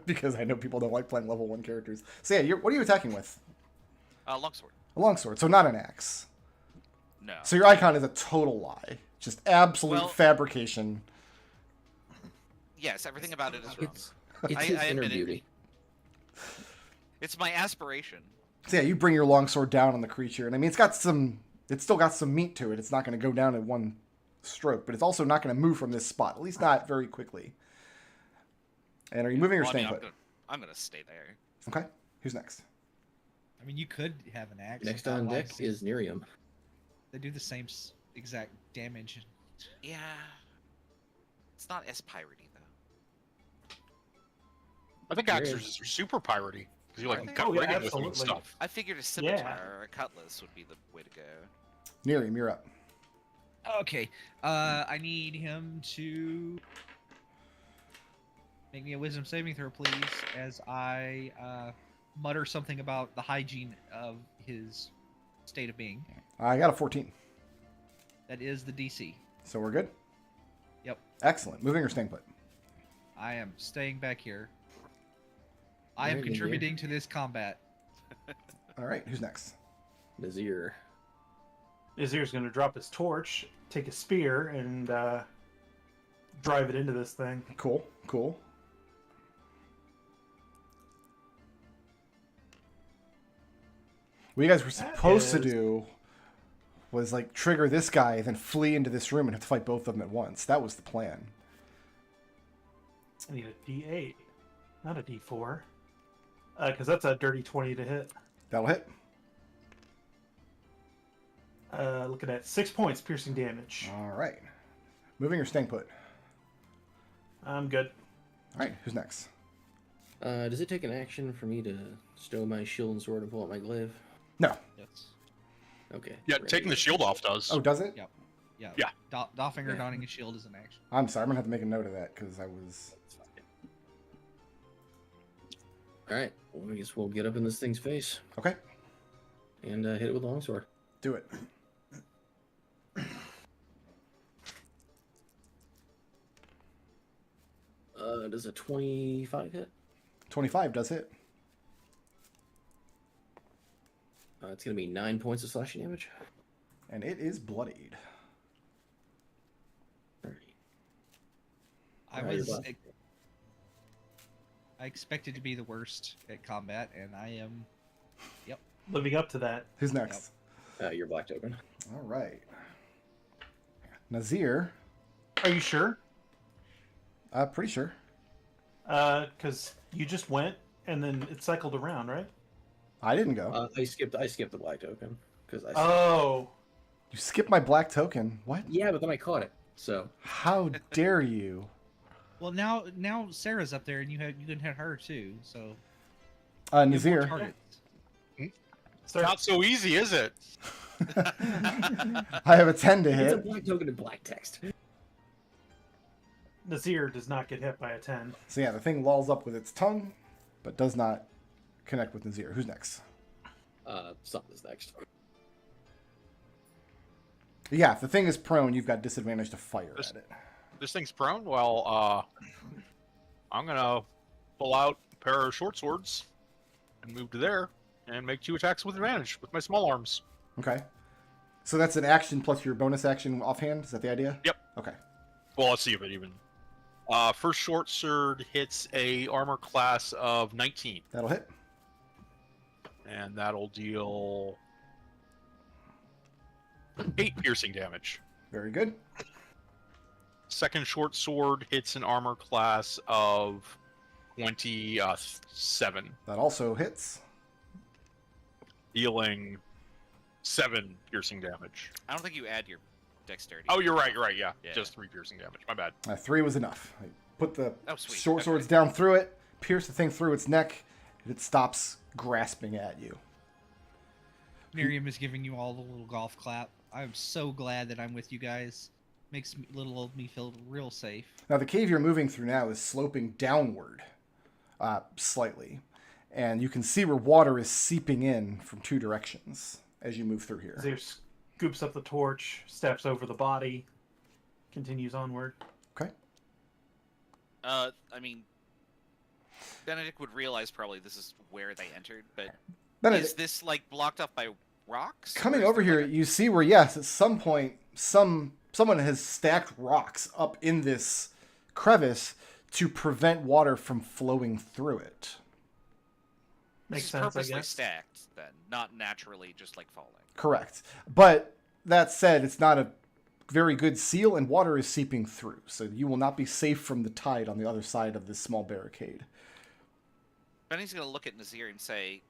because I know people don't like playing level 1 characters. So yeah, what are you attacking with? Longsword. A longsword, so not an axe. No. So your icon is a total lie. Just absolute Well- fabrication. Yes, everything about it is wrong. It's I his inner admit it. beauty. It's my aspiration. So yeah, you bring your longsword down on the creature, and I mean it's still got some meat to it. It's not going to go down in one stroke, but it's also not going to move from this spot, at least not very quickly. And are you moving or Well, I mean, staying put? I'm gonna stay there. Okay. Who's next? I mean, you could have an axe. Next with on that deck light. is Nerium. They do the same exact damage. Yeah. It's not as piratey though. I think There axes is. are super piratey because you Are like they? cut Oh, yeah, rigging with them and absolutely. stuff. I figured a scimitar or a cutlass would be the way to go. Nerium, you're up. Okay. I need him to make me a wisdom saving throw, please, as I mutter something about the hygiene of his state of being. I got a 14, That is the DC. so we're good? Yep. Excellent. Moving or staying put? I am staying back here. I am Very good, contributing to this combat. All right, who's next? Nazirr. Nazir's going to drop his torch, take a spear, and drive it into this thing. Cool. What you guys were supposed to is- do was like trigger this guy, then flee into this room and have to fight both of them at once. That was the plan. I need a D8, not a D4. Because that's a dirty 20 to hit. That'll hit. Looking at 6 points piercing damage. All right. Moving or staying put? I'm good. All right, who's next? Does it take an action for me to stow my shield and sword and pull out my glaive? No. Yes. Okay. Yeah, ready. taking the shield off does. Oh, does it? Yep. Yeah. Yeah. Doffinger Yeah. donning his shield is an action. I'm sorry. I'm going to have to make a note of that because I was... Alright, well, I guess we'll get up in this thing's face Okay, and hit it with a longsword. do it. Does a 25 hit? 25 does hit. It's going to be 9 points of slashing damage. And it is bloodied. I Alright, was. you're back. I expected to be the worst at combat, and I am. Living up to that. Who's next? Your black token. All right. Nazirr. Are you sure? Pretty sure. Because you just went and then it cycled around, right? I didn't go. I skipped the black token because I. Oh. You skipped my black token. What? Yeah, but then I caught it. So. How dare you? Well, now Sarah's up there, and you can hit her too. So you have more Nazirr. targets. Not so easy, is it? I have a 10 to It's a hit. black token in black text. Nazirr does not get hit by a 10. So yeah, the thing lolls up with its tongue, but does not connect with Nazirr. Who's next? Something is next. Yeah, if the thing is prone, you've got disadvantage to fire at it. This thing's prone. Well, I'm gonna pull out a pair of short swords and move to there and make 2 attacks with advantage with my small arms. Okay. So that's an action plus your bonus action offhand? Is that the idea? Yep. Okay. Well, let's see if it even. First short sword hits a armor class of 19, That'll hit. and that'll deal 8 piercing damage. Very good. Second short sword hits an armor class of 27, That also hits. dealing 7 piercing damage. I don't think you add your dexterity. Oh, you're right. Yeah, Yeah. just 3 piercing damage. My bad. 3 was enough. I put the Oh, sweet. short Okay. swords down through it, pierce the thing through its neck, and it stops grasping at you. Nerium is giving you all the little golf clap. I'm so glad that I'm with you guys. Makes little old me feel real safe. Now, the cave you're moving through now is sloping downward slightly, and you can see where water is seeping in from 2 directions as you move through here. Nazirr scoops up the torch, steps over the body, continues onward. Okay. I mean, Benedict would realize probably this is where they entered, but Benedict, is this like blocked off by rocks? coming Or is over there, here, like, you see where, yes, at some point, someone has stacked rocks up in this crevice to prevent water from flowing through it. Makes this is sense, I purposely guess. stacked, then, not naturally just like falling. Correct. But that said, it's not a very good seal, and water is seeping through, so you will not be safe from the tide on the other side of this small barricade. Benny's gonna look at Nazirr and say,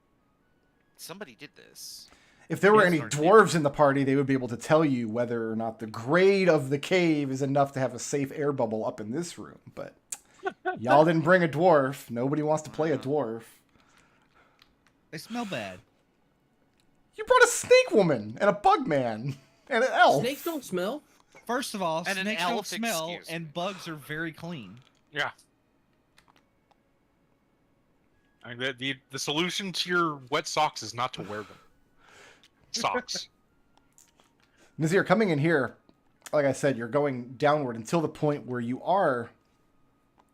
"Somebody did this." If there were Yes, any our dwarves in the party, they would be able to tell you whether or not the grade of the cave is enough to have a safe air bubble up in this room. But y'all didn't bring a dwarf. Nobody wants to play a dwarf. They smell bad. You brought a snake woman and a bug man and an elf. Snakes don't smell. First of all, And an snakes don't elf, smell, excuse me. and bugs are very clean. Yeah. I mean, the solution to your wet socks is not to wear them. Socks. Nazirr, coming in here, like I said, you're going downward until the point where you are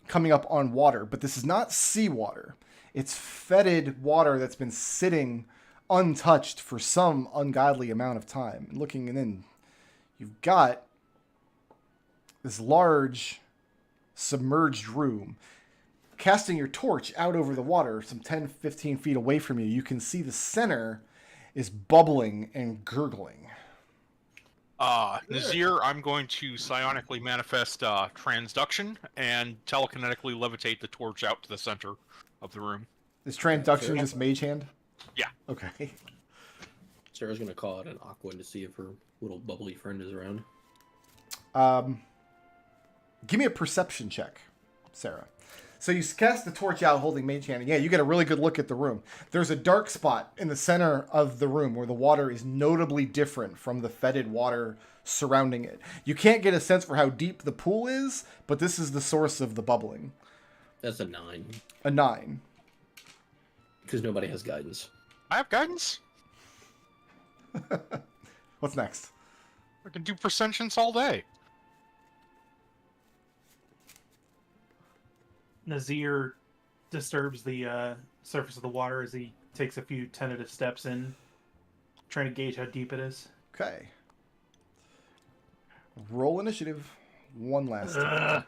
coming up on water, but this is not seawater. It's fetid water that's been sitting untouched for some ungodly amount of time. And looking in, you've got this large submerged room. Casting your torch out over the water, some 10, 15 feet away from you, you can see the center is bubbling and gurgling. Nazirr, I'm going to psionically manifest transduction and telekinetically levitate the torch out to the center of the room. Is transduction just mage hand? Yeah. Okay. Sarah's gonna call out an Aquan to see if her little bubbly friend is around. Give me a perception check, Sarah. So you cast the torch out holding mage hand, and yeah, you get a really good look at the room. There's a dark spot in the center of the room where the water is notably different from the fetid water surrounding it. You can't get a sense for how deep the pool is, but this is the source of the bubbling. That's a 9. A 9. Because nobody has guidance. I have guidance. What's next? I can do presentience all day. Nazirr disturbs the surface of the water as he takes a few tentative steps in, trying to gauge how deep it is. Okay. Roll initiative. One last time.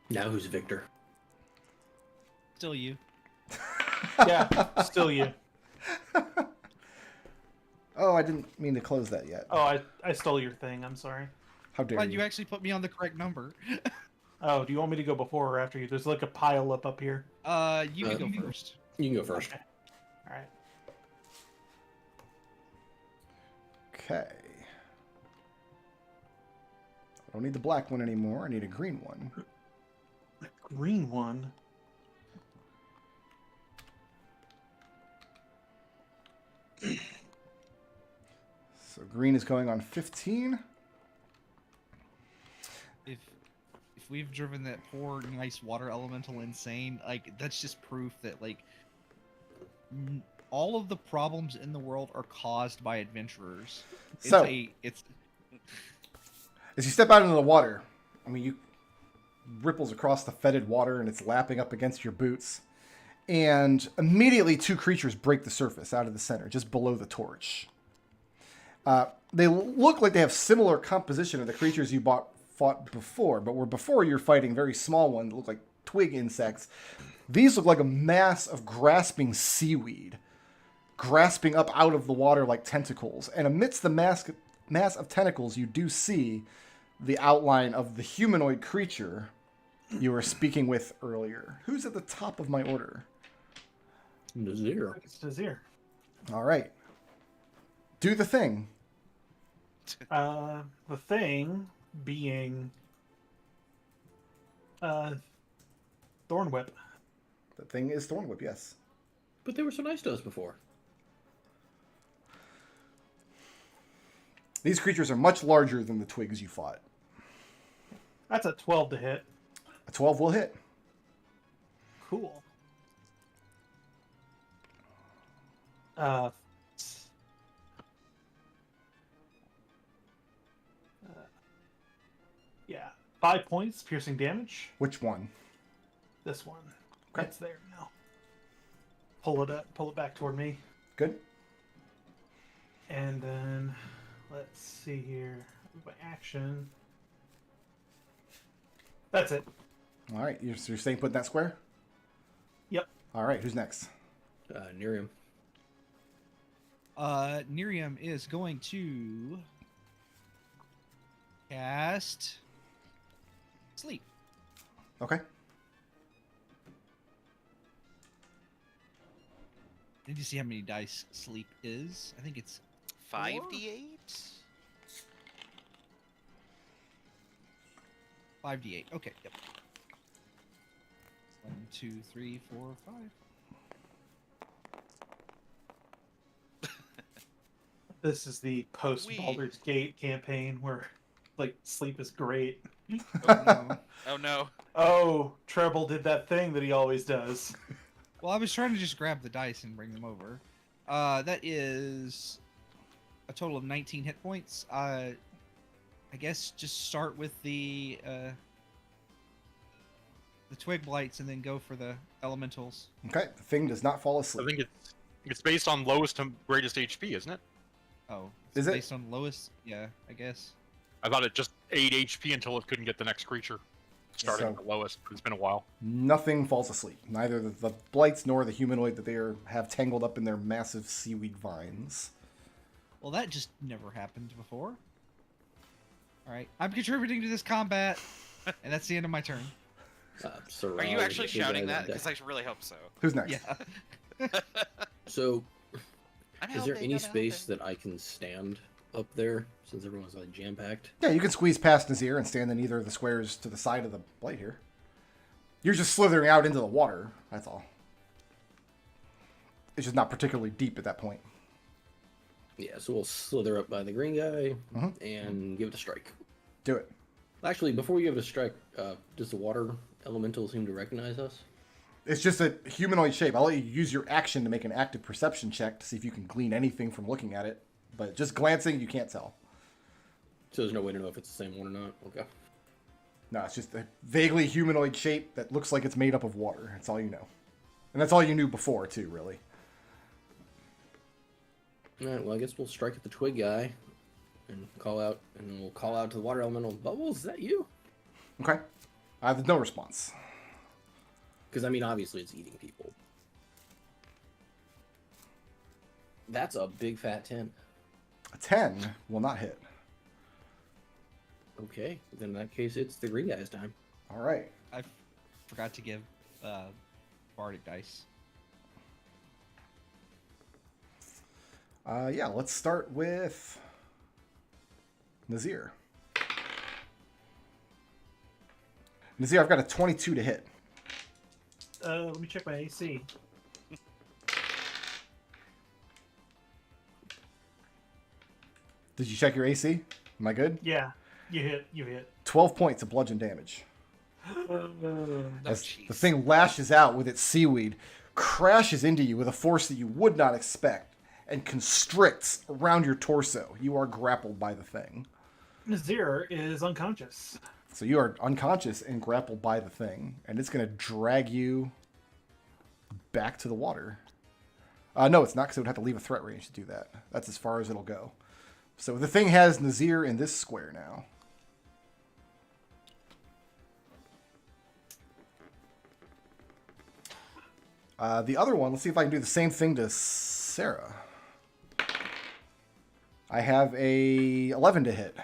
Now who's Victor? Still you. Yeah, still you. Oh, I didn't mean to close that yet. Oh, I stole your thing. I'm sorry. How dare But you? you actually put me on the correct number. Oh, do you want me to go before or after you? There's like a pile up here. You can go first. You can go first. Okay. All right. Okay. I don't need the black one anymore. I need a green one. Green one. So green is going on 15. If we've driven that poor nice water elemental insane, like that's just proof that like all of the problems in the world are caused by adventurers. So- It's As you step out into the water, I mean, you ripples across the fetid water and it's lapping up against your boots. And immediately 2 creatures break the surface out of the center, just below the torch. They look like they have similar composition to the creatures you fought before, but where before you're fighting very small ones that look like twig insects. These look like a mass of grasping seaweed, grasping up out of the water like tentacles. And amidst the mass of tentacles, you do see the outline of the humanoid creature you were speaking with earlier. Who's at the top of my order? Nazirr. It's Nazirr. All right. Do the thing. The thing being Thorn Whip. The thing is Thornwhip, yes. But they were so nice to us before. These creatures are much larger than the twigs you fought. That's a 12 to hit. A 12 will hit. Cool. Yeah, 5 points piercing damage. Which one? This one. Okay. It's there now. Pull it back toward me. Good. And then let's see here. My action. That's it. All right. You're staying put in that square? Yep. All right. Who's next? Nerium. Nerium is going to cast sleep. Okay. Did you see how many dice sleep is? I think it's 5d8? 5d8. Okay, yep. 1, 2, 3, 4, 5. This is the post Wee. Baldur's Gate campaign where like sleep is great. Oh, no. Oh no. Oh, Treble did that thing that he always does. Well, I was trying to just grab the dice and bring them over. That is a total of 19 hit points. I guess just start with the twig blights and then go for the elementals. Okay. The thing does not fall I asleep. think it's based on lowest to greatest HP, isn't it? Oh, Is it? based on lowest? Yeah, I guess. I thought it just 8 HP until it couldn't get the next creature. Starting at the lowest, but it's been a while. Nothing falls asleep. Neither the blights nor the humanoid that they have tangled up in their massive seaweed vines. Well, that just never happened before. Alright, I'm contributing to this combat, and that's the end of my turn. Ssah'ra Are you with actually the big shouting guy that? that Because I really hope so. Who's next? Yeah. So, I'm is there helping, any I'm space helping. that I can stand up there since everyone's like jam packed? Yeah, you can squeeze past Nazirr and stand in either of the squares to the side of the blight here. You're just slithering out into the water, that's all. It's just not particularly deep at that point. Yeah, so we'll slither up by the green guy Mhm. and give it a strike. Do it. Actually, before we give it a strike, does the water elemental seem to recognize us? It's just a humanoid shape. I'll let you use your action to make an active perception check to see if you can glean anything from looking at it. But just glancing, you can't tell. So there's no way to know if it's the same one or not? Okay. No, it's just a vaguely humanoid shape that looks like it's made up of water. That's all you know. And that's all you knew before, too, really. Alright, well, I guess we'll strike at the twig guy and call out, and then we'll call out to the water elemental. Bubbles, is that you? Okay. There's no response. Because, I mean, obviously it's eating people. That's a big fat 10. A 10 will not hit. Okay, then in that case, it's the green guy's time. All right. I forgot to give bardic dice. Yeah, let's start with Nazirr. Nazirr, I've got a 22 to hit. Let me check my AC. Did you check your AC? Am I good? Yeah, you hit. You hit. 12 points of bludgeon damage. Oh, As jeez. the thing lashes out with its seaweed, crashes into you with a force that you would not expect, and constricts around your torso. You are grappled by the thing. Nazirr is unconscious. So you are unconscious and grappled by the thing, and it's going to drag you back to the water. No, it's not, because it would have to leave a threat range to do that. That's as far as it'll go. So the thing has Nazirr in this square now. The other one, let's see if I can do the same thing to Ssah'ra. I have a 11 to hit.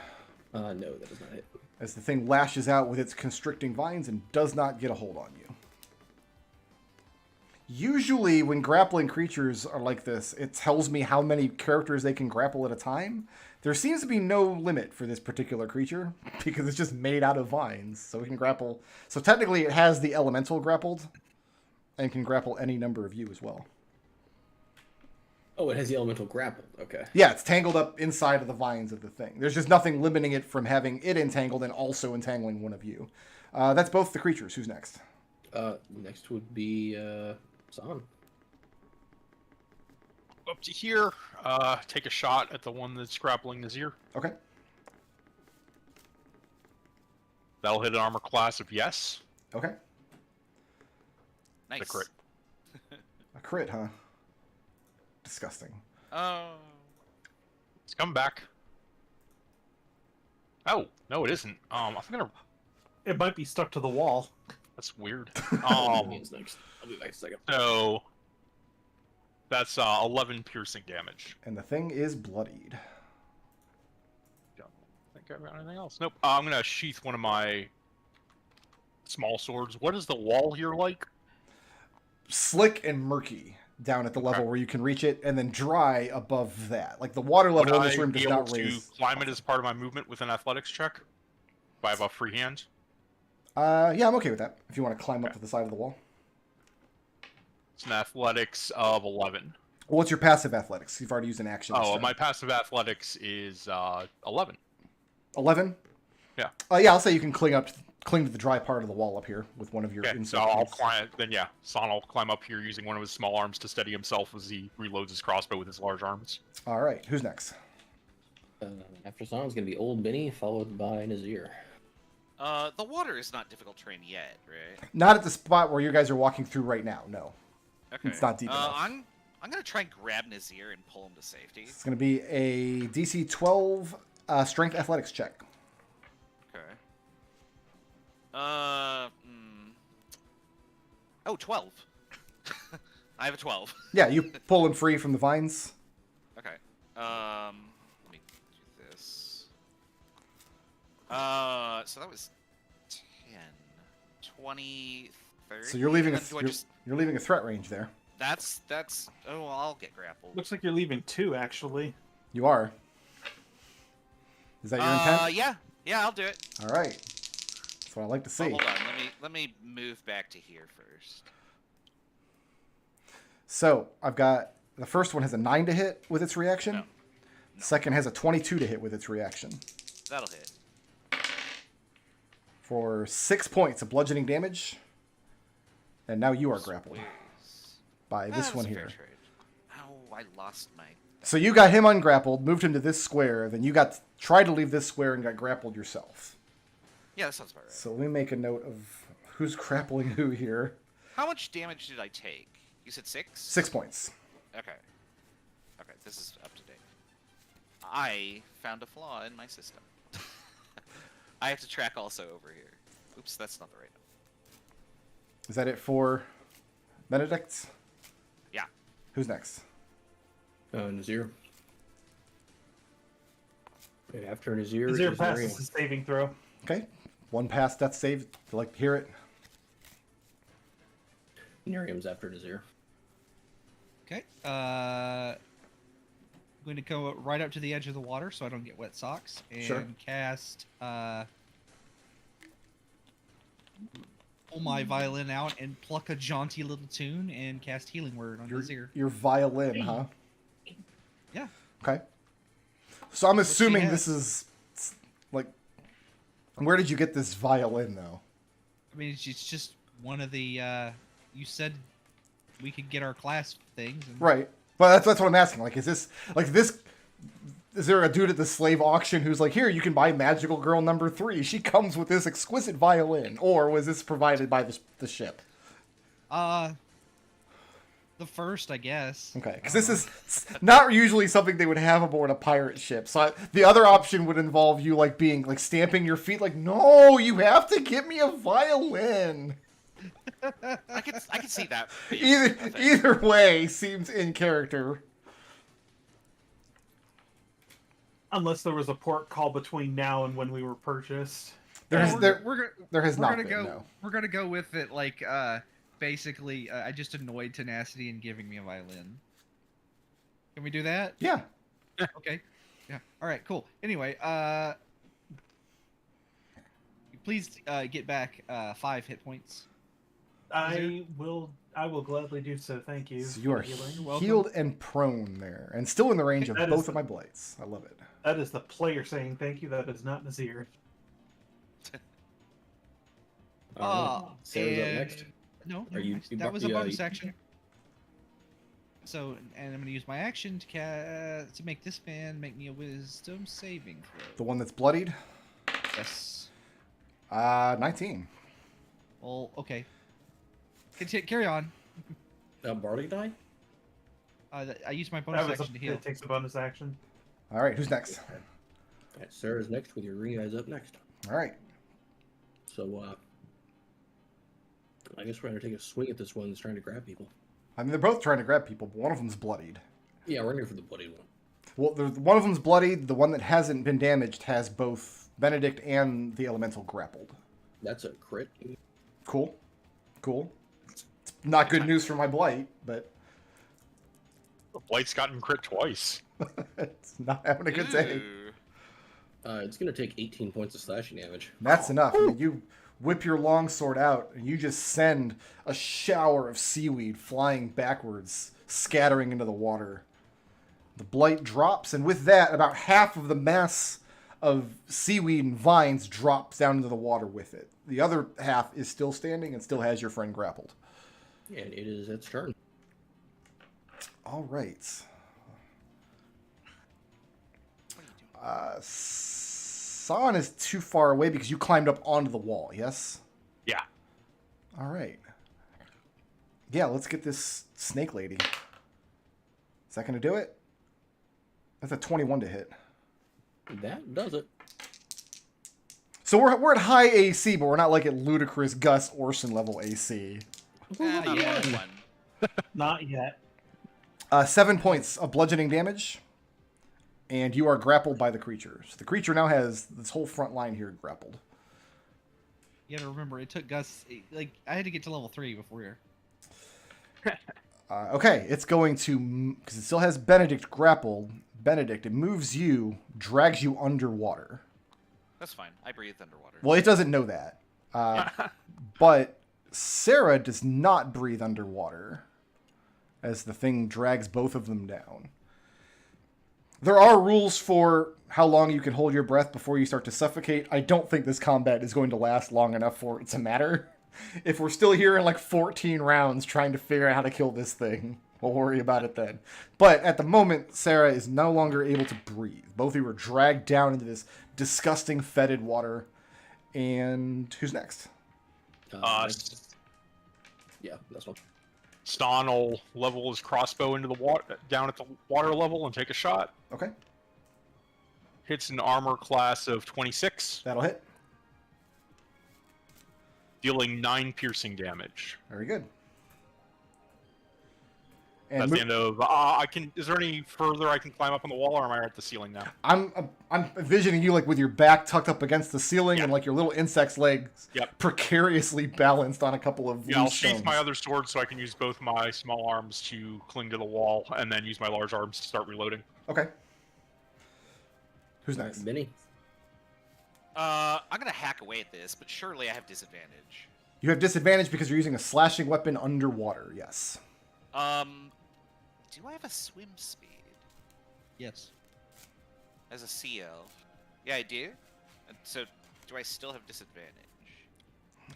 No, that does not hit. As the thing lashes out with its constricting vines and does not get a hold on you. Usually, when grappling creatures are like this, it tells me how many characters they can grapple at a time. There seems to be no limit for this particular creature, because it's just made out of vines, so it can grapple. So technically, it has the elemental grappled, and can grapple any number of you as well. Oh, it has the elemental grappled. Okay. Yeah, it's tangled up inside of the vines of the thing. There's just nothing limiting it from having it entangled and also entangling one of you. That's both the creatures. Who's next? Next would be Sahn. Up to here. Take a shot at the one that's grappling Nazirr. Okay. That'll hit an armor class of yes. Okay. Nice. The crit. A crit, huh? Disgusting. Oh. It's coming back. Oh, no, it isn't. I'm gonna. It might be stuck to the wall. That's weird. Minions next. I'll be back in a second. So that's 11 piercing damage. And the thing is bloodied. Don't think I've got anything else. Nope. I'm gonna sheath one of my small swords. What is the wall here like? Slick and murky down at the level where you can reach it, and then dry above that. Like the water level in this room does not Would I be able raise. to climb it as part of my movement with an athletics check? If I have a free hand? Yeah, I'm okay with that. If you want to climb up to the side of the wall. It's an athletics of 11. Well, what's your passive athletics? You've already used an action. this Oh, turn. my passive athletics is 11. 11? Yeah. Yeah, I'll say you can cling to the dry part of the wall up here with one of your Okay, so insect I'll keys. climb. Then yeah, Sahn will climb up here using one of his small arms to steady himself as he reloads his crossbow with his large arms. All right, who's next? After Sahn is going to be Old Benny, followed by Nazirr. The water is not difficult terrain yet, right? Not at the spot where you guys are walking through right now. No, Okay. it's not deep enough. I'm gonna try and grab Nazirr and pull him to safety. It's going to be a DC 12 strength athletics check. Okay. Oh, 12. I have a 12. Yeah, you pull him free from the vines. Okay. Let me do this. So that was 10, 20, 30. So you're leaving and then do I just... you're leaving a threat range there. That's. Oh, well, I'll get grappled. Looks like you're leaving 2, actually. You are. Is that your intent? Yeah, I'll do it. All right. That's what I like to see. Oh, hold on. Let me move back to here first. So I've got the first one has a 9 to hit with its reaction. No. Second has a 22 to hit with its reaction. That'll hit. For 6 points of bludgeoning damage. And now you are grappled by this That's one a fair here. trade. Oh, I lost my... So you got him ungrappled, moved him to this square, then you tried to leave this square and got grappled yourself. Yeah, that sounds about right. So let me make a note of who's grappling who here. How much damage did I take? You said 6? 6 points. Okay. Okay, this is up to date. I found a flaw in my system. I have to track also over here. Oops, that's not the right number. Is that it for Benedict? Yeah. Who's next? Nazirr. And after Nazirr, Nazirr is passes Nerium. his saving throw. Okay. One pass death save. I'd like to hear it. Nerium's after Nazirr. Okay. I'm going to go right up to the edge of the water so I don't get wet socks and Sure. cast pull my violin out and pluck a jaunty little tune and cast Healing Word on Nazirr. Your violin, huh? Yeah. Okay. So I'm assuming has. this is like, where did you get this violin though? I mean, it's just one of the. You said we could get our class things. And Right. Well, that's what I'm asking. Like, is this like this? Is there a dude at the slave auction who's like, here, you can buy Magical Girl number 3. She comes with this exquisite violin, or was this provided by the ship? The first, I guess. Okay, because this is not usually something they would have aboard a pirate ship. So the other option would involve you like being like stamping your feet, like, no, you have to get me a violin. I can see that. being a thing. Either way seems in character. Unless there was a port call between now and when we were purchased. There has We're not gonna been, go. no. We're gonna go with it. Like, basically, I just annoyed Tenacity in giving me a violin. Can we do that? Yeah. Okay. Yeah. All right. Cool. Anyway, please get back 5 hit points. I will gladly do so. Thank you. So you are Healing. welcome. healed and prone there, and still in the range of That both is- of my blights. I love it. That is the player saying thank you. That is not Nazirr. Sarah's up and- next. No, Are you- you that brought was a the, bonus action. So, and I'm gonna use my action to make this man make me a Wisdom saving throw. The one that's bloodied. Yes. 19. Well, okay. Carry on. Barley die? I used my bonus action to heal. It takes a bonus action. All right, who's next? Alright, Sarah's next with your green guys up next. All right. So, I guess we're gonna take a swing at this one that's trying to grab people. I mean, they're both trying to grab people, but one of them's bloodied. Yeah, we're gonna go for the bloody one. Well, one of them's bloodied. The one that hasn't been damaged has both Benedict and the elemental grappled. That's a crit. Cool. Cool. It's not good news for my blight, but Blight's gotten crit twice. it's not having a good day. Ooh. It's gonna take 18 points of slashing damage. That's enough. I mean, you whip your longsword out, and you just send a shower of seaweed flying backwards, scattering into the water. The blight drops, and with that, about half of the mass of seaweed and vines drops down into the water with it. The other half is still standing and still has your friend grappled. And it is its turn. All right. Sahn is too far away because you climbed up onto the wall, yes? Yeah. All right. Yeah, let's get this snake lady. Is that going to do it? That's a 21 to hit. That does it. So we're at high AC, but we're not like at ludicrous Gus Orson level AC. Not a yeah. lot of fun. Not yet. 7 points of bludgeoning damage, and you are grappled by the creature. So the creature now has this whole front line here grappled. You gotta remember, it took Gus. Like, I had to get to level 3 before here. Okay, it's going to, because it still has Benedict grappled. Benedict, it moves you, drags you underwater. That's fine. I breathe underwater. Well, it doesn't know that. But Ssah'ra does not breathe underwater as the thing drags both of them down. There are rules for how long you can hold your breath before you start to suffocate. I don't think this combat is going to last long enough for it to matter. If we're still here in like 14 rounds trying to figure out how to kill this thing, we'll worry about it then. But at the moment, Ssah'ra is no longer able to breathe. Both of you are dragged down into this disgusting fetid water. And who's next? Yeah, that's one. Sahn will level his crossbow into the water, down at the water level, and take a shot. Okay, Hits an armor class of 26, that'll hit. dealing 9 piercing damage. Very good. And That's the end of. I can. Is there any further I can climb up on the wall, or am I at the ceiling now? I'm envisioning you like with your back tucked up against the ceiling Yeah. and like your little insect's legs Yep. precariously balanced on a couple of Yeah, I'll loose sheath stones. my other sword so I can use both my small arms to cling to the wall, and then use my large arms to start reloading. Okay. Who's next? Benny. I'm gonna hack away at this, but surely I have disadvantage. You have disadvantage because you're using a slashing weapon underwater. Yes. Do I have a swim speed Yes. as a sea elf? Yeah, I do. So, do I still have disadvantage?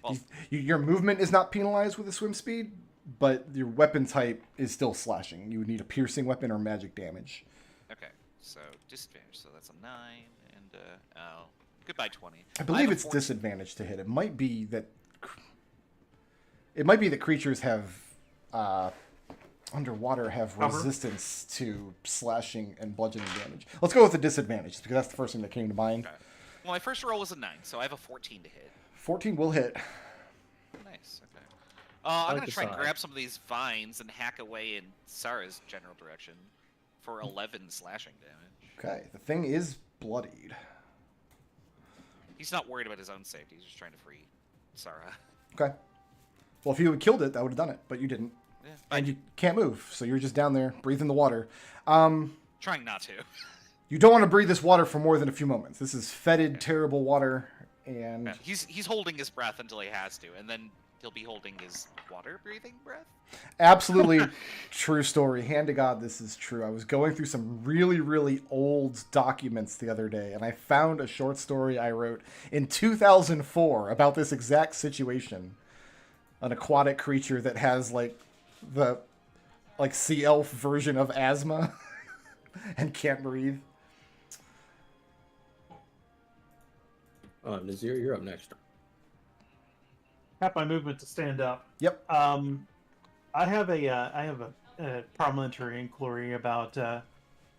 Well, Your movement is not penalized with a swim speed, but your weapon type is still slashing. You would need a piercing weapon or magic damage. okay. So disadvantage. So that's a 9 and goodbye 20. I believe have a it's 14. disadvantage to hit. It might be that creatures have underwater have Cover? resistance to slashing and bludgeoning damage. Let's go with the disadvantage because that's the first thing that came to mind. Okay. Well, my first roll was a 9, so I have a 14 to hit. 14 will hit. Nice. Okay. I'm like gonna the try and side. grab some of these vines and hack away in Ssah'ra's general direction for 11 slashing damage. Okay, the thing is bloodied. He's not worried about his own safety. He's just trying to free Ssah'ra. Okay. Well, if you had killed it, that would have done it, but you didn't. Yeah, And you can't move, so you're just down there breathing the water. Um, trying not to. you don't want to breathe this water for more than a few moments. This is fetid, terrible water, and Yeah, he's holding his breath until he has to, and then he'll be holding his water-breathing breath. absolutely true story. Hand to God, this is true. I was going through some really, really old documents the other day, and I found a short story I wrote in 2004 about this exact situation. An aquatic creature that has the sea elf version of asthma and can't breathe. Nazirr, you're up next. Tap my movement to stand up. Yep. I have a parliamentary inquiry about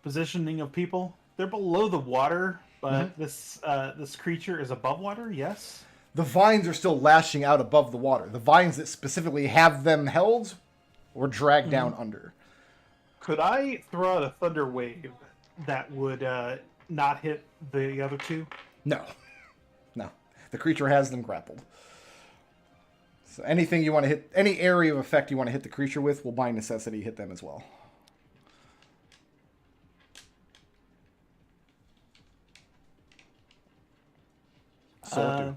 positioning of people. They're below the water, but this creature is above water. Yes. The vines are still lashing out above the water. The vines that specifically have them held were dragged down under. Could I throw out a thunder wave that would not hit the other two? No. The creature has them grappled. So anything you want to hit, any area of effect you want to hit the creature with will by necessity hit them as well. So what do?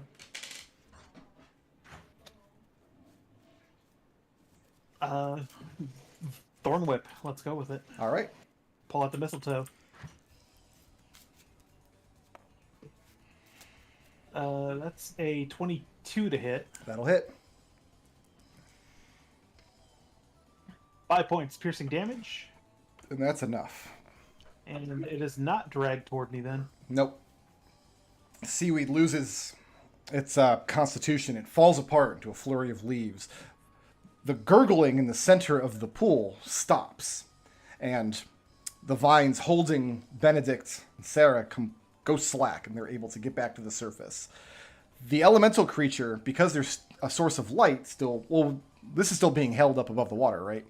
Thorn whip. Let's go with it. All right. Pull out the mistletoe. That's a 22 to hit. That'll hit. 5 points piercing damage. And that's enough. And it is not dragged toward me then. Nope. Seaweed loses its constitution. It falls apart into a flurry of leaves. The gurgling in the center of the pool stops. And the vines holding Benedict and Ssah'ra go slack, and they're able to get back to the surface. The elemental creature, because there's a source of light still... Well, this is still being held up above the water, right?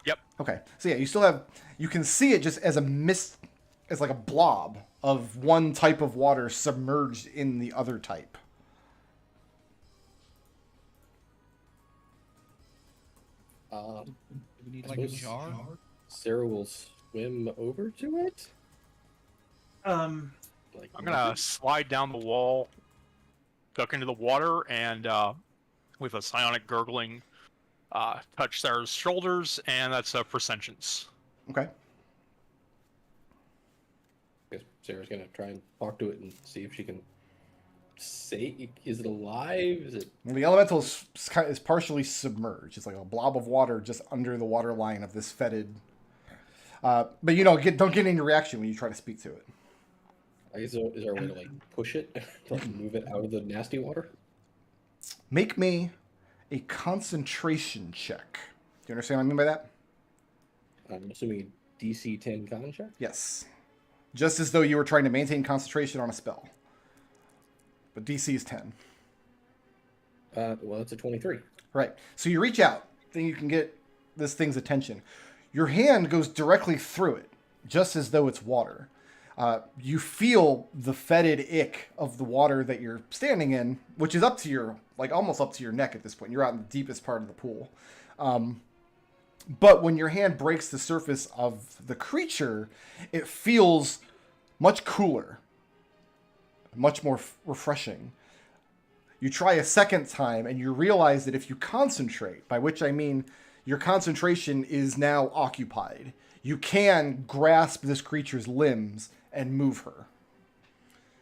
Yep. Okay. So yeah, you can see it just as a mist, as like a blob of one type of water submerged in the other type. Do we need I like a suppose- jar? Sarah will swim over to it. Like I'm gonna slide down the wall, duck into the water, and with a psionic gurgling, touch Sarah's shoulders, and that's a presentience. Okay. I guess Sarah's gonna try and talk to it and see if she can say, is it alive? Is it? And the elemental is partially submerged. It's like a blob of water just under the water line of this fetid. But don't get any reaction when you try to speak to it. I guess is there a way to like push it to like, move it out of the nasty water? Make me a concentration check. Do you understand what I mean by that? I'm assuming DC 10 con check. Yes. Just as though you were trying to maintain concentration on a spell. But DC is 10. Well, it's a 23. Right. So you reach out, then you can get this thing's attention. Your hand goes directly through it, just as though it's water. You feel the fetid ick of the water that you're standing in, which is up to your, like, almost up to your neck at this point. You're out in the deepest part of the pool. But when your hand breaks the surface of the creature, it feels much cooler, much more refreshing. You try a second time, and you realize that if you concentrate, by which I mean your concentration is now occupied, you can grasp this creature's limbs and move her.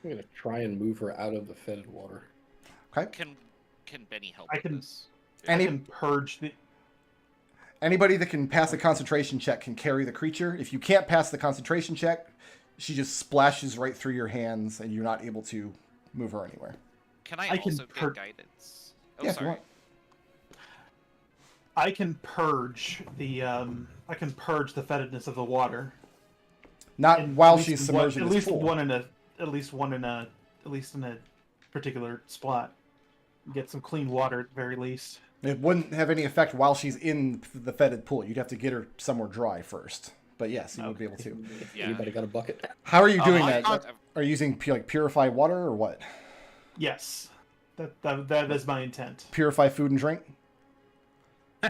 I'm gonna try and move her out of the fetid water. Okay. Can Benny help I with can- this? I can purge the. Anybody that can pass a concentration check can carry the creature. If you can't pass the concentration check, she just splashes right through your hands, and you're not able to move her anywhere. Can I I can also get guidance? Oh, Yeah, if you sorry. want. I can purge the. I can purge the fetidness of the water. Not And while at least she's one- submerged in At this least pool. one in a. At least in a particular spot. Get some clean water at the very least. It wouldn't have any effect while she's in the fetid pool. You'd have to get her somewhere dry first. But yes, you would be able to. Yeah. Anybody got a bucket? How are you doing I that? can't- Are you using like purify water or what? Yes, that is my intent. Purify food and drink?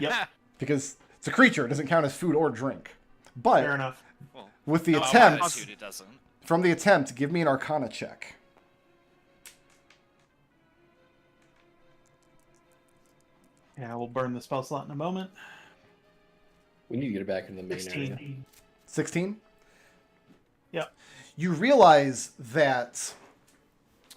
Yep, Because it's a creature. It doesn't count as food or drink. But fair enough. Well, with the no, attempt, attitude, it doesn't. from the attempt, give me an Arcana check. Yeah, we'll burn the spell slot in a moment. We need to get her back in the main area. 16. 16? Yep. You realize that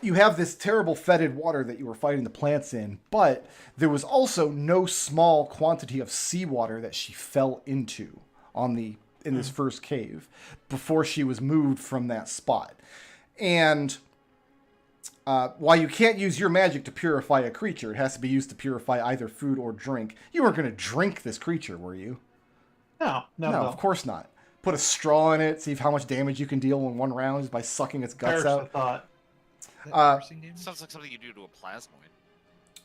you have this terrible fetid water that you were fighting the plants in, but there was also no small quantity of seawater that she fell into in this first cave before she was moved from that spot. And while you can't use your magic to purify a creature, it has to be used to purify either food or drink. You weren't going to drink this creature, were you? No, No, of course not. Put a straw in it, see how much damage you can deal in one round just by sucking its guts Perish the out. thought. Is that piercing damage? Sounds like something you do to a plasmoid.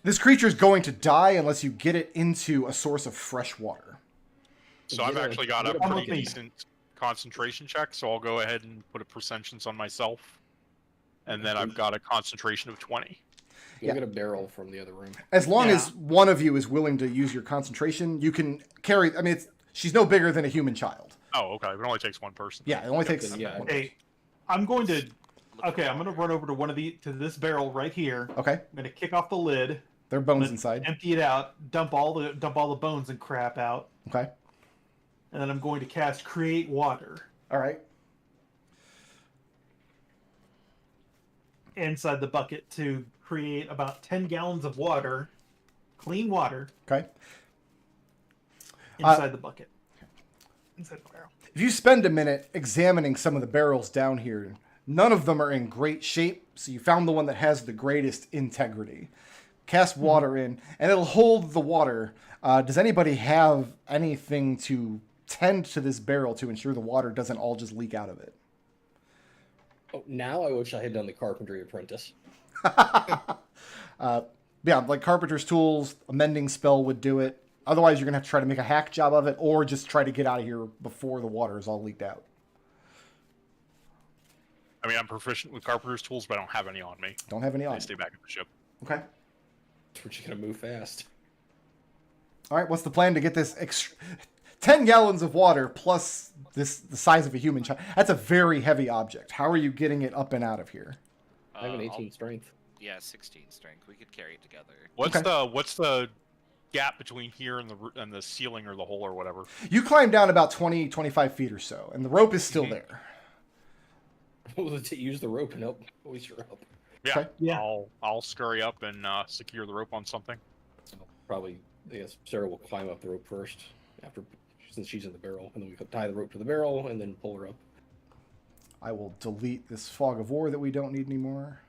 This creature is going to die unless you get it into a source of fresh water. So I've Yeah, actually got a get a pretty bucket. decent concentration check, so I'll go ahead and put a percentage on myself. And then I've got a concentration of 20. Go Yeah. get a barrel from the other room. As long Yeah. as one of you is willing to use your concentration, you can carry. I mean, she's no bigger than a human child. Oh, okay. It only takes one person. Yeah, it only takes. Then, yeah. Okay, I'm going to. Okay, I'm going to run over to to this barrel right here. Okay, I'm going to kick off the lid, there are bones Let- inside. empty it out, dump all the bones and crap out, Okay, and then I'm going to cast Create Water all right. inside the bucket to create about 10 gallons of water, clean water, Okay. inside the bucket. Inside the barrel. If you spend a minute examining some of the barrels down here, none of them are in great shape, so you found the one that has the greatest integrity. Cast water in, and it'll hold the water. Does anybody have anything to tend to this barrel to ensure the water doesn't all just leak out of it? Oh, now I wish I had done the carpentry apprentice. Yeah, like carpenter's tools, a mending spell would do it. Otherwise, you're going to have to try to make a hack job of it, or just try to get out of here before the water is all leaked out. I mean, I'm proficient with carpenter's tools, but I don't have any on me. Don't have any I on. stay back at the ship. Okay. We're just gonna move fast. All right, what's the plan to get this 10 gallons of water plus the size of a human child? That's a very heavy object. How are you getting it up and out of here? I have an I'll- 18 strength. Yeah, 16 strength. We could carry it together. What's Okay. what's the gap between here and the ceiling or the hole or whatever? You climb down about 20, 25 feet or so, and the rope is still there. Let's use the rope and help hoist her up. Yeah, Okay. Yeah. I'll scurry up and secure the rope on something. Probably, I guess Sarah will climb up the rope first, since she's in the barrel, and then we could tie the rope to the barrel and then pull her up. I will delete this fog of war that we don't need anymore.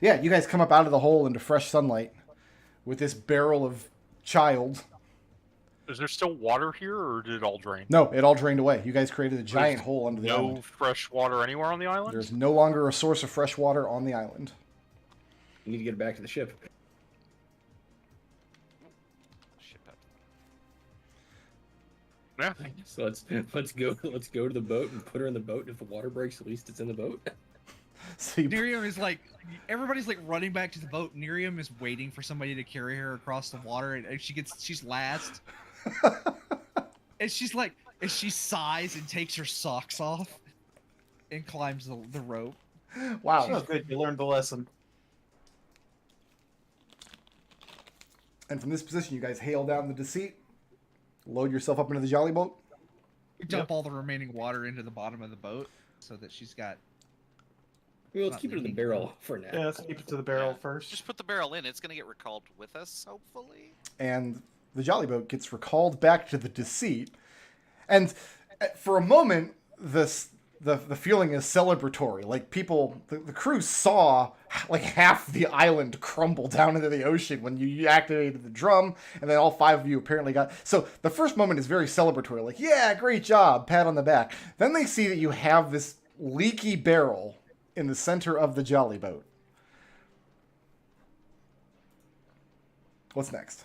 Yeah, you guys come up out of the hole into fresh sunlight with this barrel of child. Is there still water here, or did it all drain? No, it all drained away. You guys created a giant There's hole under the No island. fresh water anywhere on the island? There's no longer a source of fresh water on the island. You need to get her back to the ship. Ship up. Yeah. So let's go to the boat and put her in the boat. And if the water breaks, at least it's in the boat. So you, Nerium is like, everybody's like running back to the boat. Nerium is waiting for somebody to carry her across the water, and she's last. And she's like, and she sighs and takes her socks off and climbs the rope. wow. Oh, good. You learned the lesson. And from this position, you guys hail down the deceit, load yourself up into the jolly boat. We dump all the remaining water into the bottom of the boat so that she's got. Well, let's Not keep it in the leaking. barrel for now. Yeah, let's keep it to the barrel Yeah. first. Just put the barrel in. It's gonna get recalled with us, hopefully. And the jolly boat gets recalled back to the deceit. And for a moment, the feeling is celebratory. Like people, the crew saw like half the island crumble down into the ocean when you activated the drum, and then all 5 of you apparently got. So the first moment is very celebratory. Like, yeah, great job, pat on the back. Then they see that you have this leaky barrel in the center of the jolly boat. What's next?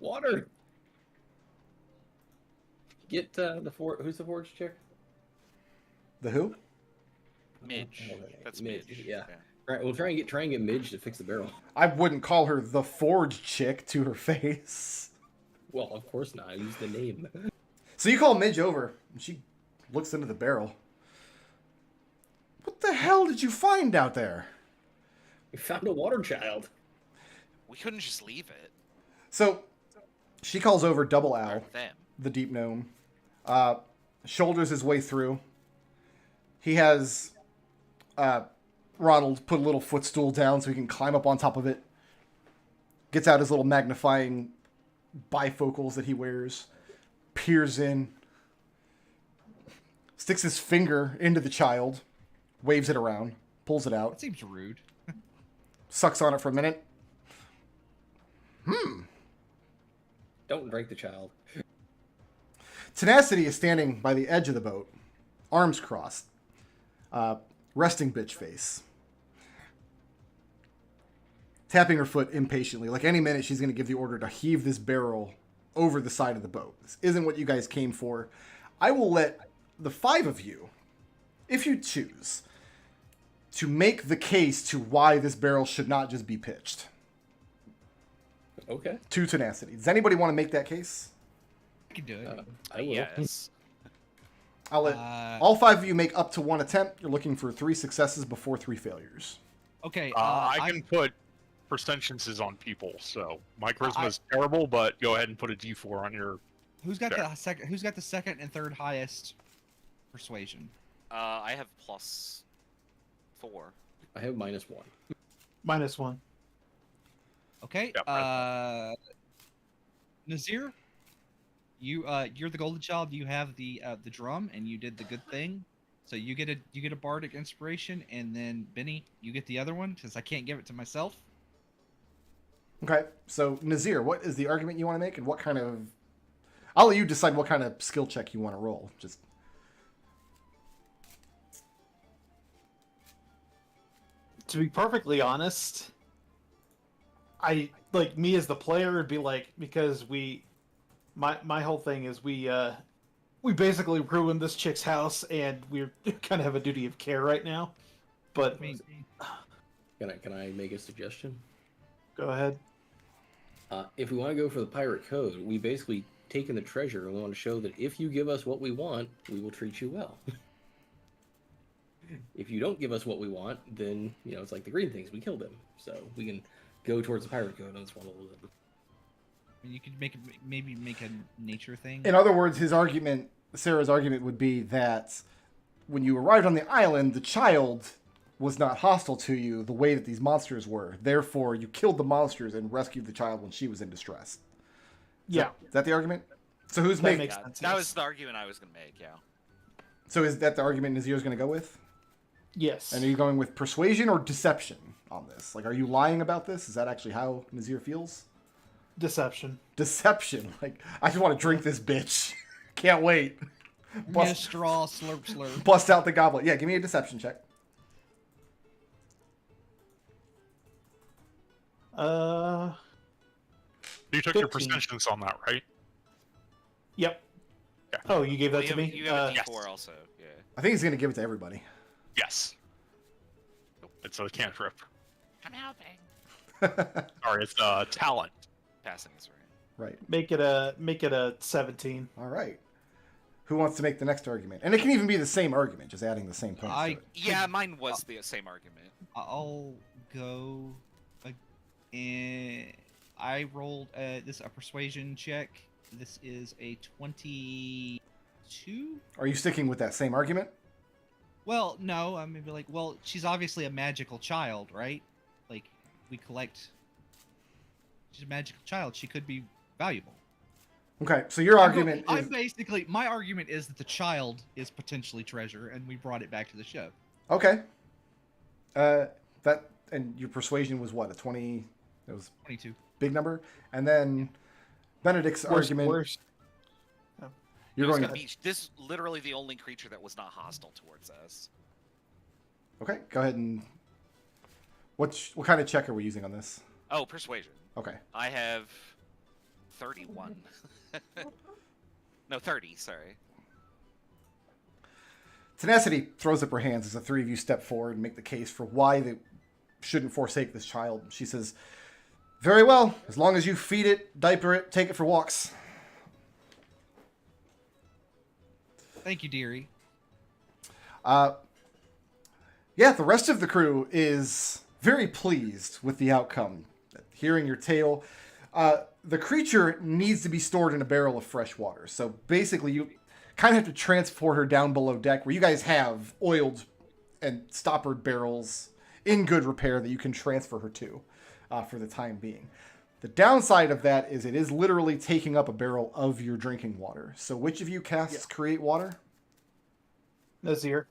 Water. Get who's the forge chick? The who? Midge. Oh, okay. That's Midge, Midge. yeah. Right, we'll try and get Midge to fix the barrel. I wouldn't call her the forge chick to her face. Well, of course not. I used the name. So you call Midge over, and she looks into the barrel. What the hell did you find out there? We found a water child. We couldn't just leave it. So she calls over Double Or Owl, them. the deep gnome, shoulders his way through. He has Ronald put a little footstool down so he can climb up on top of it. Gets out his little magnifying bifocals that he wears, peers in, sticks his finger into the child, waves it around, pulls it out, That seems rude. sucks on it for a minute. Don't break the child. Tenacity is standing by the edge of the boat, arms crossed, resting bitch face. Tapping her foot impatiently. Like any minute, she's going to give the order to heave this barrel over the side of the boat. This isn't what you guys came for. I will let the 5 of you, if you choose, to make the case to why this barrel should not just be pitched. Okay. To Tenacity. Does anybody want to make that case? I can do it. I will. Yes. I'll let all 5 of you make up to 1 attempt. You're looking for 3 successes before 3 failures. Okay. I can put percentages on people, so my charisma is terrible, but go ahead and put a D4 on your. Who's got Sure. the second? Who's got the second and third highest persuasion? I have +4. I have -1. -1. Okay. Yep, Nazirr, you're the golden child. You have the drum, and you did the good thing. So you get a bardic inspiration, and then Benny, you get the other one because I can't give it to myself. Okay, so Nazirr, what is the argument you want to make, and what kind of... I'll let you decide what kind of skill check you want to roll. Just To be perfectly honest, I like me as the player would be like, because my whole thing is we basically ruined this chick's house and we're kind of have a duty of care right now. But I mean, Can I make a suggestion? go ahead. If we want to go for the pirate code, we basically taken the treasure and we want to show that if you give us what we want, we will treat you well. If you don't give us what we want, then it's like the green things. We kill them, so we can go towards the pirate code on this one a little bit. you could maybe make a nature thing. in other words, Sarah's argument would be that when you arrived on the island, the child was not hostile to you the way that these monsters were. Therefore, you killed the monsters and rescued the child when she was in distress. Yeah, Is that the argument? So who's that making? makes Yeah, sense. that yes. was the argument I was gonna make. Yeah. So is that the argument Nazir's going to go with? Yes. And are you going with persuasion or deception on this? Like, are you lying about this? Is that actually how Nazirr feels? Deception. Deception. Like, I just want to drink this bitch. Can't wait. Yeah, straw, slurp, slurp. Bust out the goblet. Yeah, give me a deception check. Uh, You took your 15. perceptions on that, right? Yep. Yeah. Oh, you gave that Well, to me? You have a Yes. D4 also. Yeah. I think he's going to give it to everybody. Yes. It's a cantrip. I'm helping. Sorry, it's talent. Passing is right. Right. Make it a 17. All right. Who wants to make the next argument? And it can even be the same argument, just adding the same points to it. Yeah, mine was the same argument. I'll go. And I rolled this a persuasion check. This is a 22. Are you sticking with that same argument? Well, no. I mean, like, well, she's obviously a magical child, right? Like, we collect. She's a magical child. She could be valuable. Okay, so your argument I'm is... basically my argument is that the child is potentially treasure, and we brought it back to the show. Okay. That and your persuasion was what, a 20? It was 22. big number. And then Benedict's argument. Worst. You're It was going gonna be this literally the only creature that was not hostile towards us. Okay, go ahead and what kind of check are we using on this? Oh, persuasion. Okay. I have 31. No, 30. Sorry. Tenacity throws up her hands as the three of you step forward and make the case for why they shouldn't forsake this child. She says, "Very well, as long as you feed it, diaper it, take it for walks." Thank you, dearie. Yeah, the rest of the crew is very pleased with the outcome. Hearing your tale, the creature needs to be stored in a barrel of fresh water. So basically, you kind of have to transport her down below deck, where you guys have oiled and stoppered barrels in good repair that you can transfer her to for the time being. The downside of that is it is literally taking up a barrel of your drinking water. So which of you casts Create Water? Nazirr.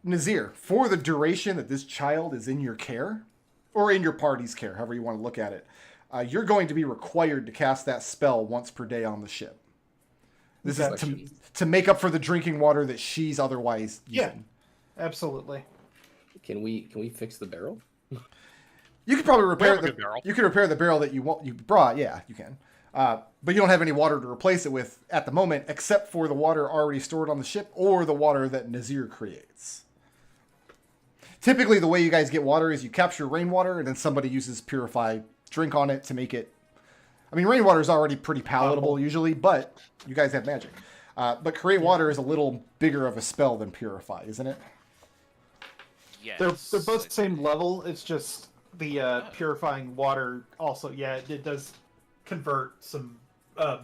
Nazirr, for the duration that this child is in your care, or in your party's care, however you want to look at it, you're going to be required to cast that spell once per day on the ship. This is to make up for the drinking water that she's otherwise using. Yeah, absolutely. Can we fix the barrel? You could probably repair have a good barrel. You could repair the barrel that you brought. Yeah, you can. But you don't have any water to replace it with at the moment, except for the water already stored on the ship or the water that Nazirr creates. Typically, the way you guys get water is you capture rainwater and then somebody uses Purify Drink on it to make it. I mean, rainwater is already pretty palatable usually, but you guys have magic. But Create Water is a little bigger of a spell than Purify, isn't it? Yes. They're both the same level. It's just the purifying water also. Yeah, it does convert some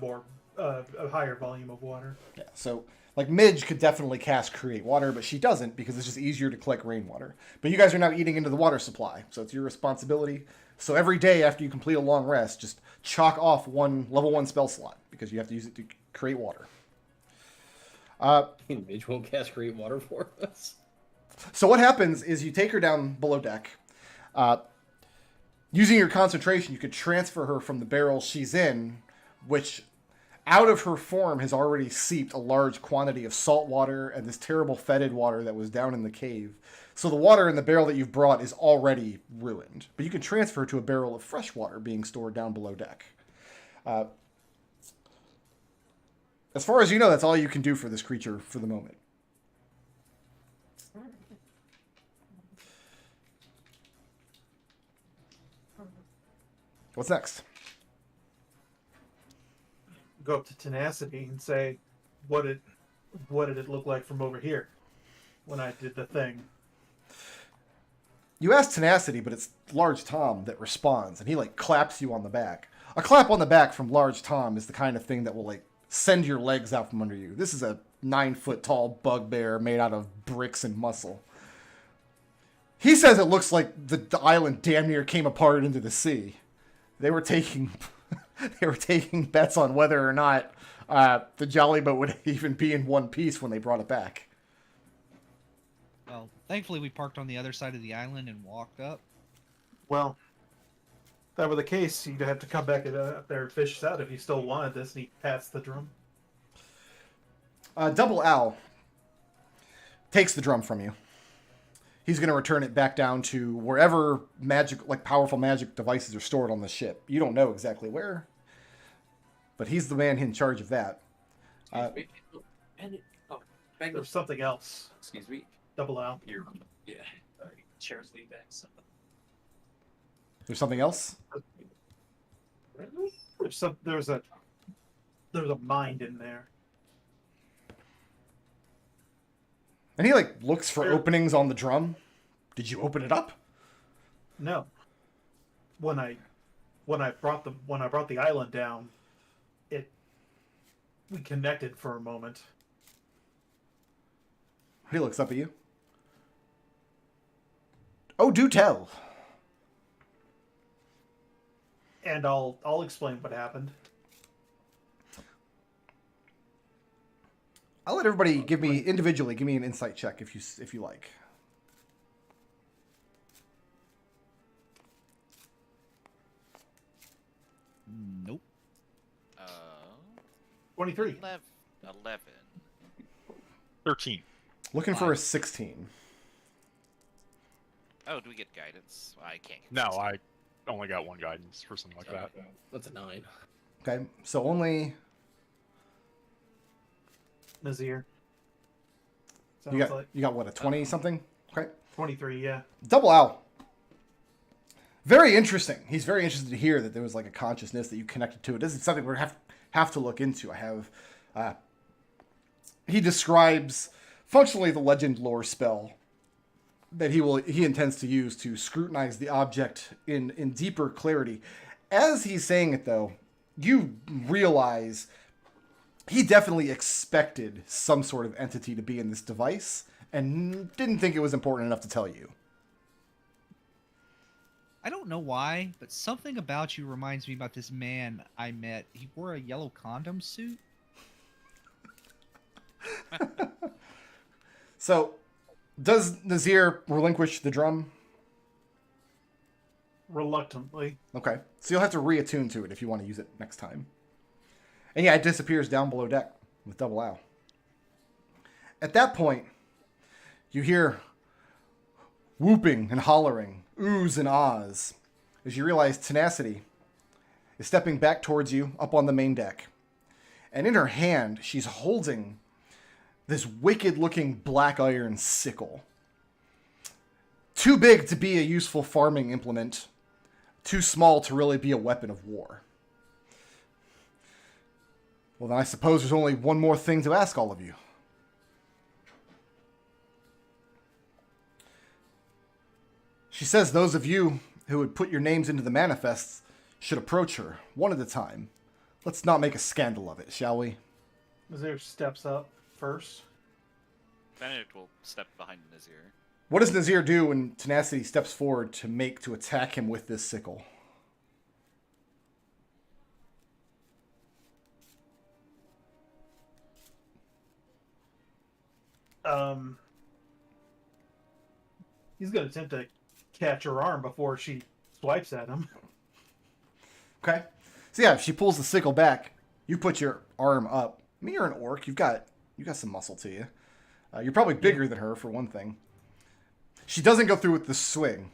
more a higher volume of water. Yeah, so like Midge could definitely cast Create Water, but she doesn't because it's just easier to collect rainwater. But you guys are now eating into the water supply, so it's your responsibility. So every day after you complete a long rest, just chalk off one level 1 spell slot because you have to use it to create water. Midge won't cast Create Water for us. So what happens is you take her down below deck. Using your concentration, you could transfer her from the barrel she's in, which out of her form has already seeped a large quantity of salt water and this terrible fetid water that was down in the cave. So the water in the barrel that you've brought is already ruined. But you can transfer her to a barrel of fresh water being stored down below deck. As far as you know, that's all you can do for this creature for the moment. What's next? Go up to Tenacity and say, what did it look like from over here when I did the thing? You ask Tenacity, but it's Large Tom that responds, and he like claps you on the back. A clap on the back from Large Tom is the kind of thing that will like send your legs out from under you. This is a 9-foot tall bugbear made out of bricks and muscle. He says it looks like the island damn near came apart into the sea. They were taking bets on whether or not the jolly boat would even be in one piece when they brought it back. Well, thankfully we parked on the other side of the island and walked up. Well, if that were the case, you'd have to come back up there and fish us out if you still wanted this. And he passed the drum. Double Owl takes the drum from you. He's going to return it back down to wherever powerful magic devices are stored on the ship. You don't know exactly where, but he's the man in charge of that. Excuse me. Back There's something else. Excuse me. Double out. Here. Yeah. All right. Chairs lead back. So. There's something else? There's a mind in there. And he like looks for openings on the drum. Did you open it up? No. When I brought the island down, we connected for a moment. He looks up at you. Oh, do tell. And I'll explain what happened. I'll let everybody give me an insight check if you like. Nope. 23. 11. 13. Looking for a 16. Oh, do we get guidance? I can't get No, guidance. I only got one guidance for something like that. That's a 9. Okay, so only Nazirr. you Sounds got like you got what, a 20 something? Okay. 23, yeah. Double Owl. Very interesting. He's very interested to hear that there was like a consciousness that you connected to. This is something we have to look into. I have. He describes functionally the legend lore spell that he intends to use to scrutinize the object in deeper clarity. As he's saying it, though, you realize he definitely expected some sort of entity to be in this device and didn't think it was important enough to tell you. I don't know why, but something about you reminds me about this man I met. He wore a yellow condom suit. So, does Nazirr relinquish the drum? Reluctantly. Okay. So you'll have to reattune to it if you want to use it next time. And yeah, it disappears down below deck with Double Owl. At that point, you hear whooping and hollering, oohs and ahs, as you realize Tenacity is stepping back towards you up on the main deck. And in her hand, she's holding this wicked-looking black iron sickle. Too big to be a useful farming implement. Too small to really be a weapon of war. Well, then I suppose there's only one more thing to ask all of you. She says those of you who would put your names into the manifests should approach her, one at a time. Let's not make a scandal of it, shall we? Nazirr steps up first. Benedict will step behind Nazirr. What does Nazirr do when Tenacity steps forward to attack him with this sickle? He's going to attempt to catch her arm before she swipes at him. Okay. So yeah, if she pulls the sickle back, you put your arm up. I mean, you're an orc. You've got some muscle to you. You're probably bigger than her, for one thing. She doesn't go through with the swing.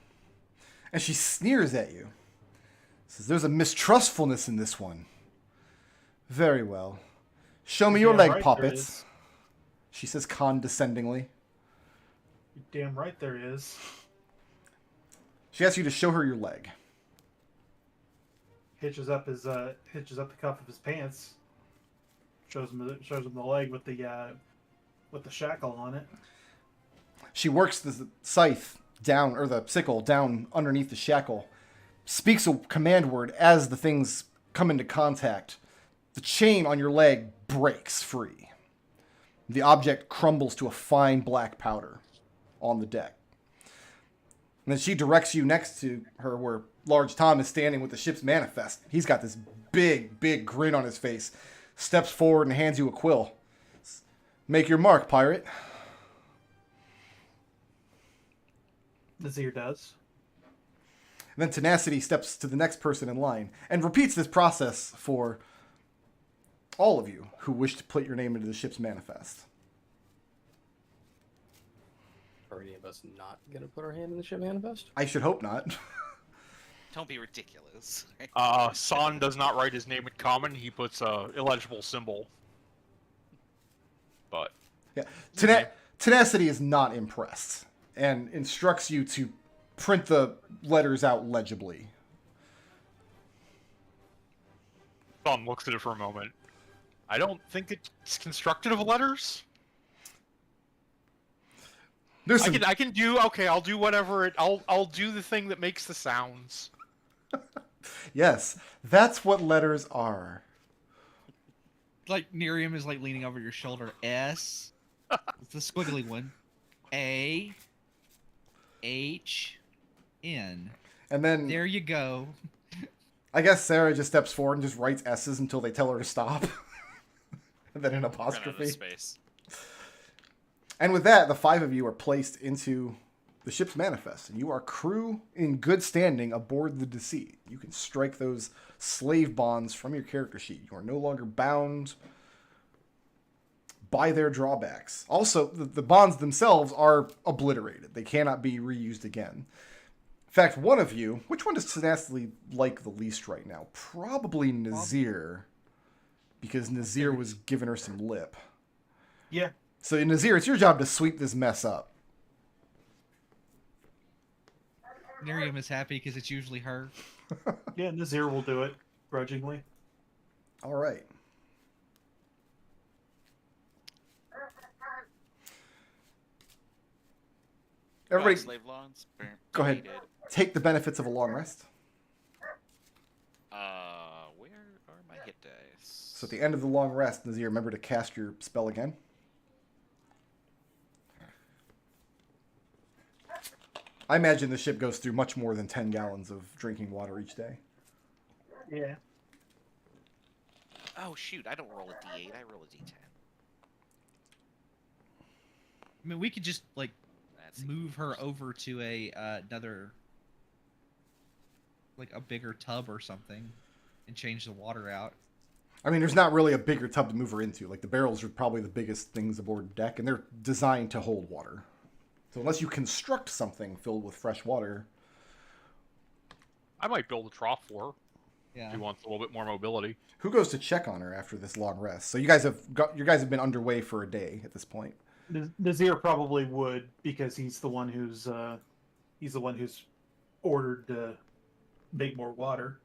And she sneers at you. Says, there's a mistrustfulness in this one. Very well. Show me your Damn leg, right there poppets. is. She says condescendingly. You're damn right there is. She asks you to show her your leg. Hitches up the cuff of his pants. Shows him the leg with the shackle on it. She works the scythe down, or the sickle down underneath the shackle. Speaks a command word as the things come into contact. The chain on your leg breaks free. The object crumbles to a fine black powder on the deck. And then she directs you next to her where Large Tom is standing with the ship's manifest. He's got this big, big grin on his face. Steps forward and hands you a quill. Make your mark, pirate. Nazirr does. And then Tenacity steps to the next person in line and repeats this process for all of you who wish to put your name into the ship's manifest. Are any of us not going to put our hand in the ship manifest? I should hope not. Don't be ridiculous. Sahn does not write his name in common. He puts a illegible symbol. But Yeah. Tenacity is not impressed and instructs you to print the letters out legibly. Sahn looks at it for a moment. I don't think it's constructed of letters. There's some... I can do okay. I'll do whatever it. I'll do the thing that makes the sounds. Yes, that's what letters are. Like Nerium is like leaning over your shoulder. S. It's the squiggly one. A. H. N. And then There you go. I guess Ssah'ra just steps forward and just writes S's until they tell her to stop. And then an Run out of apostrophe. space. And with that, the 5 of you are placed into the ship's manifest, and you are crew in good standing aboard the Deceit. You can strike those slave bonds from your character sheet. You are no longer bound by their drawbacks. Also, the bonds themselves are obliterated. They cannot be reused again. In fact, one of you, which one does tenacity like the least right now? Probably Nazirr, because Nazirr was giving her some lip. Yeah. So Nazirr, it's your job to sweep this mess up. Nerium is happy because it's usually her. Yeah, Nazirr will do it, grudgingly. All right. Everybody, Slave lawns. go ahead. Deleted. Take the benefits of a long rest. Where are my hit dice? So at the end of the long rest, Nazirr, remember to cast your spell again. I imagine the ship goes through much more than 10 gallons of drinking water each day. Yeah. Oh shoot! I don't roll a d8. I roll a d10. I mean, we could just like That's move her over to a another, like a bigger tub or something, and change the water out. I mean, there's not really a bigger tub to move her into. Like, the barrels are probably the biggest things aboard deck, and they're designed to hold water. So unless you construct something filled with fresh water... I might build a trough for her. Yeah. She wants a little bit more mobility. Who goes to check on her after this long rest? So you guys have been underway for a day at this point. Nazirr probably would, because he's the one who's ordered to make more water.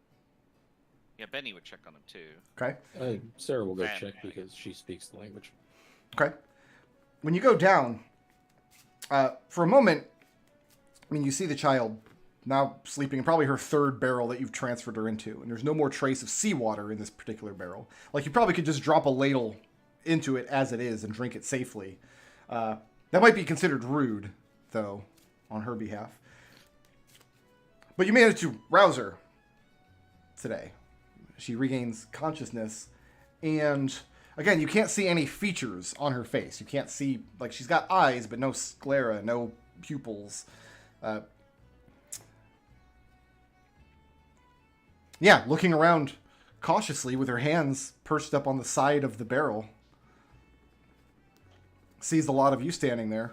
Yeah, Benny would check on him too. Okay. Sarah will go Man. check because she speaks the language. Okay. When you go down, for a moment, I mean, you see the child now sleeping in probably her third barrel that you've transferred her into, and there's no more trace of seawater in this particular barrel. Like, you probably could just drop a ladle into it as it is and drink it safely. That might be considered rude, though, on her behalf. But you managed to rouse her today. She regains consciousness, and again, you can't see any features on her face. You can't see, like, she's got eyes, but no sclera, no pupils. Yeah, looking around cautiously with her hands perched up on the side of the barrel. Sees a lot of you standing there.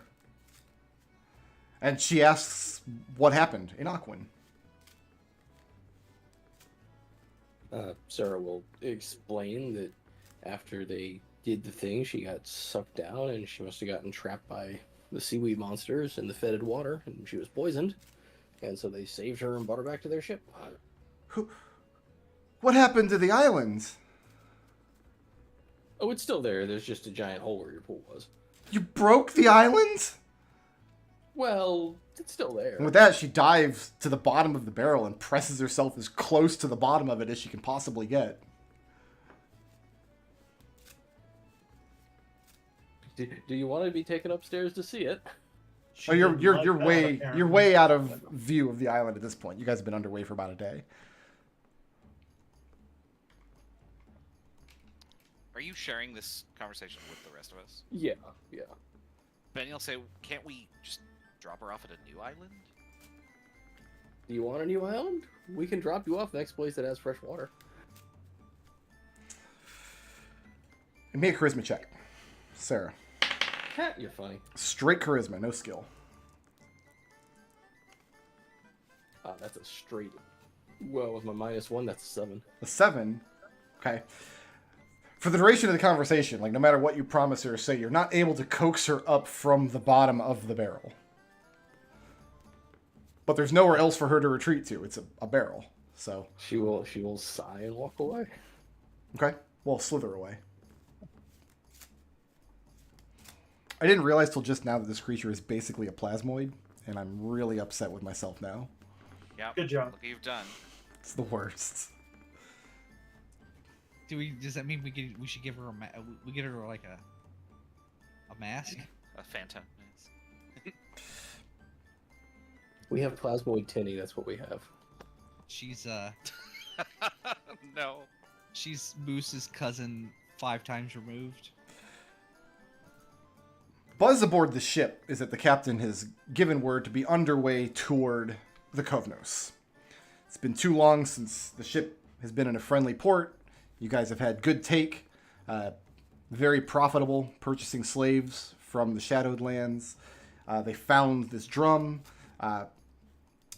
And she asks what happened in Aquin. Sarah will explain that after they did the thing, she got sucked down and she must have gotten trapped by the seaweed monsters in the fetid water, and she was poisoned. And so they saved her and brought her back to their ship. What happened to the islands? Oh, it's still there. There's just a giant hole where your pool was. You broke the islands? Well, it's still there. And with that, she dives to the bottom of the barrel and presses herself as close to the bottom of it as she can possibly get. Do you want to be taken upstairs to see it? Oh, you're way out of view of the island at this point. You guys have been underway for about a day. Are you sharing this conversation with the rest of us? Yeah. Benny will say, "Can't we just drop her off at a new island?" Do you want a new island? We can drop you off next place that has fresh water. And make a charisma check. Sarah. You're funny. Straight charisma, no skill. That's a straight Well, with my -1, that's a 7. A 7. Okay. For the duration of the conversation, like no matter what you promise her or say, you're not able to coax her up from the bottom of the barrel. But there's nowhere else for her to retreat to. It's a barrel. So She will sigh and walk away. okay, well, slither away. I didn't realize till just now that this creature is basically a plasmoid, and I'm really upset with myself now. Yep. Good job. Look what you've done. It's the worst. Does that mean we should give her we get her like a mask? A phantom. We have Plasmoid Tinny, that's what we have. She's No. she's Moose's cousin 5 times removed. Buzz aboard the ship is that the captain has given word to be underway toward the Kovnos. It's been too long since the ship has been in a friendly port. You guys have had good take, very profitable purchasing slaves from the Shadowed Lands. They found this drum.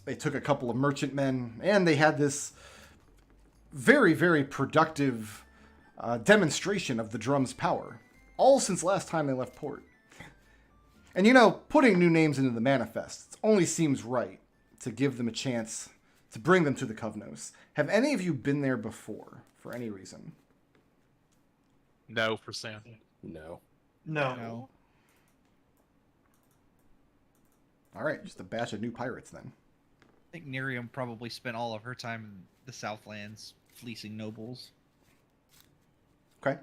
They took a couple of merchantmen, and they had this very, very productive demonstration of the drum's power, all since last time they left port. And you know, putting new names into the manifest only seems right to give them a chance to bring them to the Kovnos. Have any of you been there before, for any reason? No, for Sam. No. No. No. All right, just a batch of new pirates then. I think Nerium probably spent all of her time in the Southlands fleecing nobles. Okay.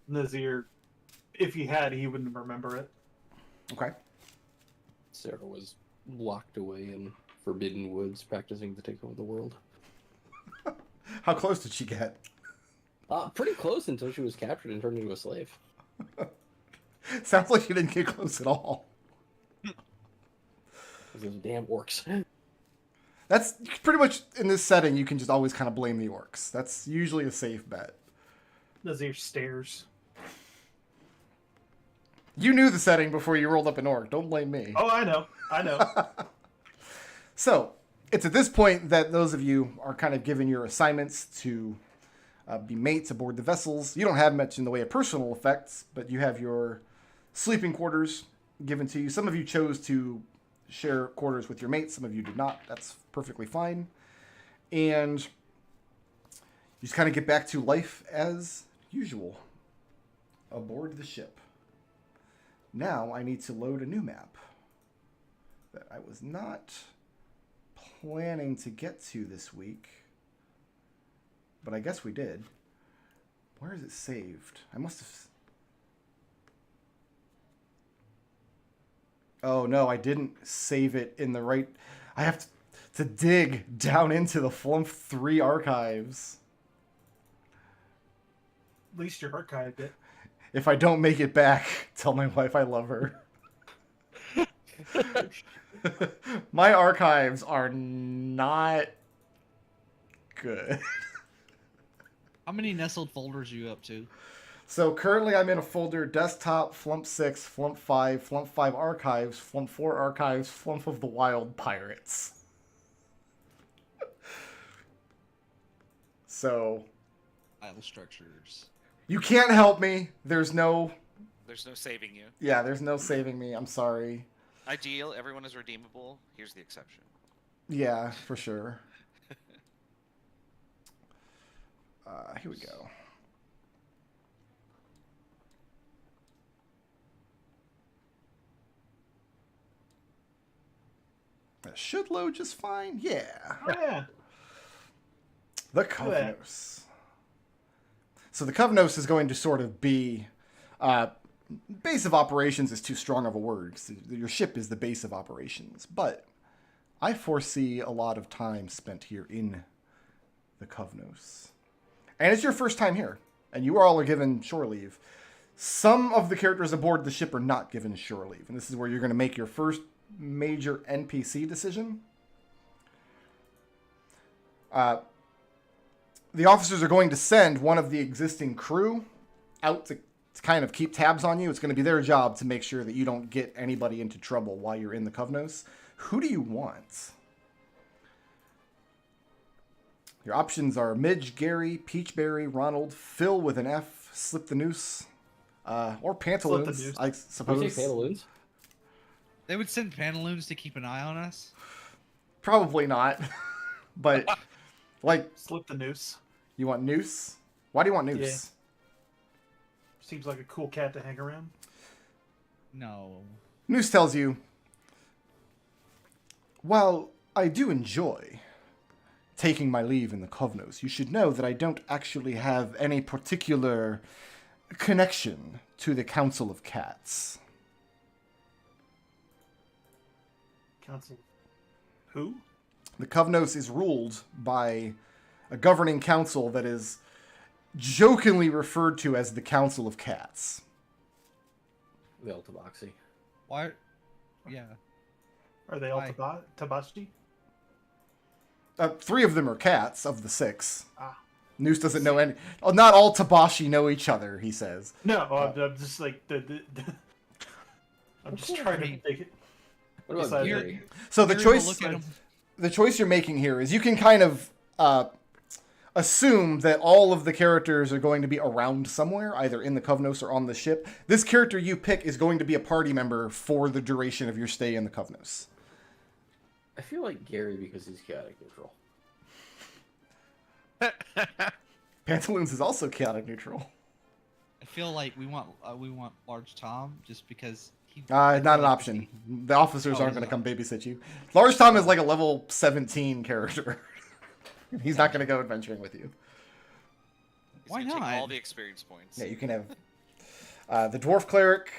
Nazirr, if he had, he wouldn't remember it. Okay. Ssah'ra was locked away in Forbidden Woods practicing to take over the world. How close did she get? Pretty close until she was captured and turned into a slave. Sounds like she didn't get close at all. Those damn orcs. That's pretty much, in this setting, you can just always kind of blame the orcs. That's usually a safe bet. Nazirr stares. You knew the setting before you rolled up an orc. Don't blame me. Oh, I know. I know. So, it's at this point that those of you are kind of given your assignments to be mates aboard the vessels. You don't have much in the way of personal effects, but you have your sleeping quarters given to you. Some of you chose to share quarters with your mates. Some of you did not. That's perfectly fine. And you just kind of get back to life as usual aboard the ship. Now I need to load a new map that I was not planning to get to this week, but I guess we did. Where is it saved? I must have... Oh no, I didn't save it in the right... I have to dig down into the Flumph 3 archives. At least you archived it. If I don't make it back, tell my wife I love her. My archives are not good. How many nestled folders are you up to? So currently I'm in a folder: desktop, Flumph 6, Flumph 5 archives, Flumph 4 archives, Flumph of the Wild Pirates. So File structures. you can't help me. There's no saving you. Yeah, there's no saving me. I'm sorry. Ideal, everyone is redeemable. Here's the exception. Yeah, for sure. Here we go. That should load just fine. Yeah. Oh, yeah. The Kovnos. So the Kovnos is going to sort of be... base of operations is too strong of a word, 'cause your ship is the base of operations. But I foresee a lot of time spent here in the Kovnos. And it's your first time here. And you all are given shore leave. Some of the characters aboard the ship are not given shore leave. And this is where you're going to make your first major NPC decision. The officers are going to send one of the existing crew out to kind of keep tabs on you. It's going to be their job to make sure that you don't get anybody into trouble while you're in the Kovnos. Who do you want? Your options are Midge, Gary, Peachberry, Ronald, Phil with an F, Slip the Noose, or Pantaloons, Noose. I We suppose. take pantaloons. They would send pantaloons to keep an eye on us. Probably not. But, like, Slip the noose. you want Noose? Why do you want Noose? Yeah. Seems like a cool cat to hang around. No. Noose tells you, while I do enjoy taking my leave in the Kovnos, you should know that I don't actually have any particular connection to the Council of Cats. Council. Who? The Kovnos is ruled by a governing council that is jokingly referred to as the Council of Cats. The Ultiboxy. Why? Yeah. Are they all Why? Tabashi? 3 of them are cats, of the 6. Ah. Noose doesn't know any... Oh, not all Tabashi know each other, he says. No, I'm just like I'm just trying to make it. What about Besides Gary? So the Gary will choice... look at 'em. The choice you're making here is you can kind of assume that all of the characters are going to be around somewhere, either in the Kovnos or on the ship. This character you pick is going to be a party member for the duration of your stay in the Kovnos. I feel like Gary because he's chaotic neutral. Pantaloons is also chaotic neutral. I feel like we want Large Tom just because he. Not an option. The officers Oh, aren't he's going to not. come babysit you. Large Tom is like a level 17 character. He's not going to go adventuring with you. He's Why gonna take not? all the experience points. Yeah, you can have the Dwarf Cleric,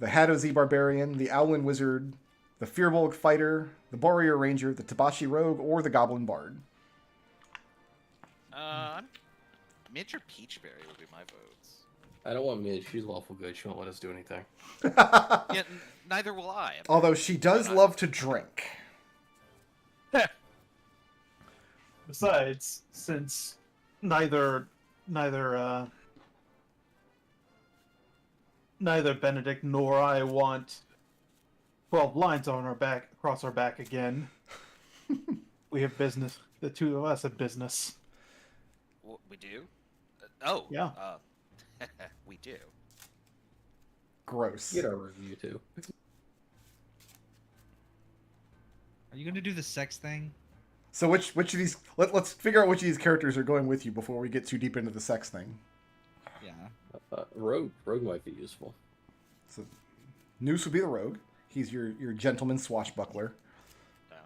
the Hadozi Barbarian, the Owlin Wizard, the Firbolg Fighter, the Warrior Ranger, the Tabashi Rogue, or the Goblin Bard. Midge or Peachberry would be my votes. I don't want Midge. She's lawful good. She won't let us do anything. Yeah, neither will I. Although she does love to drink. Besides, since neither Benedict nor I want 12 lines on our back, across our back again, we have business. The two of us have business. We do? Oh. Yeah. We do. Gross. Get our review too. Are you gonna do the sex thing? So which of these... Let's figure out which of these characters are going with you before we get too deep into the sex thing. Yeah. Rogue might be useful. So Noose would be the rogue. He's your gentleman swashbuckler. No.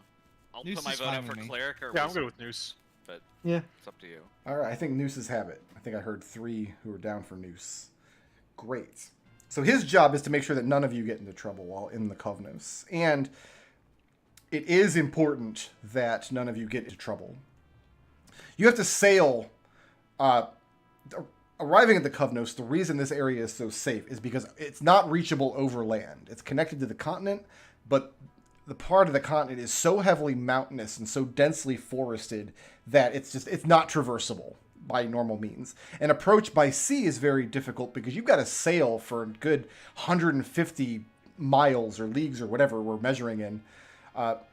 I'll Noose put my is vote fine out for with me. cleric or Yeah, I'm wizard, good with Noose. but Yeah. it's up to you. All right, I think Noose's have it. I think I heard 3 who are down for Noose. Great. So his job is to make sure that none of you get into trouble while in the Kovnos. And it is important that none of you get into trouble. You have to sail. Arriving at the Kovnos, the reason this area is so safe is because it's not reachable over land. It's connected to the continent, but the part of the continent is so heavily mountainous and so densely forested that it's not traversable by normal means. An approach by sea is very difficult because you've got to sail for a good 150 miles or leagues or whatever we're measuring in, up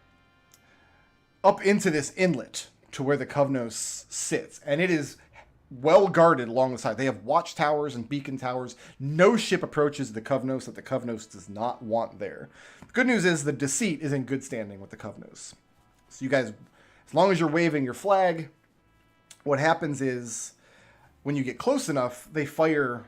into this inlet to where the Kovnos sits. And it is well guarded along the side. They have watchtowers and beacon towers. No ship approaches the Kovnos that the Kovnos does not want there. The good news is the Deceit is in good standing with the Kovnos. So you guys, as long as you're waving your flag, what happens is when you get close enough, they fire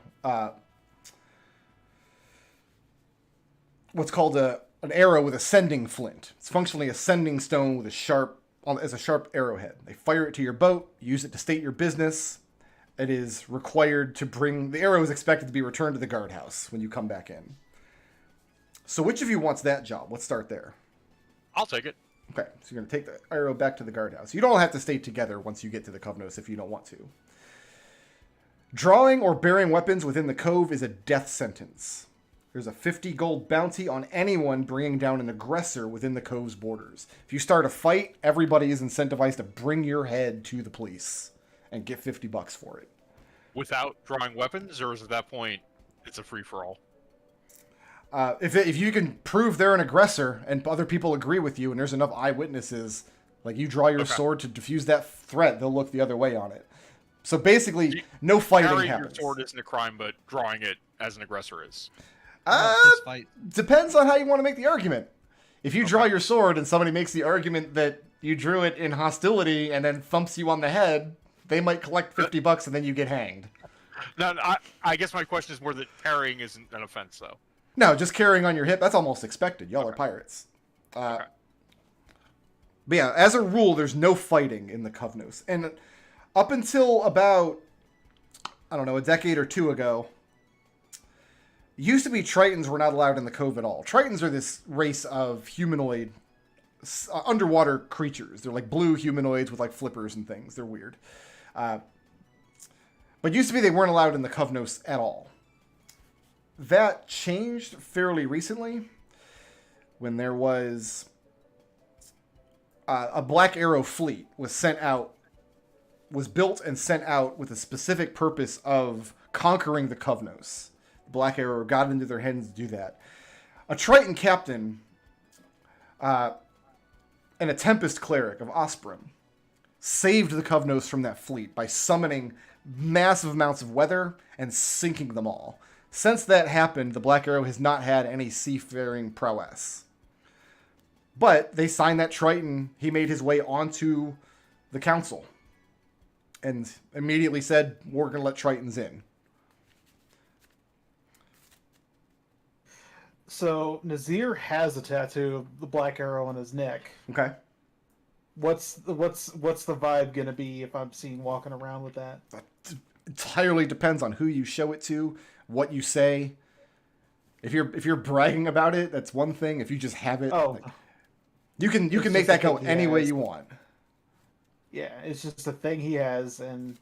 what's called an arrow with a sending flint. It's functionally a sending stone with a sharp arrowhead. They fire it to your boat, use it to state your business. It is required to bring... The arrow is expected to be returned to the guardhouse when you come back in. So which of you wants that job? Let's start there. I'll take it. Okay, so you're going to take the arrow back to the guardhouse. You don't have to stay together once you get to the Kovnos if you don't want to. Drawing or bearing weapons within the cove is a death sentence. There's a 50 gold bounty on anyone bringing down an aggressor within the cove's borders. If you start a fight, everybody is incentivized to bring your head to the police and get $50 for it. Without drawing weapons, or is at that point it's a free-for-all? If you can prove they're an aggressor and other people agree with you and there's enough eyewitnesses, Like, you draw your Okay. sword to defuse that threat, they'll look the other way on it. So basically, no fighting Carrying happens. your sword isn't a crime, but drawing it as an aggressor is. About Uh, this fight. depends on how you want to make the argument. If you draw your sword and somebody makes the argument that you drew it in hostility and then thumps you on the head, they might collect $50 and then you get hanged. Now, I guess my question is more that carrying isn't an offense, though. No, just carrying on your hip, that's almost expected. Y'all are pirates. Okay. But yeah, as a rule, there's no fighting in the Kovnos. And up until about, I don't know, a decade or two ago, it used to be Tritons were not allowed in the Cove at all. Tritons are this race of humanoid, underwater creatures. They're like blue humanoids with like flippers and things. They're weird. But used to be they weren't allowed in the Kovnos at all. That changed fairly recently when there was a Black Arrow fleet was built and sent out with a specific purpose of conquering the Kovnos. Black Arrow got into their heads to do that. A Triton captain and a Tempest cleric of Osprey saved the Kovnos from that fleet by summoning massive amounts of weather and sinking them all. Since that happened, the Black Arrow has not had any seafaring prowess. But they signed that Triton. He made his way onto the council and immediately said, we're going to let Tritons in. So Nazirr has a tattoo of the Black Arrow on his neck. Okay. What's the vibe gonna be if I'm seen walking around with that? Entirely depends on who you show it to, what you say. If you're bragging about it, that's one thing. If you just have it, you can make that go any way you want. Yeah, it's just a thing he has, and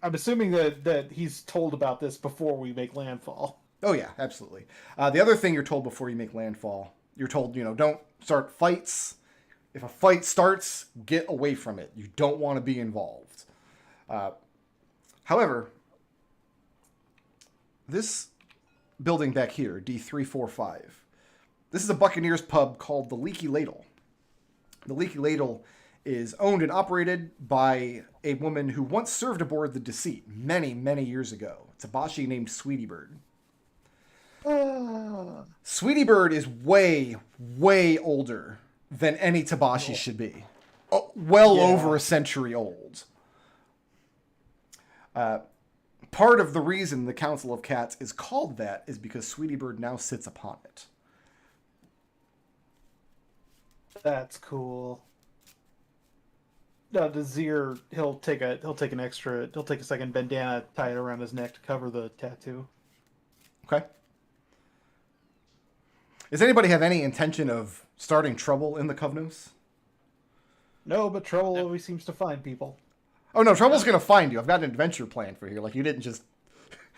I'm assuming that he's told about this before we make landfall. Oh yeah, absolutely. The other thing you're told before you make landfall, you're told, don't start fights. If a fight starts, get away from it. You don't want to be involved. However, this building back here, D345, this is a Buccaneers pub called the Leaky Ladle. The Leaky Ladle is owned and operated by a woman who once served aboard the Deceit many, many years ago. It's a Tabashi named Sweetie Bird. Sweetie Bird is way, way older than any Tabashi should be. Over a century old. Part of the reason the Council of Cats is called that is because Sweetie Bird now sits upon it. That's cool. Nazirr, he'll take a second bandana, tie it around his neck to cover the tattoo. Okay. Does anybody have any intention of starting trouble in the Kovnos? No, but Treble always seems to find people. Oh no, Trouble's gonna find you. I've got an adventure plan for you. Like, you didn't just...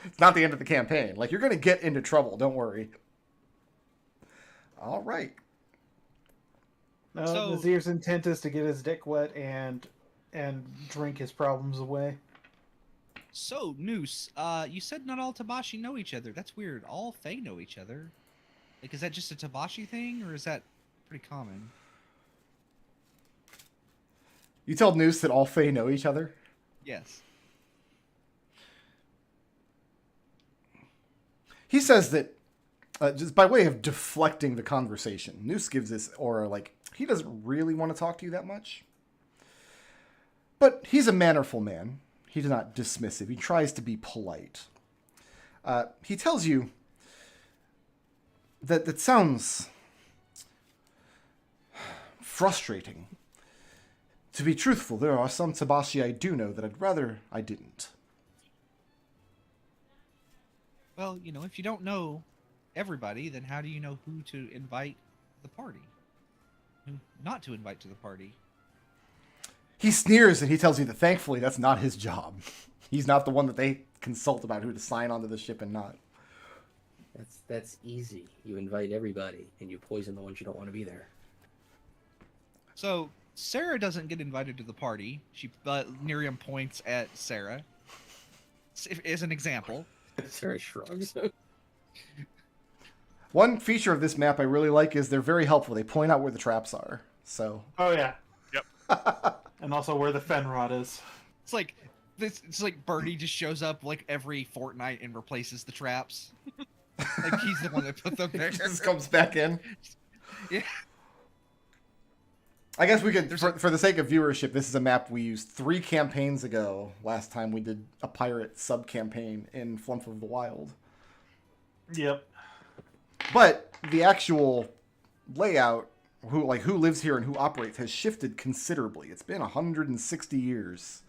It's not the end of the campaign. Like, you're gonna get into trouble, don't worry. Alright. No, So- Nazir's intent is to get his dick wet and drink his problems away. So, Noose, you said not all Tabashi know each other. That's weird. All Fae know each other. Like, is that just a Tabashi thing, or is that pretty common? You told Noose that all Fae know each other? Yes. He says that, just by way of deflecting the conversation, Noose gives this aura like, he doesn't really want to talk to you that much. But he's a mannerful man. He's not dismissive. He tries to be polite. He tells you that sounds frustrating. To be truthful, there are some Tabashi I do know that I'd rather I didn't. Well, if you don't know everybody, then how do you know who to invite the party? Who not to invite to the party? He sneers and he tells you that thankfully that's not his job. He's not the one that they consult about who to sign onto the ship and not. That's easy. You invite everybody, and you poison the ones you don't want to be there. So, Ssah'ra doesn't get invited to the party. Nerium points at Ssah'ra as an example. Sarah shrugs. One feature of this map I really like is they're very helpful. They point out where the traps are. So. Oh yeah, Yep. and also where the fen rod is. It's like this. It's like Bernie just shows up like every fortnight and replaces the traps. Like he's the one that put them there. It just comes back in. Yeah. I guess we could, for the sake of viewership, this is a map we used 3 campaigns ago. Last time we did a pirate sub-campaign in Flumph of the Wild. Yep. But the actual layout, who lives here and who operates, has shifted considerably. It's been 160 years.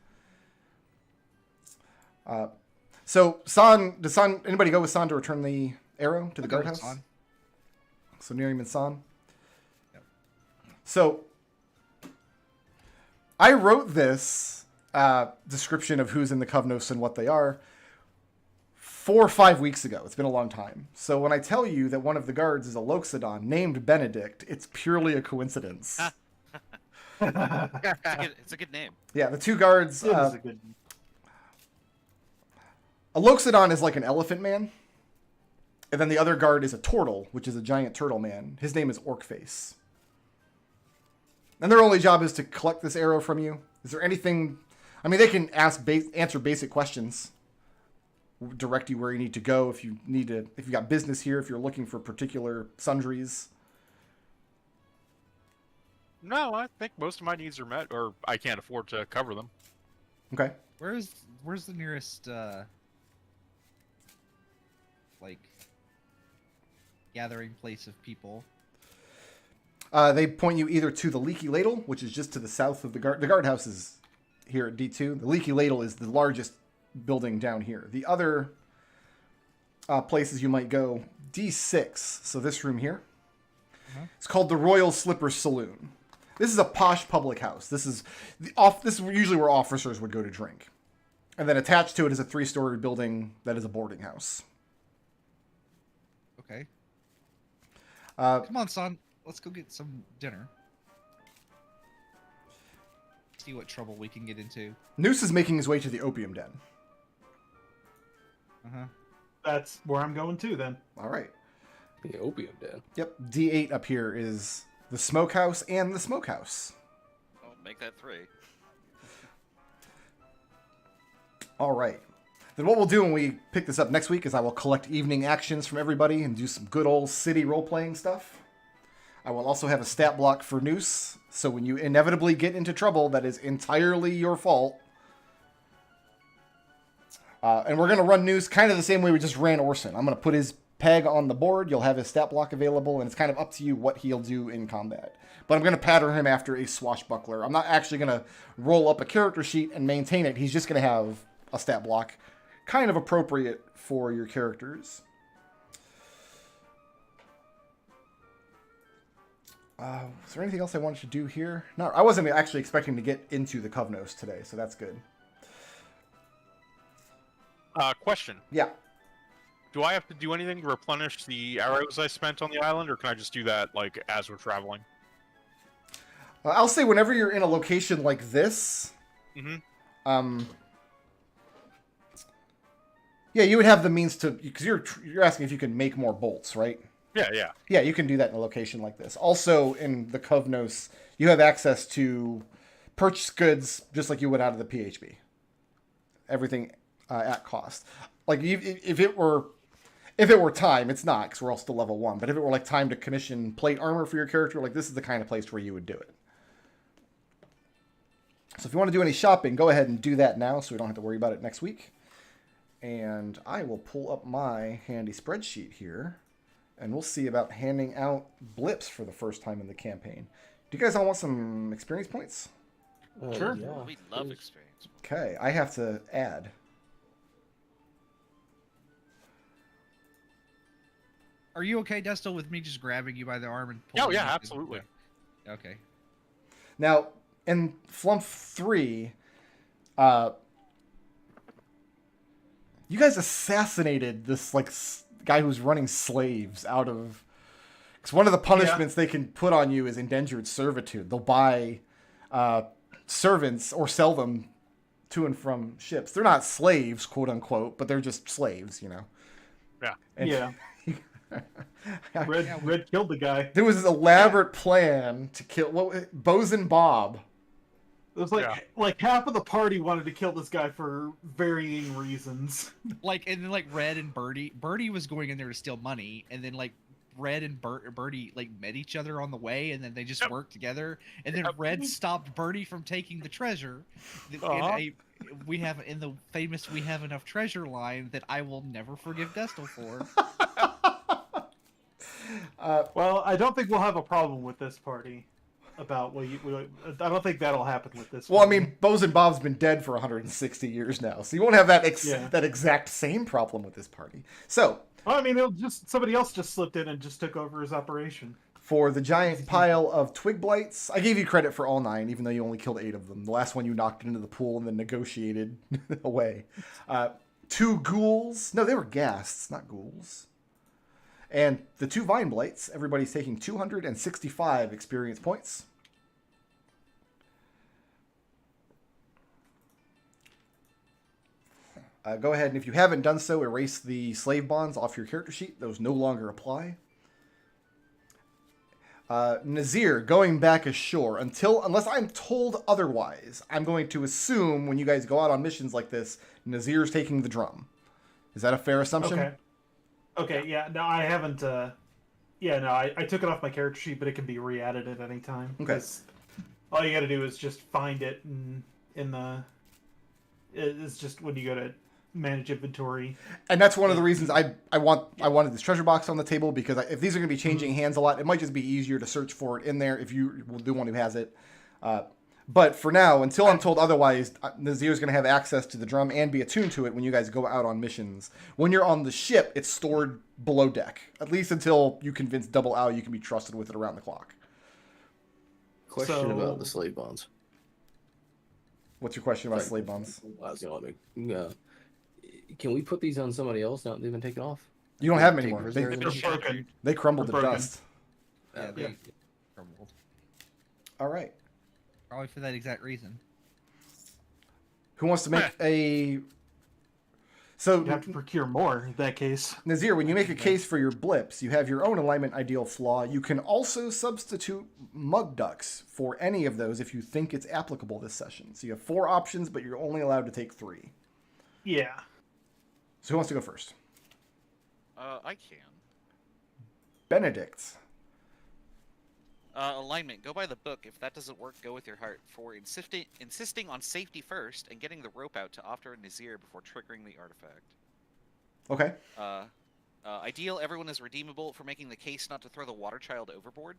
So Sahn, anybody go with Sahn to return the arrow to the guardhouse? So Nerium and Sahn. Yep. So I wrote this description of who's in the Kovnos and what they are 4 or 5 weeks ago. It's been a long time. So when I tell you that one of the guards is a Loxodon named Benedict, it's purely a coincidence. It's a good name. Yeah, the 2 guards. It is a good. A Loxodon is like an elephant man. And then the other guard is a turtle, which is a giant turtle man. His name is Orcface. And their only job is to collect this arrow from you. Is there anything... I mean, they can answer basic questions. Direct you where you need to go if you need to... If you've got business here, if you're looking for particular sundries. No, I think most of my needs are met, or I can't afford to cover them. Okay. Where's the nearest like gathering place of people? They point you either to the Leaky Ladle, which is just to the south of the guard. The guardhouse is here at D2. The Leaky Ladle is the largest building down here. The other places you might go, D6. So this room here. It's called the Royal Slipper Saloon. This is a posh public house. This is usually where officers would go to drink. And then attached to it is a 3-story building that is a boarding house. Okay. Come on, son. Let's go get some dinner. See what trouble we can get into. Noose is making his way to the opium den. That's where I'm going to then. All right. The opium den. Yep. D8 up here is the smokehouse and the smokehouse. Oh, make that 3. All right. Then what we'll do when we pick this up next week is I will collect evening actions from everybody and do some good old city role-playing stuff. I will also have a stat block for Noose, so when you inevitably get into trouble, that is entirely your fault. And we're going to run Noose kind of the same way we just ran Orson. I'm going to put his peg on the board, you'll have his stat block available, and it's kind of up to you what he'll do in combat. But I'm going to pattern him after a swashbuckler. I'm not actually going to roll up a character sheet and maintain it. He's just going to have a stat block kind of appropriate for your characters. Is there anything else I wanted to do here? No, I wasn't actually expecting to get into the Kovnos today, so that's good. Question. Yeah. Do I have to do anything to replenish the arrows I spent on the island, or can I just do that, like, as we're traveling? I'll say whenever you're in a location like this, yeah, you would have the means to, because you're asking if you can make more bolts, right? Yeah. Yeah, you can do that in a location like this. Also, in the Kovnos, you have access to purchase goods just like you would out of the PHB. Everything at cost. Like if it were time, it's not because we're all still level 1. But if it were like time to commission plate armor for your character, like this is the kind of place where you would do it. So if you want to do any shopping, go ahead and do that now, so we don't have to worry about it next week. And I will pull up my handy spreadsheet here. And we'll see about handing out blips for the first time in the campaign. Do you guys all want some experience points? Sure. Yeah, We love please. experience. Okay, I have to add. Are you okay, Destil, with me just grabbing you by the arm and Oh, pulling yeah, you? absolutely. Okay. Now, in Flumph 3, you guys assassinated this guy who's running slaves out of... Because one of the punishments they can put on you is indentured servitude. They'll buy servants or sell them to and from ships. They're not slaves, quote unquote, but they're just slaves, you know. Yeah. And Yeah. Red killed the guy. There was this elaborate plan to kill Bosun Bob. It was like half of the party wanted to kill this guy for varying reasons. And then Red and Birdie was going in there to steal money, and then Red and Birdie met each other on the way, and then they just worked together. And then Red stopped Birdie from taking the treasure. We have in the famous "We Have Enough Treasure" line that I will never forgive Destil for. Well, I don't think we'll have a problem with this party. I don't think that'll happen with this. Well, I mean, Bosun Bob's been dead for 160 years now, so you won't have that that exact same problem with this party. So, well, I mean, somebody else just slipped in and just took over his operation. For the giant pile of twig blights, I gave you credit for all 9, even though you only killed 8 of them. The last one you knocked into the pool and then negotiated away. 2 ghouls. No, they were ghasts, not ghouls. And the 2 vine blights. Everybody's taking 265 experience points. Go ahead, and if you haven't done so, erase the slave bonds off your character sheet. Those no longer apply. Nazirr, going back ashore. Unless I'm told otherwise, I'm going to assume when you guys go out on missions like this, Nazir's taking the drum. Is that a fair assumption? Okay, yeah. No, I haven't... I took it off my character sheet, but it can be re-added at any time. Okay. All you gotta do is just find it in the... It's just when you go to manage inventory. And that's one of the reasons I wanted this treasure box on the table, because if these are going to be changing hands a lot, it might just be easier to search for it in there if you will do one who has it. But for now, until I'm told otherwise, Nazir's going to have access to the drum and be attuned to it when you guys go out on missions. When you're on the ship, it's stored below deck, at least until you convince Double Owl you can be trusted with it around the clock. Question about the slave bonds. What's your question about slave bonds? Can we put these on somebody else now that they've been taken off? You don't have them anymore. broken. They crumbled to dust. Yeah, they crumbled. All right. Probably for that exact reason. Who wants to make a... So you have to procure more in that case. Nazirr, when you make a case for your blips, you have your own alignment ideal flaw. You can also substitute mug ducks for any of those if you think it's applicable this session. So you have 4 options, but you're only allowed to take 3. Yeah. So who wants to go first? I can. Benedict. Alignment. Go by the book. If that doesn't work, go with your heart. For insisting on safety first and getting the rope out to offer Nazirr before triggering the artifact. Okay. Ideal. Everyone is redeemable. For making the case not to throw the water child overboard.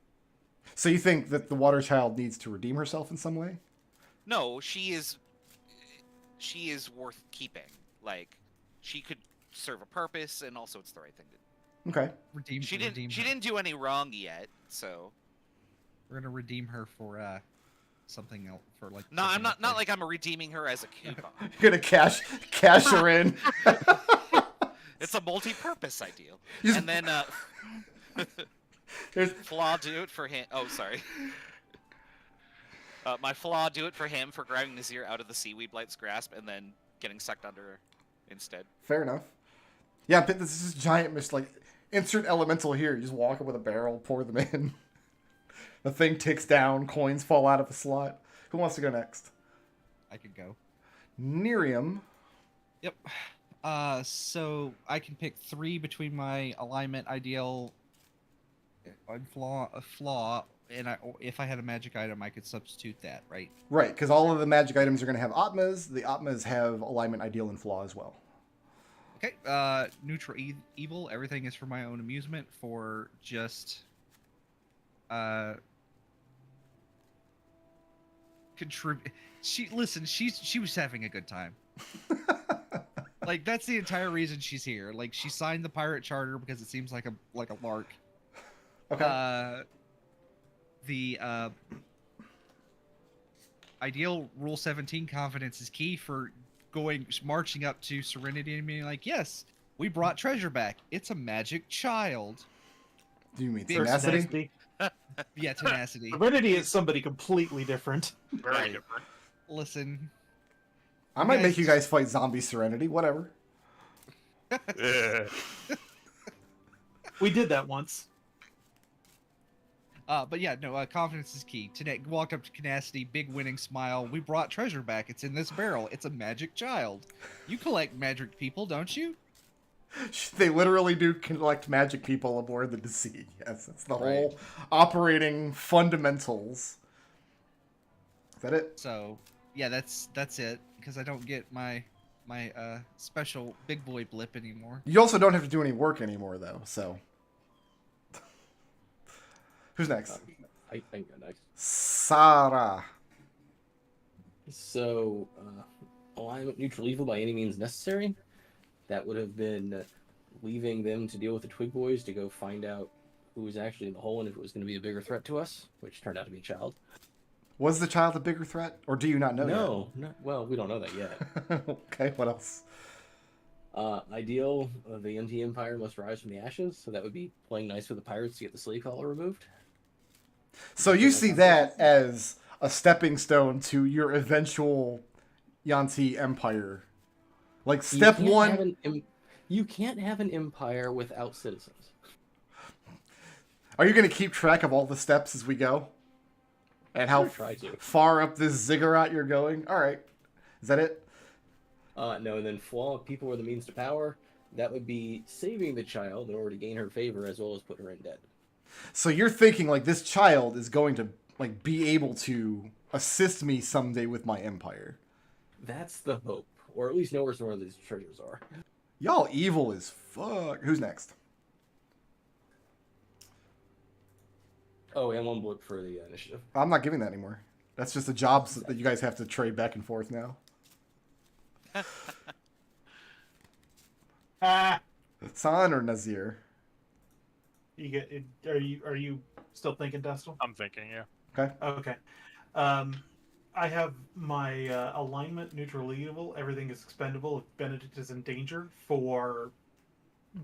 So you think that the water child needs to redeem herself in some way? No, she is worth keeping. Like, she could serve a purpose, and also it's the right thing to do. Okay. She didn't do any wrong yet, so we're gonna redeem her for something else, for like. No, I'm not like I'm redeeming her as a coupon. You're gonna cash her in. It's a multi-purpose ideal. Just... And then flaw, do it for him. Oh, sorry. My flaw, do it for him for grabbing Nazirr out of the seaweed blight's grasp and then getting sucked under instead. Fair enough. Yeah, but this is giant insert elemental here. You just walk up with a barrel, pour them in. The thing ticks down, coins fall out of a slot. Who wants to go next? I could go. Nerium. Yep. So I can pick 3 between my alignment ideal and flaw, and if I had a magic item, I could substitute that, right? Right, because all of the magic items are going to have Atmas. The Atmas have alignment, ideal, and flaw as well. Okay. Neutral evil. Everything is for my own amusement. For just contribute. She was having a good time. Like, that's the entire reason she's here. Like, she signed the pirate charter because it seems like a lark. Okay. The ideal Rule 17 confidence is key for marching up to Serenity and being like, yes, we brought treasure back. It's a magic child. Do you mean tenacity? Yeah, tenacity. Serenity is somebody completely different. Very different. Listen. I might make you guys fight zombie Serenity, whatever. We did that once. But yeah, no, confidence is key. Today, walked up to Canacity, big winning smile. We brought treasure back. It's in this barrel. It's a magic child. You collect magic people, don't you? They literally do collect magic people aboard the Destil. Yes, that's the Right. whole operating fundamentals. Is that it? So, yeah, that's it. Because I don't get my special big boy blip anymore. You also don't have to do any work anymore, though, so. Who's next? I think go next. Ssah'ra. So, alignment neutral evil by any means necessary. That would have been leaving them to deal with the Twig Boys to go find out who was actually in the hole and if it was going to be a bigger threat to us, which turned out to be a child. Was the child a bigger threat, or do you not know No, well, we don't know that yet. yet? Okay, what else? Ideal, the yuan-ti Empire must rise from the ashes, so that would be playing nice with the pirates to get the slave collar removed. So you see that as a stepping stone to your eventual yuan-ti Empire. Like, step You can't one... have you can't have an empire without citizens. Are you going to keep track of all the steps as we go? And how Sure, try to. far up this ziggurat you're going? All right. Is that it? No, and then flaw people were the means to power. That would be saving the child in order to gain her favor as well as put her in debt. So you're thinking, like, this child is going to, like, be able to assist me someday with my empire. That's the hope. Or at least know where some of these treasures are. Y'all evil as fuck. Who's next? Oh, and one blip for the initiative. I'm not giving that anymore. That's just a job that you guys have to trade back and forth now. Sahn or Nazirr? You get? Are you still thinking, Destil? I'm thinking, yeah. Okay. Okay. I have my alignment neutral evil. Everything is expendable if Benedict is in danger for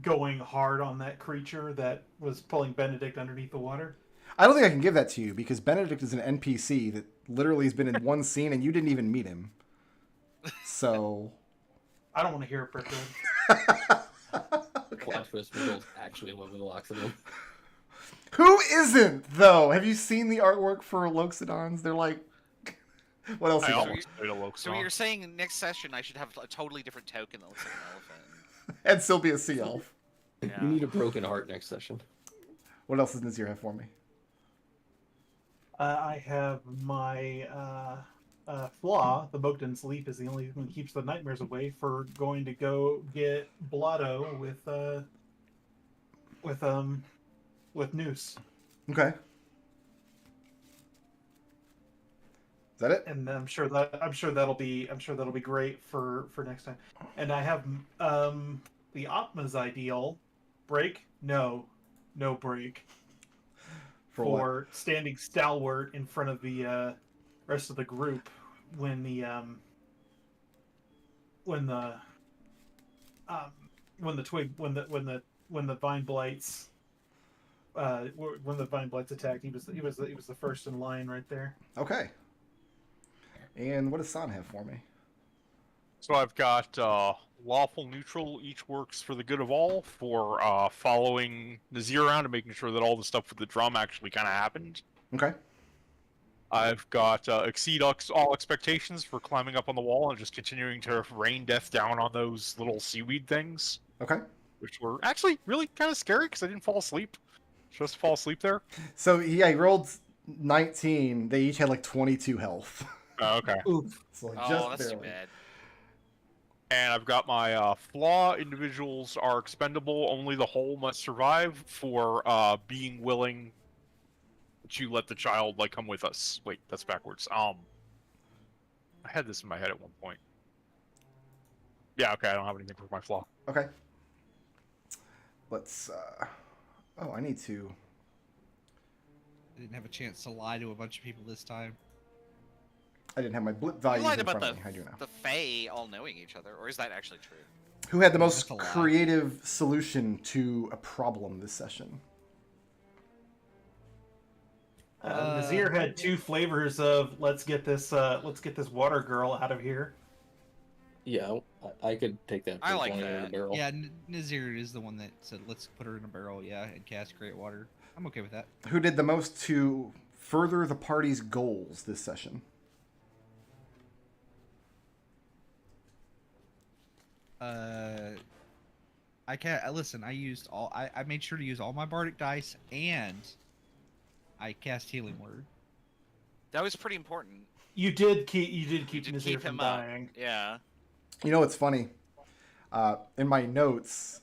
going hard on that creature that was pulling Benedict underneath the water. I don't think I can give that to you because Benedict is an NPC that literally has been in one scene and you didn't even meet him. So... I don't want to hear it, Brickwood. Plot twist, McDohl's actually in love with the locks of them. Who isn't, though? Have you seen the artwork for Loxodons? They're like... What else I you got? almost played a Loxodon. So you're saying next session I should have a totally different token that looks like an elephant? And still be a sea elf. Yeah. You need a broken heart next session. What else does Nazirr have for me? I have my flaw. The Mogden's Leap is the only thing that keeps the nightmares away for going to go get Blotto with Noose. Okay. Is that it? And I'm sure that'll be great for next time. And I have the Opma's ideal break. No break For for standing stalwart in front of the rest of the group when the vine blights attacked. He was the first in line right there. Okay. And what does Sahn have for me? So I've got lawful neutral. Each works for the good of all. For following Nazirr around and making sure that all the stuff with the drum actually kind of happened. Okay. I've got exceed all expectations for climbing up on the wall and just continuing to rain death down on those little seaweed things, Okay. which were actually really kind of scary because I didn't fall asleep. Just fall asleep there. So, yeah, he rolled 19. They each had like 22 health. Oh, okay. Oof. So like, Oh, just that's too barely. bad. And I've got my flaw. Individuals are expendable. Only the whole must survive for being willing to let the child like come with us. Wait, that's backwards. I had this in my head at one point. Yeah, okay, I don't have anything for my flaw. Okay. Let's, oh, I need to... I didn't have a chance to lie to a bunch of people this time. I didn't have my blip You values lied in about front of me. I do now. the Fae all knowing each other, or is that actually true? Who had the That's most a lie. creative solution to a problem this session? Nazirr had two flavors of let's get this water girl out of here. Yeah, I could take that. I for like throwing it in a that. barrel. Yeah, Nazirr is the one that said, let's put her in a barrel, yeah, and cast Create Water. I'm okay with that. Who did the most to further the party's goals this session? I can't listen. I used all. I made sure to use all my bardic dice, and I cast Healing Word. That was pretty important. You did keep To Nazirr keep from him up. dying. Yeah. You know what's funny? In my notes,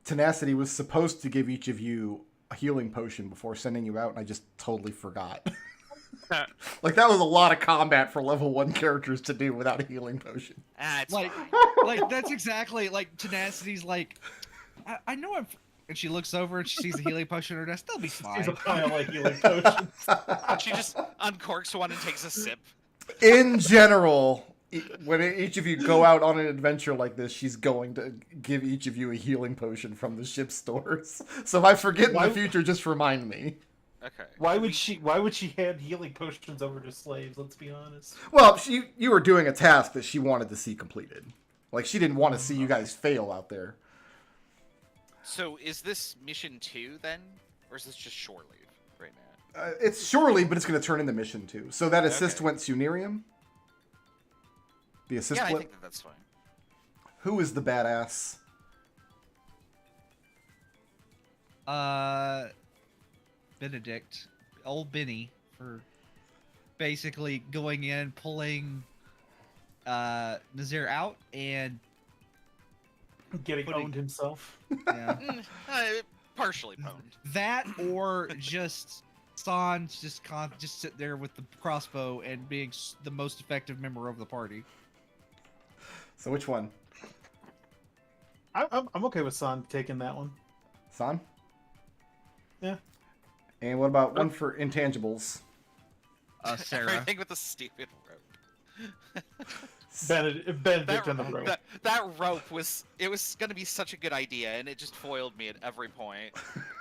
Tenacity was supposed to give each of you a healing potion before sending you out, and I just totally forgot. Like, that was a lot of combat for level 1 characters to do without a healing potion. It's Like, fine. like that's exactly like Tenacity's. Like, I know I'm. And she looks over and she sees a healing potion in her desk. They'll be fine. She's a pile of healing potions. She just uncorks one and takes a sip. In general, when each of you go out on an adventure like this, she's going to give each of you a healing potion from the ship stores. So if I forget in Why- the future, just remind me. Okay. Why would she hand healing potions over to slaves? Let's be honest. Well, you were doing a task that she wanted to see completed. Like, she didn't want to see you guys fail out there. So is this mission 2 then, or is this just shore leave right now? It's surely, but it's going to turn into mission 2. So that assist Okay. went to Nerium. The assist Yeah, I blip. think that's fine. Who is the badass? Benedict, old Benny, for basically going in, pulling Nazirr out, and Getting Putting- owned himself. yeah, Partially pwned. that or just Sahn just sit there with the crossbow and being the most effective member of the party. So which one? I'm okay with Sahn taking that one. Sahn? Yeah. And what about one for intangibles? Ssah'ra. Everything with the stupid rope. Benedict on the rope. That rope was gonna be such a good idea, and it just foiled me at every point.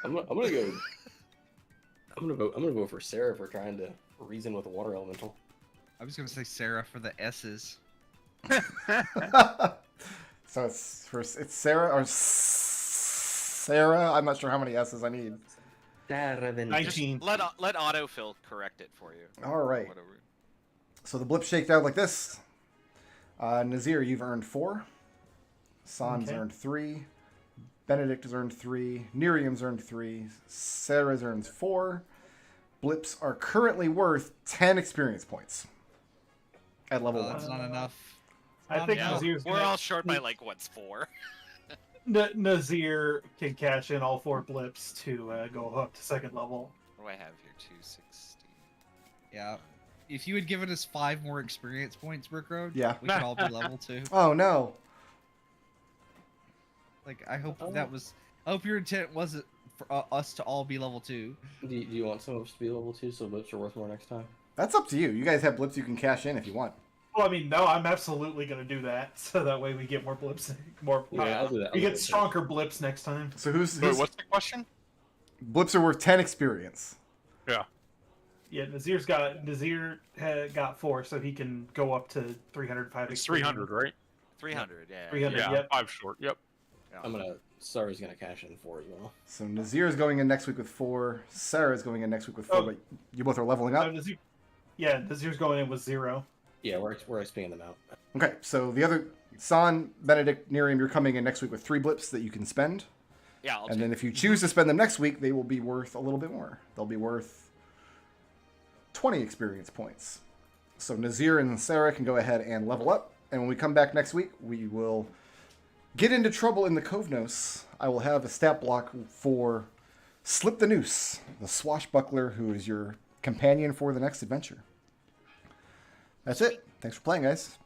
I'm gonna go. I'm gonna vote for Sarah for trying to reason with a water elemental. I was gonna say Ssah'ra for the S's. So it's Sarah or Sarah. I'm not sure how many S's I need. Sarah then. 19. Let autofill correct it for you. All right. Whatever. So the blip shaked out like this. Nazirr, you've earned 4. Sahn's Okay. earned 3. Benedict has earned 3. Nerium's earned 3. Sarah's earned 4. Blips are currently worth 10 experience points at level 1. That's not enough. I think Yeah, Nazir's we're all short by like what's 4. Nazirr can cash in all 4 blips to go up to 2nd level. What do I have here? 260. Yeah. If you had given us 5 more experience points, Brick Road, Yeah. we could all be level 2. Oh no. Like, I hope that was. I hope your intent wasn't for us to all be level 2. Do you want some of us to be level 2 so blips are worth more next time? That's up to you. You guys have blips you can cash in if you want. Well, I mean, no, I'm absolutely going to do that, so that way we get more blips. More. Yeah, I'll do that. We I'll do get that. stronger blips next time. So who's Wait, what's the question? blips are worth 10 experience. Yeah. Yeah, Nazirr had got 4, so he can go up to 305. It's 300, right? 300. Yeah. 300. Yeah, Yep. 5 short. Yep. Sarah's gonna cash in 4 as well. So Nazirr is going in next week with 4. Sarah is going in next week with 4. Oh. But you both are leveling up. Nazir's going in with 0. Yeah, we're expanding them out. Okay, so the other Sahn, Benedict, Nerium, you're coming in next week with 3 blips that you can spend. Yeah. I'll And then if you choose to spend them next week, they will be worth a little bit more. They'll be worth 20 experience points. So Nazirr and Sarah can go ahead and level up. And when we come back next week, we will get into trouble in the Kovnos. I will have a stat block for Slip the Noose, the swashbuckler who is your companion for the next adventure. That's it. Thanks for playing, guys.